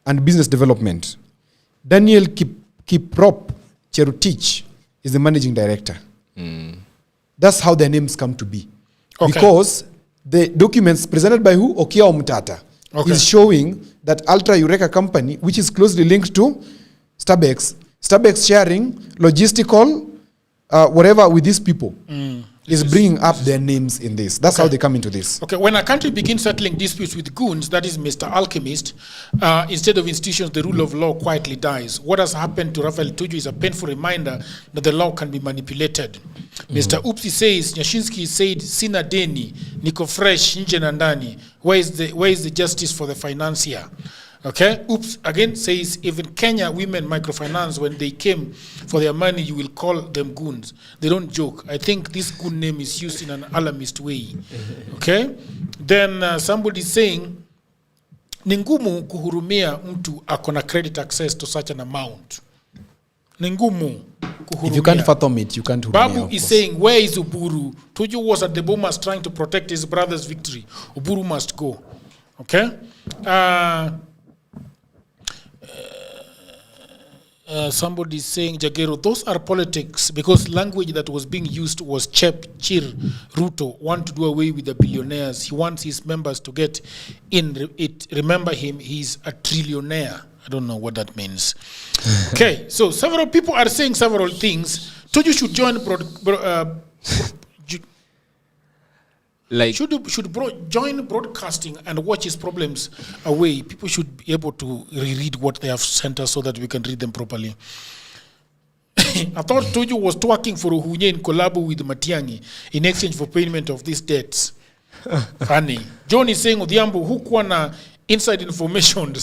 and business development. Daniel Kiprop Cherutich is the managing director. That's how their names come to be. Okay. Because the documents presented by who? Okiya Omtata Okay. is showing that Ultra Eureka Company, which is closely linked to Starbucks sharing logistical, whatever with these people, is bringing up their names in this. That's how they come into this. Okay, when a country begins settling disputes with goons, that is Mr. Alchemist, instead of institutions, the rule of law quietly dies. What has happened to Raphael Tuju is a painful reminder that the law can be manipulated. Mr. Upsi says, Nyashinsky said, Sina Deni, Niko Fresh, Nje na Ndani. Where is the justice for the financier? Okay, Oops again says, even Kenya women microfinance, when they came for their money, you will call them goons. They don't joke. I think this goon name is used in an alarmist way. Okay, then somebody saying, ni ngumu kuhurumia mtu akona credit access to such an amount. Ni ngumu kuhurumia. If you can't fathom it, you can't. Babu is saying, where is Uburu? Tuju was at the Bomas trying to protect his brother's victory. Uburu must go. Okay? Somebody is saying, Jagero, those are politics because language that was being used was Chep, Chir, Ruto want to do away with the billionaires. He wants his members to get in it. Remember him, he's a trillionaire. I don't know what that means. Okay, so several people are saying several things. Toju should join join broadcasting and watch his problems away. People should be able to reread what they have sent us so that we can read them properly. I thought Toju was twerking for Uhunye in collab with Matiang'i in exchange for payment of these debts. Funny. John is saying, Odhiambo, hukuwa na inside information.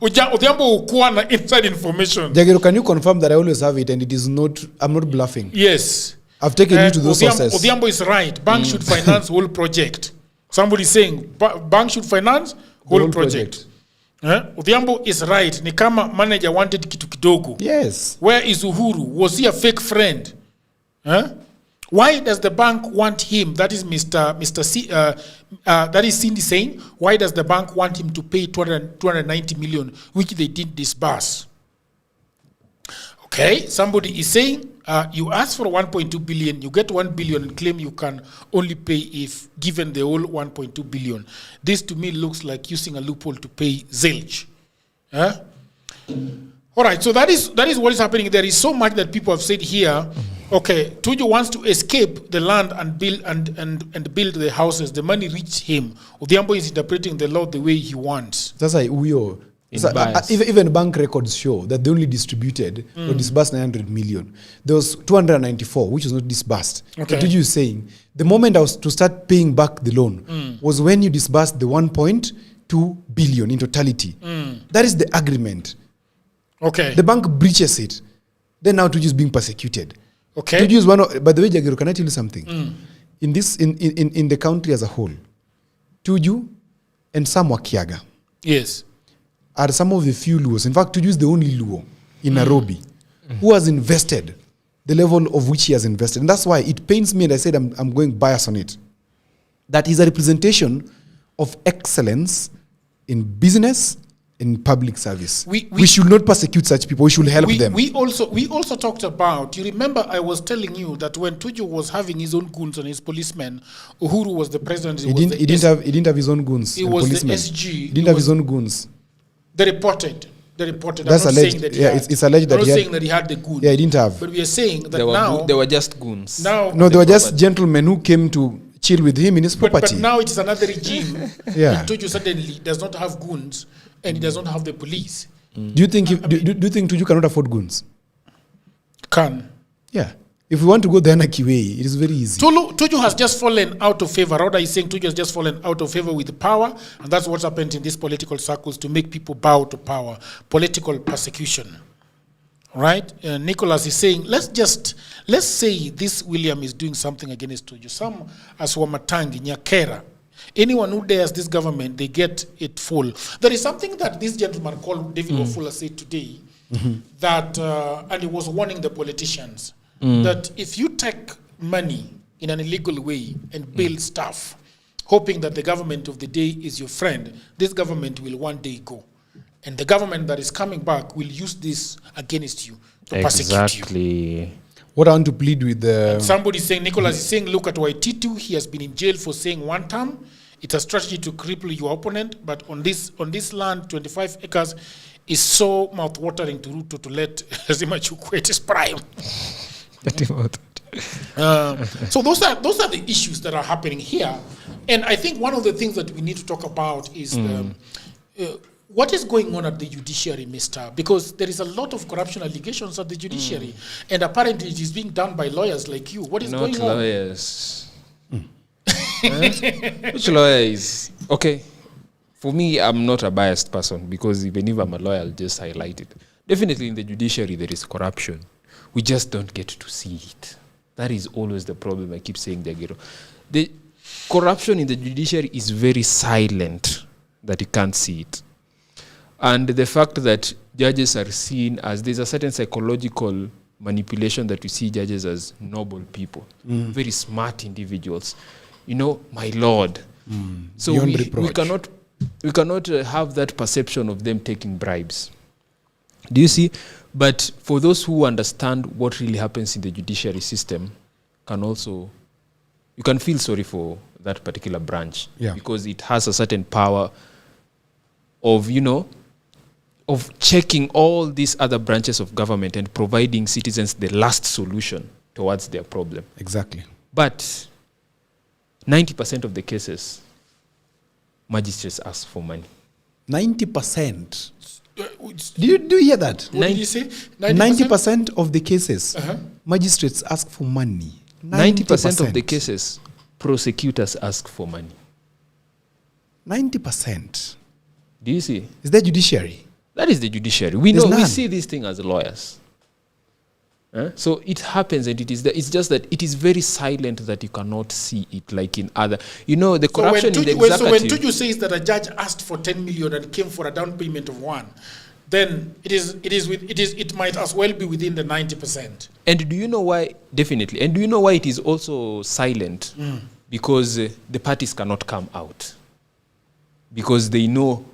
Odhiambo hukuwa na inside information. Jagero, can you confirm that I always have it and it is not, I'm not bluffing? Yes. I've taken you to those sources. Odhiambo is right. Bank should finance whole project. Somebody is saying bank should finance whole project. Odhiambo is right. Ni kama manager wanted kitu kidogo. Yes. Where is Uhuru? Was he a fake friend? Why does the bank want him? That is that is Cindy saying. Why does the bank want him to pay 290 million, which they didn't disburse? Okay, somebody is saying, you ask for 1.2 billion, you get 1 billion and claim you can only pay if given the whole 1.2 billion. This to me looks like using a loophole to pay zilch. All right, so that is what is happening. There is so much that people have said here. Okay, Tuju wants to escape the land and build and build the houses. The money reached him. Odhiambo is interpreting the law the way he wants. That's why even bank records show that they only distributed or disbursed 900 million. There was 294, which was not disbursed. Okay. What you saying? The moment I was to start paying back the loan was when you disbursed the 1.2 billion in totality. That is the agreement. Okay. The bank breaches it. Then now Tuju is being persecuted. Okay. Tuju is one of, by the way, Jagero, can I tell you something? In the country as a whole, Tuju and Sam Wakiaga. Yes. Are some of the few Luos. In fact, Tuju is the only Luo in Nairobi who has invested the level of which he has invested. And that's why it pains me, and I said I'm going bias on it, that he's a representation of excellence in business in public service. We should not persecute such people. We should help them. We also talked about, you remember I was telling you that when Tuju was having his own goons and his policemen, Uhuru was the president. He didn't have his own goons. He was policemen. the SG. He didn't have his own goons. They reported. That's alleged. It's alleged that I'm not saying that he had the goons. Yeah, he didn't have. But we are saying that they were just goons. Now, they were just gentlemen who came to chill with him in his property. But now it is another regime. Yeah. Tuju suddenly does not have goons and he does not have the police. Do you think do you think Tuju cannot afford goons? Can. Yeah. If we want to go the anarchy way, it is very easy. Tuju has just fallen out of favor. Rhoda is saying Tuju has just fallen out of favor with power, and that's what's happened in these political circles to make people bow to power. Political persecution. Right? Nicholas is saying, let's say this William is doing something against Tuju. Some as Wamatangi, Nyakera. Anyone who dares this government, they get it full. There is something that this gentleman called David Ofula said today, that, and he was warning the politicians, that if you take money in an illegal way and build stuff, hoping that the government of the day is your friend, this government will one day go. And the government that is coming back will use this against you to persecute you. What I want to plead with the... Somebody is saying, Nicholas is saying, look at Waititu. He has been in jail for saying one term. It's a strategy to cripple your opponent. But on this land, 25 acres, is so mouth-watering to Ruto to let Zima Chukwueze his prime. So those are the issues that are happening here. And I think one of the things that we need to talk about is what is going on at the judiciary, Mr. Because there is a lot of corruption allegations at the judiciary. And apparently it is being done by lawyers like you. What is going on? Not lawyers. Which lawyer is... Okay. For me, I'm not a biased person because even if I'm a lawyer, I'll just highlight it. Definitely in the judiciary, there is corruption. We just don't get to see it. That is always the problem. I keep saying, Jagero. The corruption in the judiciary is very silent, that you can't see it. And the fact that judges are seen as, there's a certain psychological manipulation that we see judges as noble people, very smart individuals. You know, my lord. So we cannot have that perception of them taking bribes. Do you see? But for those who understand what really happens in the judiciary system, you can feel sorry for that particular branch, because it has a certain power of, of checking all these other branches of government and providing citizens the last solution towards their problem. Exactly. But 90% of the cases, magistrates ask for money. 90%? Do you hear that? What did you say? 90% of the cases, magistrates ask for money. 90% of the cases, prosecutors ask for money. 90%. Do you see? Is that judiciary? That is the judiciary. We see this thing as lawyers. So it happens, and it's just that it is very silent that you cannot see it like in other. The corruption in the executive. So when Tuju says that a judge asked for 10 million and came for a down payment of 1, then it might as well be within the 90%. And do you know why? Definitely. And do you know why it is also silent? Because the parties cannot come out. Because they know,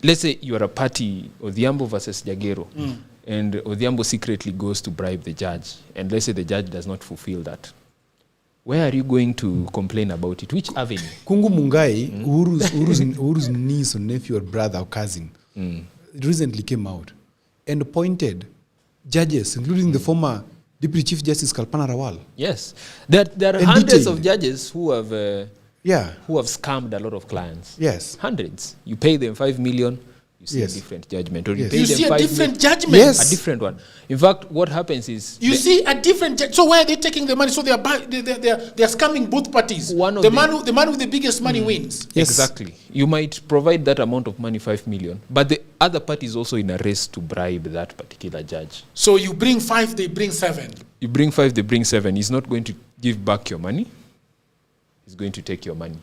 let's say you are a party, Odhiambo versus Jagero, and Odhiambo secretly goes to bribe the judge, and let's say the judge does not fulfill that. Where are you going to complain about it? Which avenue? Kungu Mungai, Uhuru's niece or nephew or brother or cousin, recently came out and appointed judges, including the former Deputy Chief Justice Kalpana Rawal. Yes. There are hundreds of judges who have scammed a lot of clients. Yes. Hundreds. You pay them 5 million, you see a different judgment. Or you pay them see 5 a different judgment? Yes. A different one. In fact, what happens is... You see a different judgment. So where are they taking the money? So they are scamming both parties. The man with the biggest money wins. Yes. Exactly. You might provide that amount of money, 5 million, but the other party is also in a race to bribe that particular judge. So you bring 5, they bring 7. You bring 5, they bring 7. He's not going to give back your money. He's going to take your money.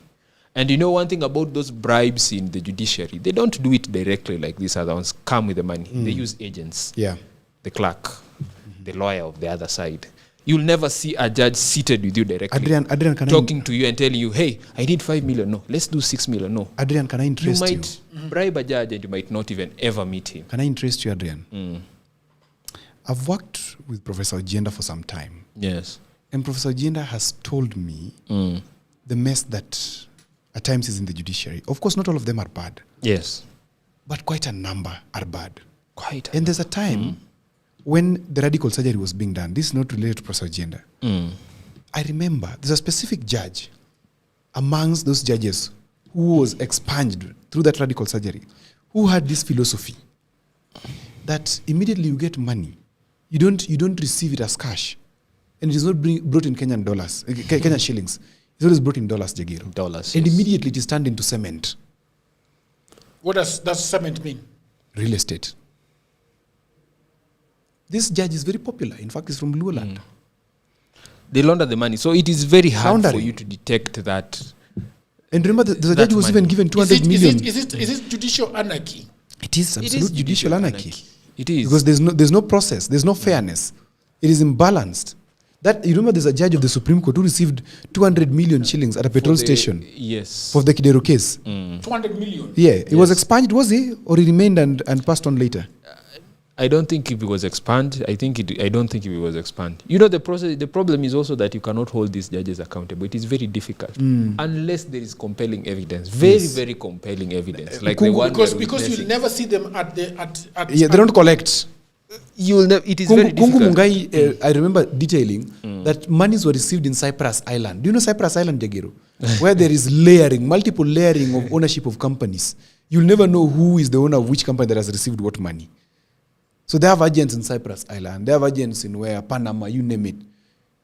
And one thing about those bribes in the judiciary, they don't do it directly like these other ones, come with the money. They use agents. Yeah. The clerk, the lawyer of the other side. You'll never see a judge seated with you directly, Adrian, can talking to you and telling you, hey, I need 5 million. No, let's do 6 million. No. Adrian, can I interest you? You might bribe a judge and you might not even ever meet him. Can I interest you, Adrian? I've worked with Professor Ojienda for some time. Yes. And Professor Ojienda has told me the mess that at times is in the judiciary. Of course, not all of them are bad. Yes. But quite a number are bad. Quite. And there's a time when the radical surgery was being done. This is not related to Professor Ojienda. I remember there's a specific judge amongst those judges who was expunged through that radical surgery, who had this philosophy that immediately you get money, you don't receive it as cash, and it is not brought in Kenyan dollars, Kenyan shillings. It's always brought in dollars, Jagiro. Dollars. And Yes. immediately it is turned into cement. What does cement mean? Real estate. This judge is very popular. In fact, he's from Luoland. They launder the money. So it is very hard for Laundering. you to detect that. And remember, there's a That judge who was money. even given 200 million. Is it judicial anarchy? It is absolute judicial anarchy. It is. Because there's no process, there's no fairness. It is imbalanced. That, you remember, there's a judge of the Supreme Court who received 200 million shillings at a petrol station Yes. for the Kidero case. 200 million. Yeah, he was expunged, was he? Or he remained and passed on later? I don't think if it was expanded. I don't think if it was expanded. You know, the process. The problem is also that you cannot hold these judges accountable. It is very difficult unless there is compelling evidence. Very compelling evidence. Like the one Because you'll never see them at Yeah, they don't collect. You will never. It is very Kungu difficult. Mungai, I remember detailing that monies were received in Cyprus Island. Do you know Cyprus Island, Jagiro? Where there is multiple layering of ownership of companies. You'll never know who is the owner of which company that has received what money. So they have agents in Cyprus Island. They have agents in where? Panama, you name it.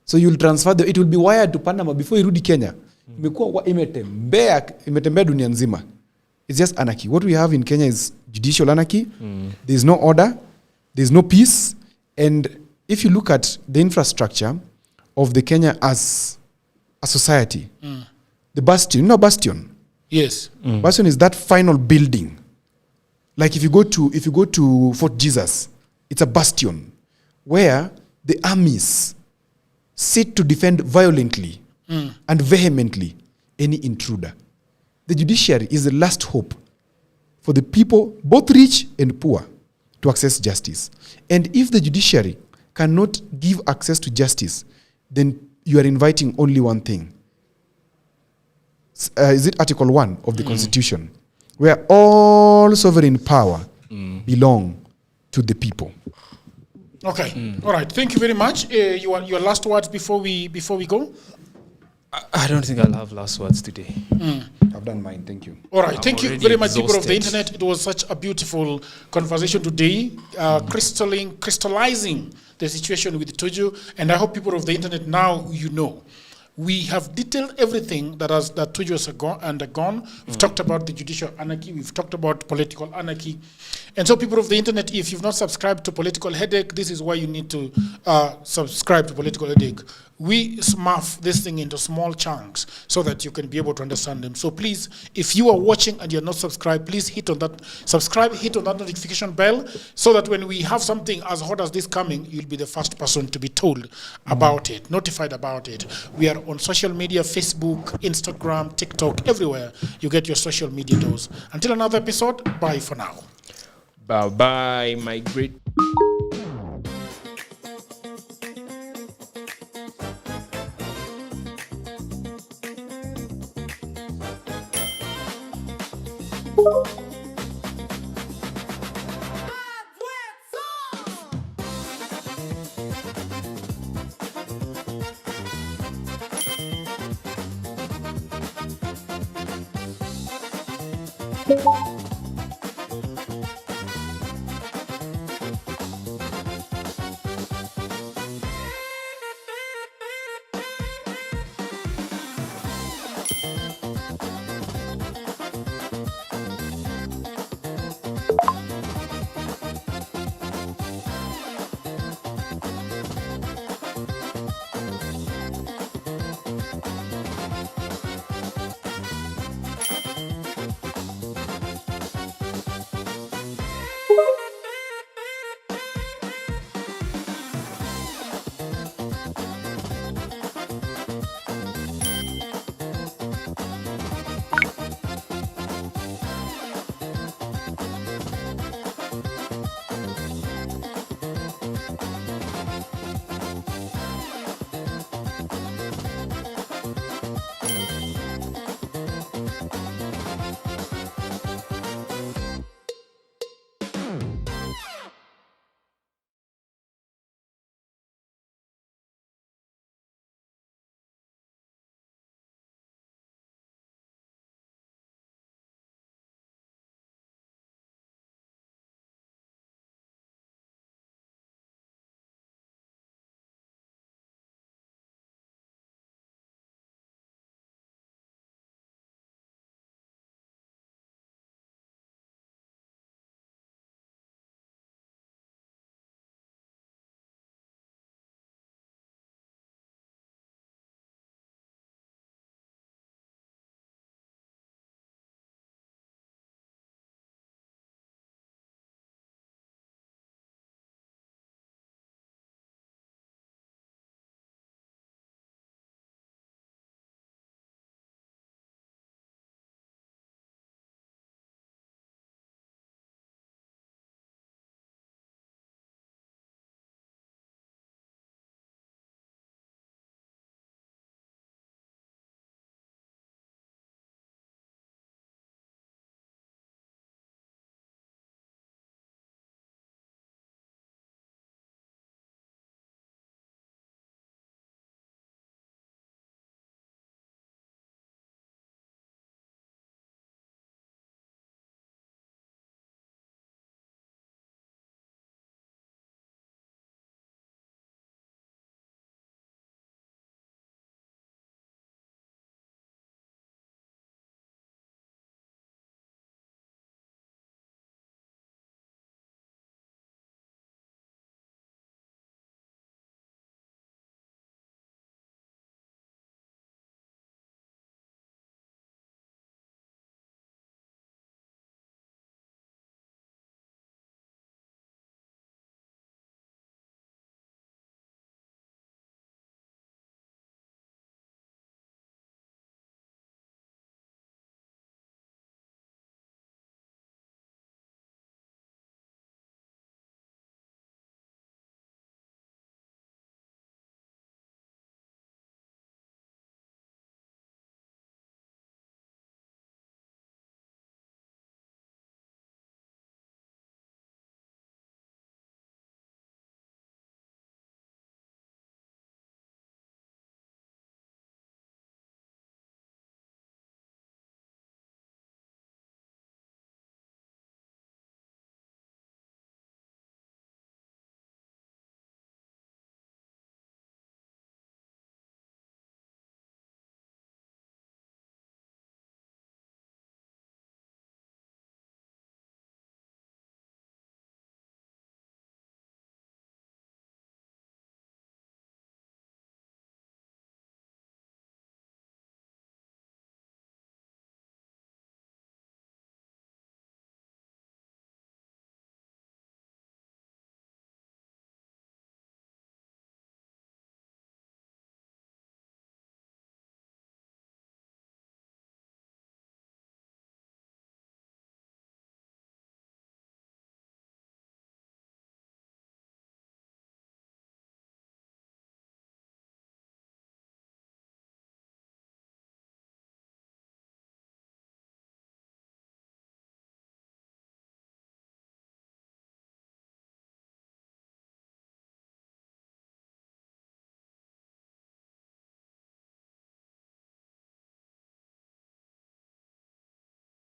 So you'll transfer it will be wired to Panama before irudi Kenya. Imetembea dunia nzima. It's just anarchy. What we have in Kenya is judicial anarchy. There's no order. There's no peace. And if you look at the infrastructure of the Kenya as a society, the bastion, bastion. Yes. Bastion is that final building. Like if you go to Fort Jesus, it's a bastion where the armies sit to defend violently and vehemently any intruder. The judiciary is the last hope for the people, both rich and poor, to access justice. And if the judiciary cannot give access to justice, then you are inviting only one thing. Is it Article 1 of the Constitution? Where all sovereign power belong to the people. Okay. All right. Thank you very much. Your last words before we go. I don't think I'll have last words today. I've done mine. Thank you. All right. Thank you already very much, people of the exhausted. internet. It was such a beautiful conversation today, crystallizing the situation with Tuju. And I hope people of the internet now you know. We have detailed everything that Tuju has undergone. We've talked about the judicial anarchy. We've talked about political anarchy. And so people of the internet, if you've not subscribed to Political Headache, this is why you need to subscribe to Political Headache. We smurf this thing into small chunks so that you can be able to understand them. So please, if you are watching and you're not subscribed, please hit on that subscribe, hit on that notification bell so that when we have something as hot as this coming, you'll be the first person to be told about it, notified about it. We are on social media, Facebook, Instagram, TikTok, everywhere you get your social media dose. Until another episode, bye for now. Bye-bye, my great... Bye.